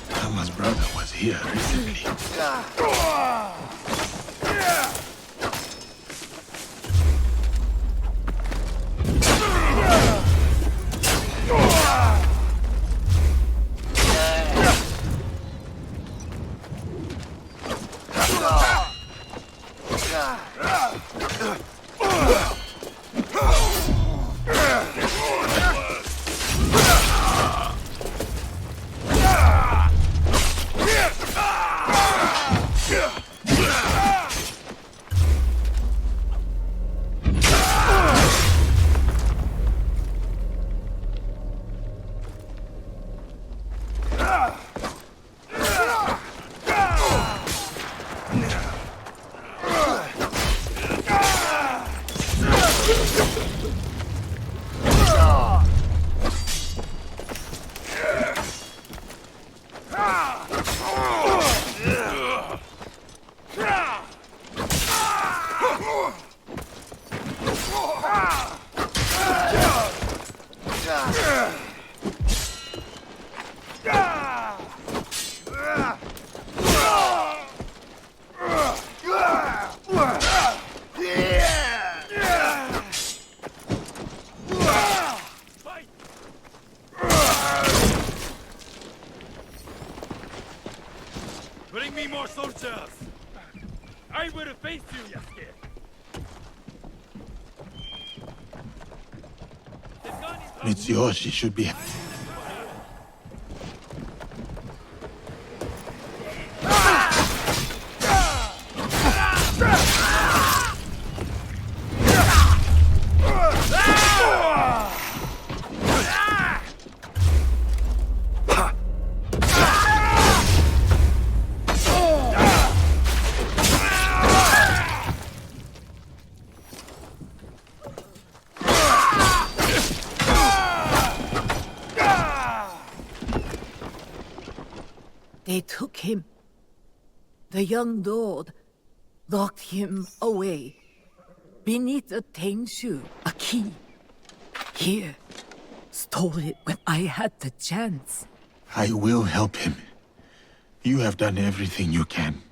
Tama's brother was here recently. Bring me more soldiers! I will face you, Yasuke! Mitsuyoshi should be... They took him. The young lord locked him away. Beneath a tengshu, a key. Here. Stole it when I had the chance. I will help him. You have done everything you can.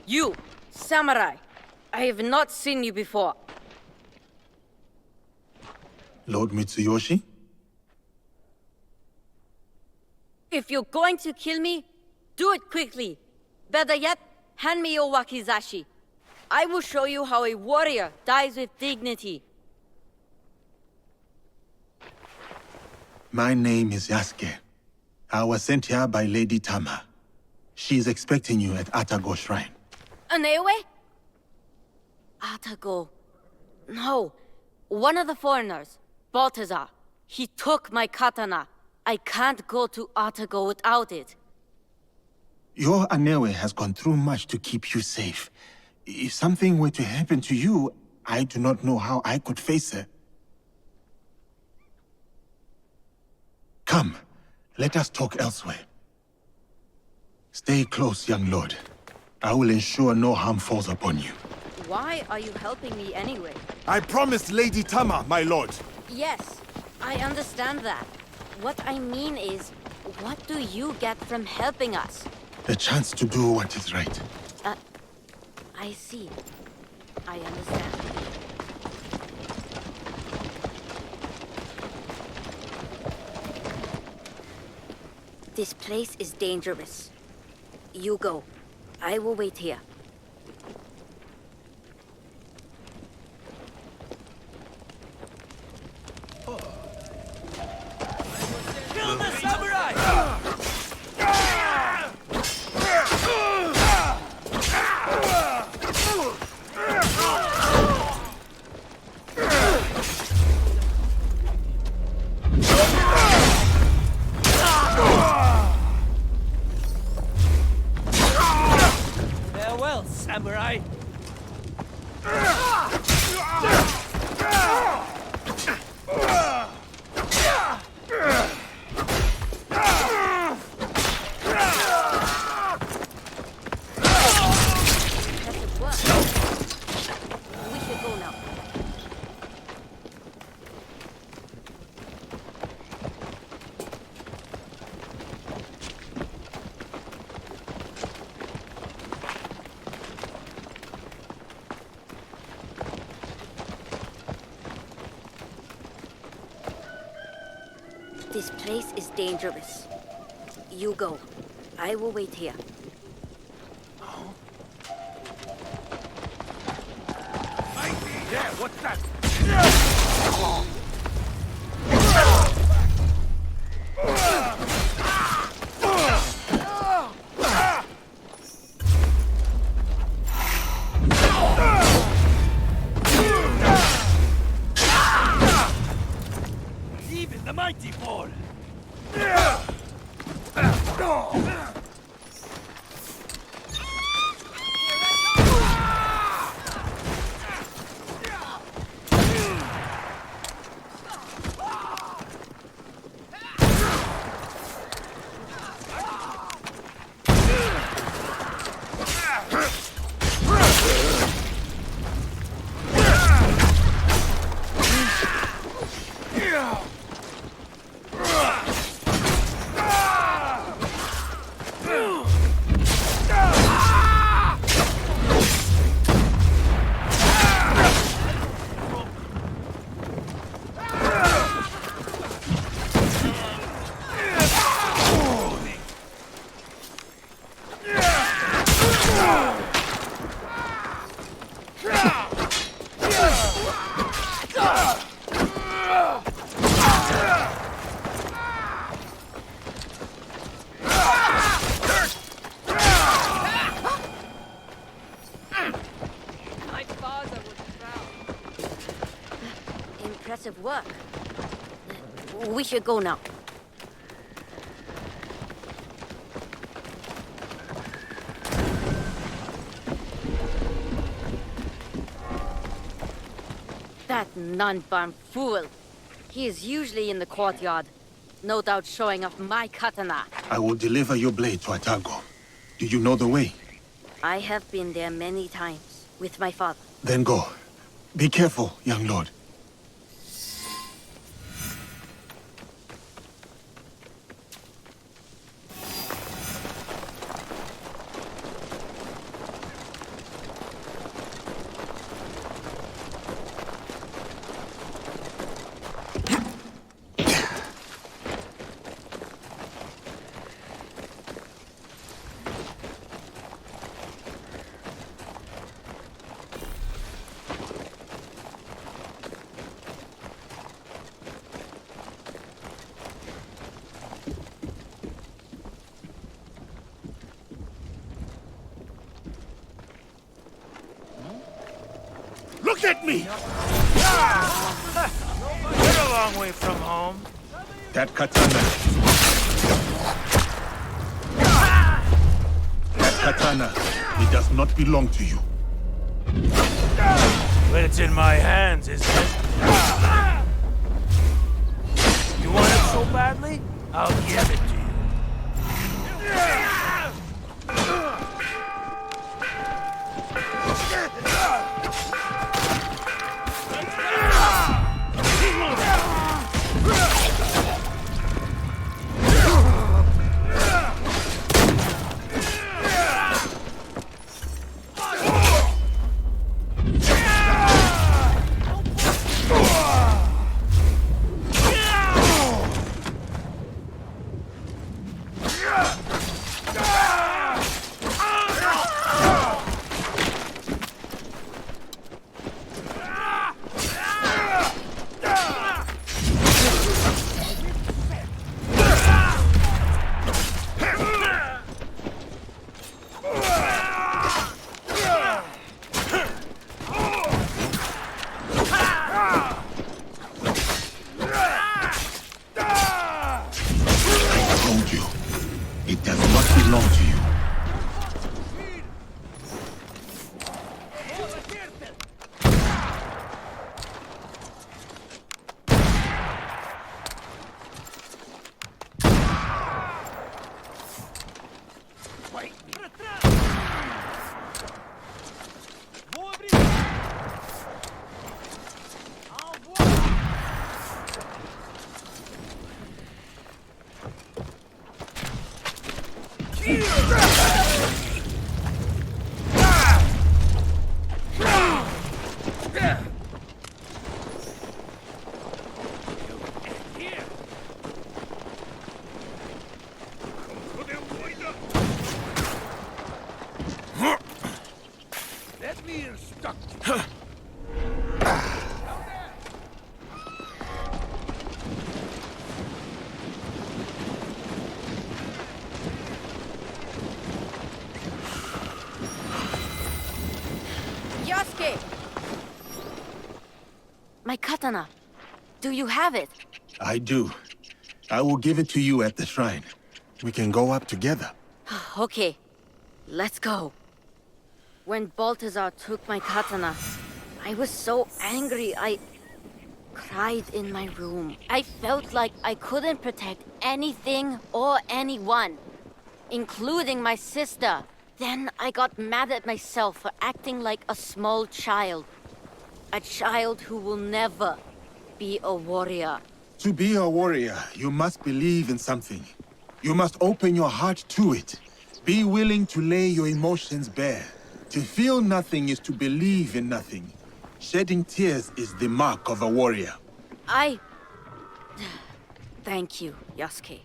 You, samurai. I have not seen you before. Lord Mitsuyoshi? If you're going to kill me, do it quickly. Better yet, hand me your wakizashi. I will show you how a warrior dies with dignity. My name is Yasuke. I was sent here by Lady Tama. She is expecting you at Atago Shrine. Anewe? Atago. No. One of the foreigners, Baltazar. He took my katana. I can't go to Atago without it. Your Anewe has gone through much to keep you safe. If something were to happen to you, I do not know how I could face her. Come, let us talk elsewhere. Stay close, young lord. I will ensure no harm falls upon you. Why are you helping me anyway? I promised Lady Tama, my lord. Yes, I understand that. What I mean is, what do you get from helping us? The chance to do what is right. I see. I understand. This place is dangerous. You go. I will wait here. Kill the samurai! Farewell. This place is dangerous. You go. I will wait here. Yeah, what's that? Even the mighty fall. Impressive work. We should go now. That non-bomb fool. He is usually in the courtyard. No doubt showing off my katana. I will deliver your blade to Atago. Do you know the way? I have been there many times with my father. Then go. Be careful, young lord. Look at me! You're a long way from home. That katana. That katana, it does not belong to you. But it's in my hands, isn't it? You want it so badly? I'll give it to you. katana. Do you have it? I do. I will give it to you at the shrine. We can go up together. Okay, let's go. When Balthazar took my katana, I was so angry I cried in my room. I felt like I couldn't protect anything or anyone, including my sister. Then I got mad at myself for acting like a small child. A child who will never be a warrior. To be a warrior, you must believe in something. You must open your heart to it. Be willing to lay your emotions bare. To feel nothing is to believe in nothing. Shedding tears is the mark of a warrior. Thank you, Yasuke.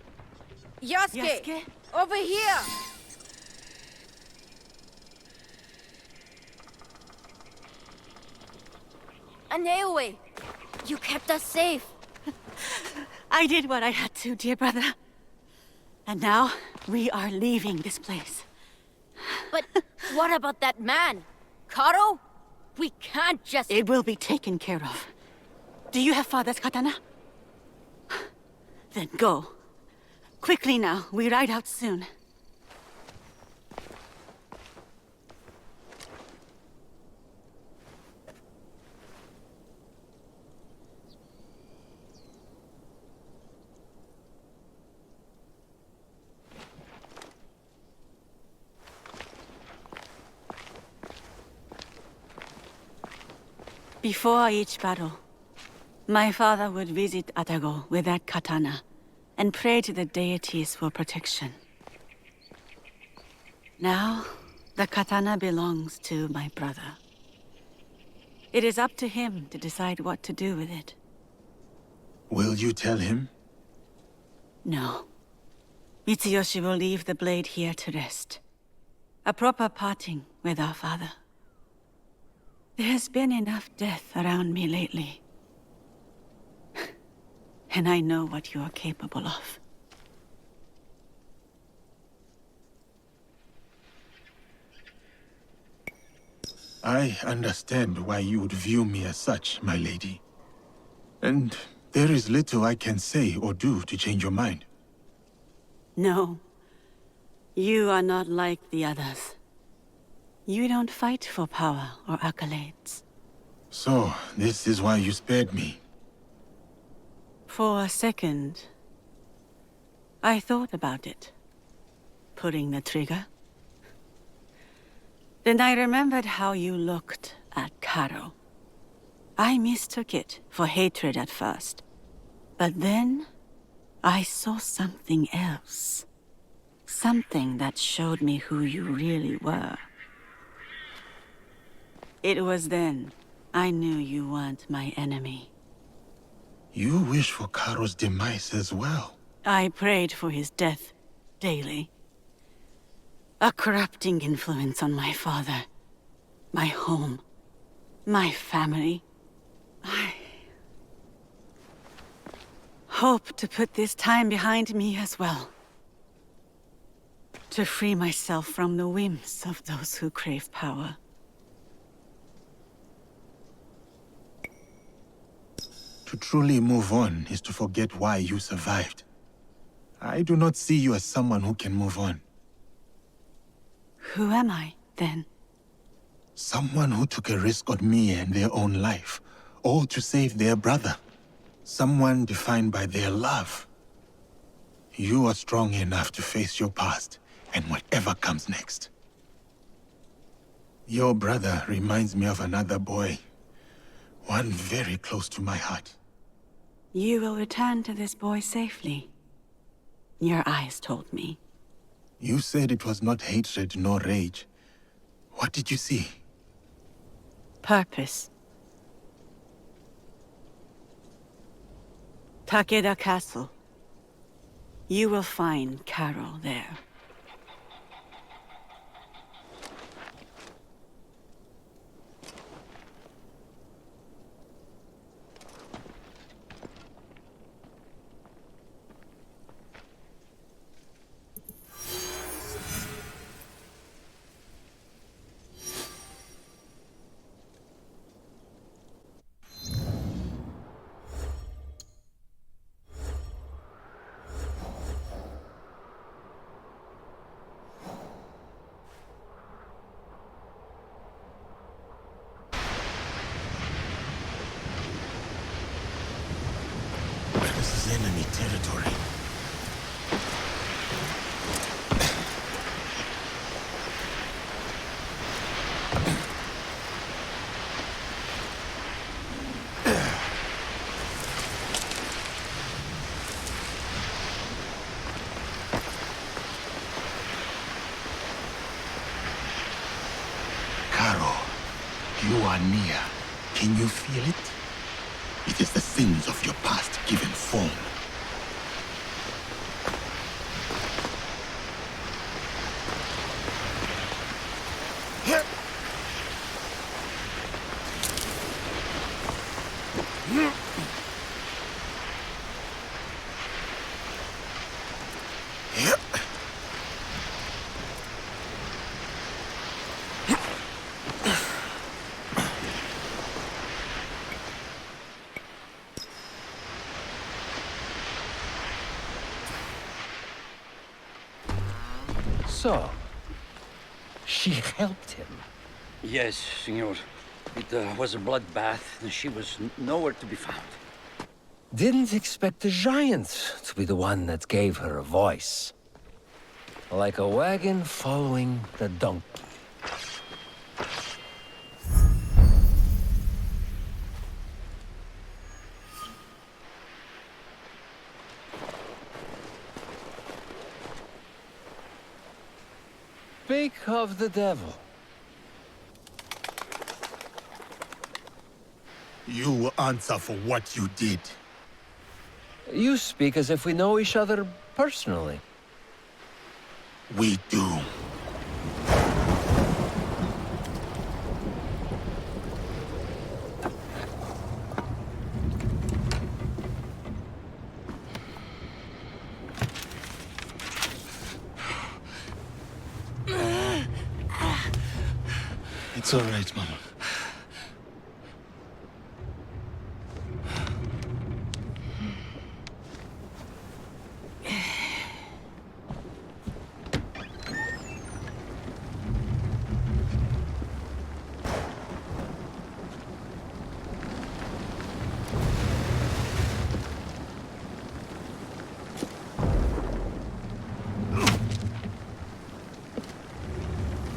Yasuke! Over here! Aneoe! You kept us safe. I did what I had to, dear brother. And now, we are leaving this place. But what about that man? Karo? We can't just... It will be taken care of. Do you have father's katana? Then go. Quickly now, we ride out soon. Before each battle, my father would visit Atago with that katana and pray to the deities for protection. Now, the katana belongs to my brother. It is up to him to decide what to do with it. Will you tell him? No. Mitsuyoshi will leave the blade here to rest. A proper parting with our father. There has been enough death around me lately. And I know what you are capable of. I understand why you would view me as such, my lady. And there is little I can say or do to change your mind. No. You are not like the others. You don't fight for power or accolades. So, this is why you spared me. For a second, I thought about it. Pulling the trigger. Then I remembered how you looked at Karo. I mistook it for hatred at first. But then, I saw something else. Something that showed me who you really were. It was then I knew you weren't my enemy. You wish for Karo's demise as well. I prayed for his death daily. A corrupting influence on my father, my home, my family. I hope to put this time behind me as well. To free myself from the whims of those who crave power. To truly move on is to forget why you survived. I do not see you as someone who can move on. Who am I, then? Someone who took a risk on me and their own life, all to save their brother. Someone defined by their love. You are strong enough to face your past and whatever comes next. Your brother reminds me of another boy. One very close to my heart. You will return to this boy safely. Your eyes told me. You said it was not hatred nor rage. What did you see? Purpose. Takeda Castle. You will find Carol there. This is enemy territory. Caro, you are near. Can you feel it? It is the sins of your past given form. So, she helped him. Yes, senor. It was a bloodbath, and she was nowhere to be found. Didn't expect the giant to be the one that gave her a voice. Like a wagon following the donkey. Speak of the devil. You will answer for what you did. You speak as if we know each other personally. We do. It's all right, Mama.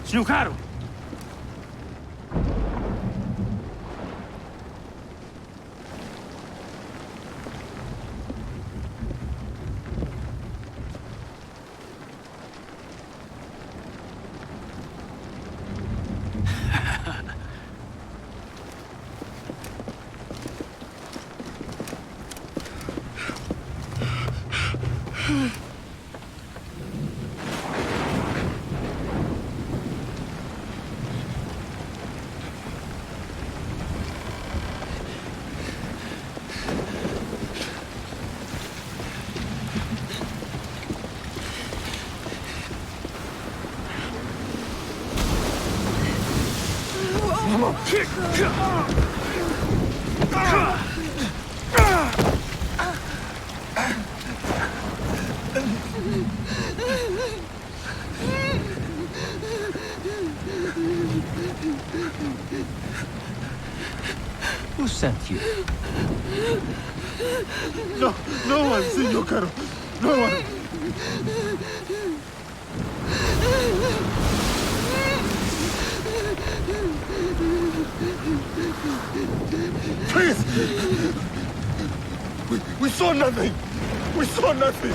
Signor Caro! Who sent you? No one, Senor Caro. No one. Please! We saw nothing! We saw nothing!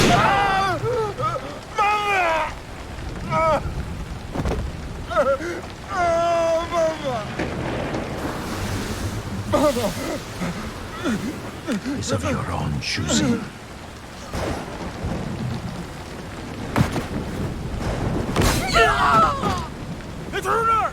Ah! Mama! Ah! Mama! Mama! It's of your own choosing. Intruder!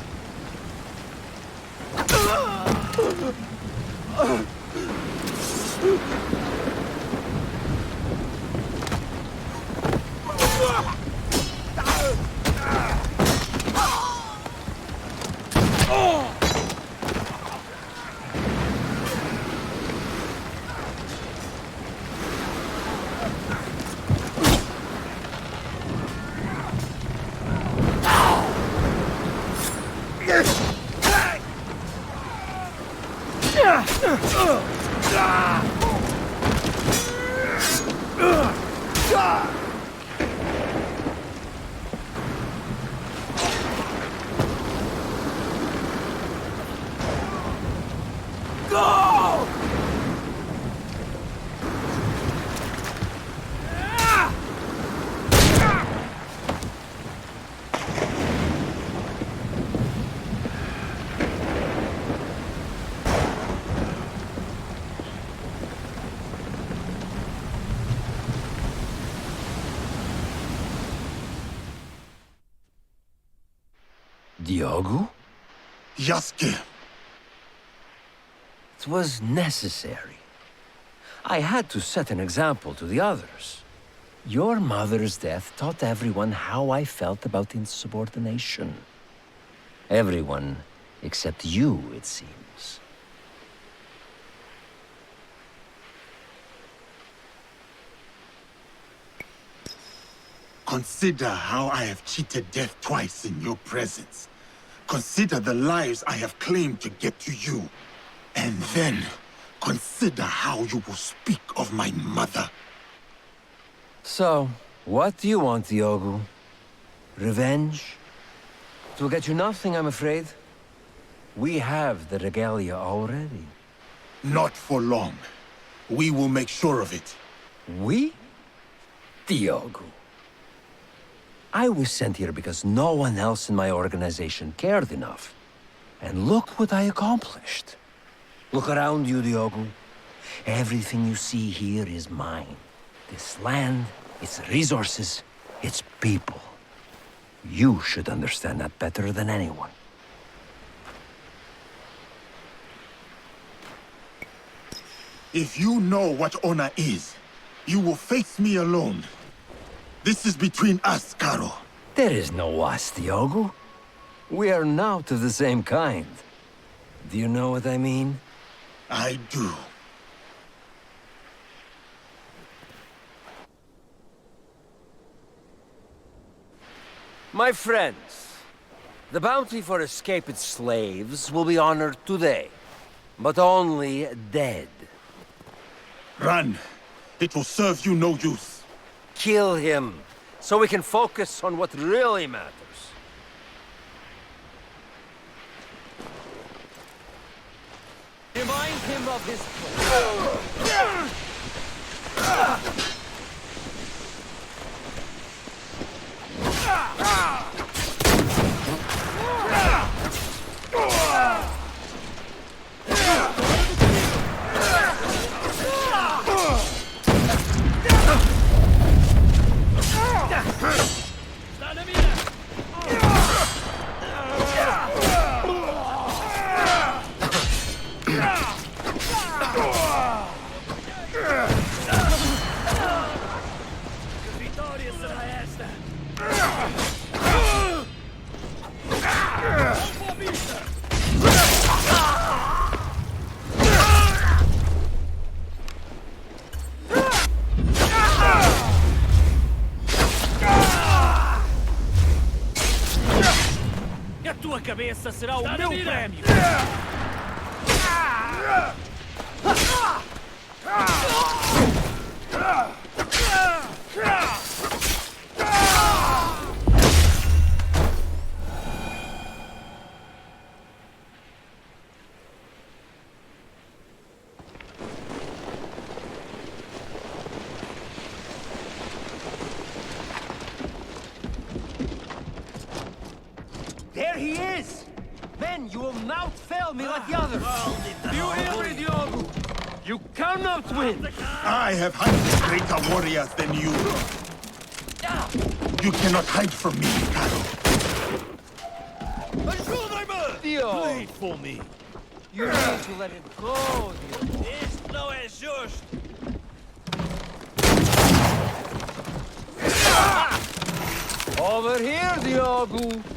Diogo? Yasuke. It was necessary. I had to set an example to the others. Your mother's death taught everyone how I felt about insubordination. Everyone except you, it seems. Consider how I have cheated death twice in your presence. Consider the lives I have claimed to get to you. And then, consider how you will speak of my mother. So, what do you want, Diogo? Revenge? It will get you nothing, I'm afraid. We have the regalia already. Not for long. We will make sure of it. We? Diogo. I was sent here because no one else in my organization cared enough. And look what I accomplished. Look around you, Diogo. Everything you see here is mine. This land, its resources, its people. You should understand that better than anyone. If you know what honor is, you will face me alone. This is between us, Caro. There is no us, Diogo. We are not of the same kind. Do you know what I mean? I do. My friends, the bounty for escaped slaves will be honored today, but only dead. Run. It will serve you no use. Kill him, so we can focus on what really matters. Remind him of his A tua cabeça será o meu prémio! There he is! Men, you will not fail me like the others! You hear me, Diogo? You cannot win! I have hunted greater warriors than you. You cannot hide from me, Caro. Diogo! Plead for me! You need to let it go, Diogo. Isto não é justo! Over here, Diogo!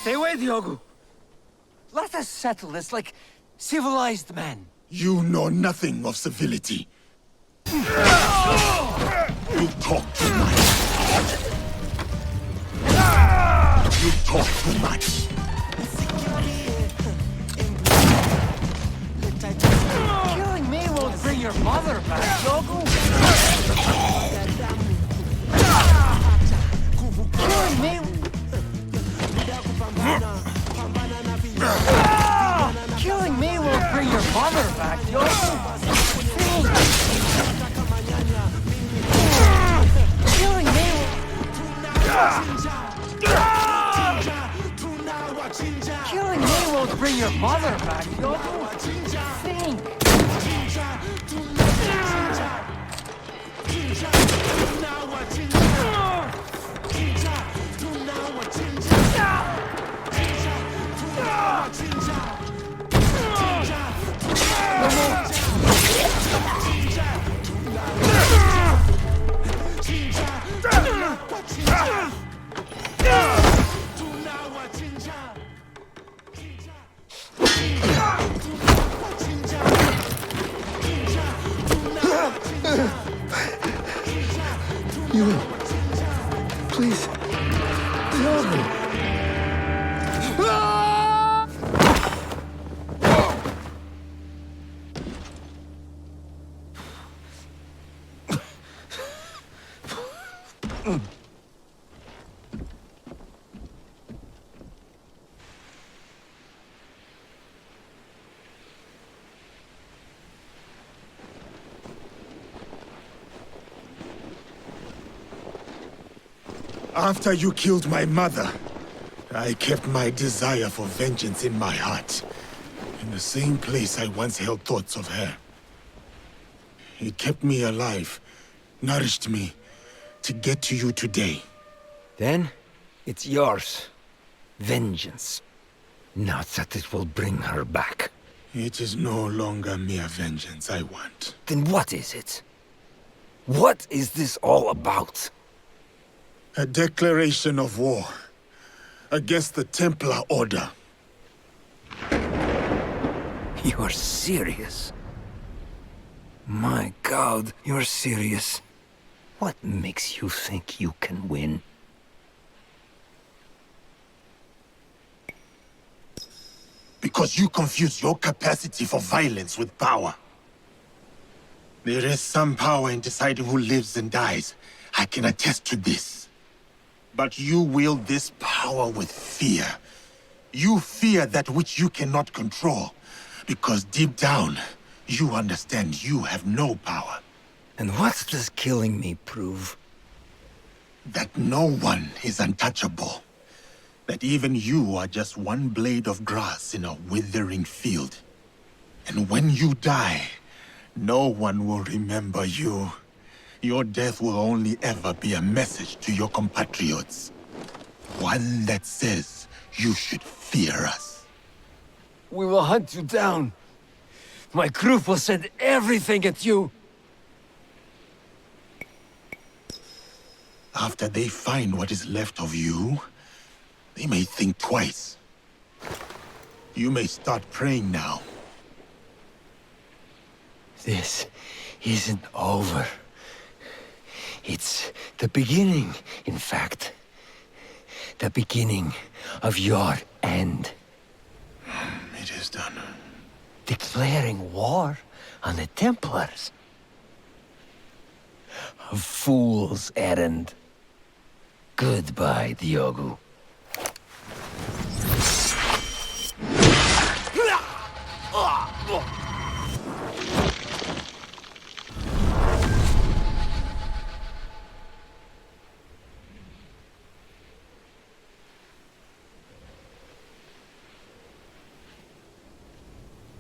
Stay away, Diogo. Let us settle this like civilized men. You know nothing of civility. You talk too much. You talk too much. Killing me won't bring your mother back, Diogo. Killing me... Killing me won't bring your mother back, Diogo. Killing me... Killing me won't bring your mother back, Diogo. Think. You... Please... Diogo! After you killed my mother, I kept my desire for vengeance in my heart, in the same place I once held thoughts of her. It kept me alive, nourished me, to get to you today. Then, it's yours. Vengeance. Not that it will bring her back. It is no longer mere vengeance I want. Then what is it? What is this all about? A declaration of war against the Templar Order. You're serious? My God, you're serious. What makes you think you can win? Because you confuse your capacity for violence with power. There is some power in deciding who lives and dies. I can attest to this. But you wield this power with fear. You fear that which you cannot control. Because deep down, you understand you have no power. And what does killing me prove? That no one is untouchable. That even you are just one blade of grass in a withering field. And when you die, no one will remember you. Your death will only ever be a message to your compatriots. One that says you should fear us. We will hunt you down. My group will send everything at you. After they find what is left of you, they may think twice. You may start praying now. This isn't over. It's the beginning, in fact. The beginning of your end. It is done. Declaring war on the Templars. A fool's errand. Goodbye, Diogo.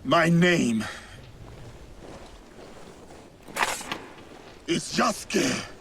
My name is Yasuke.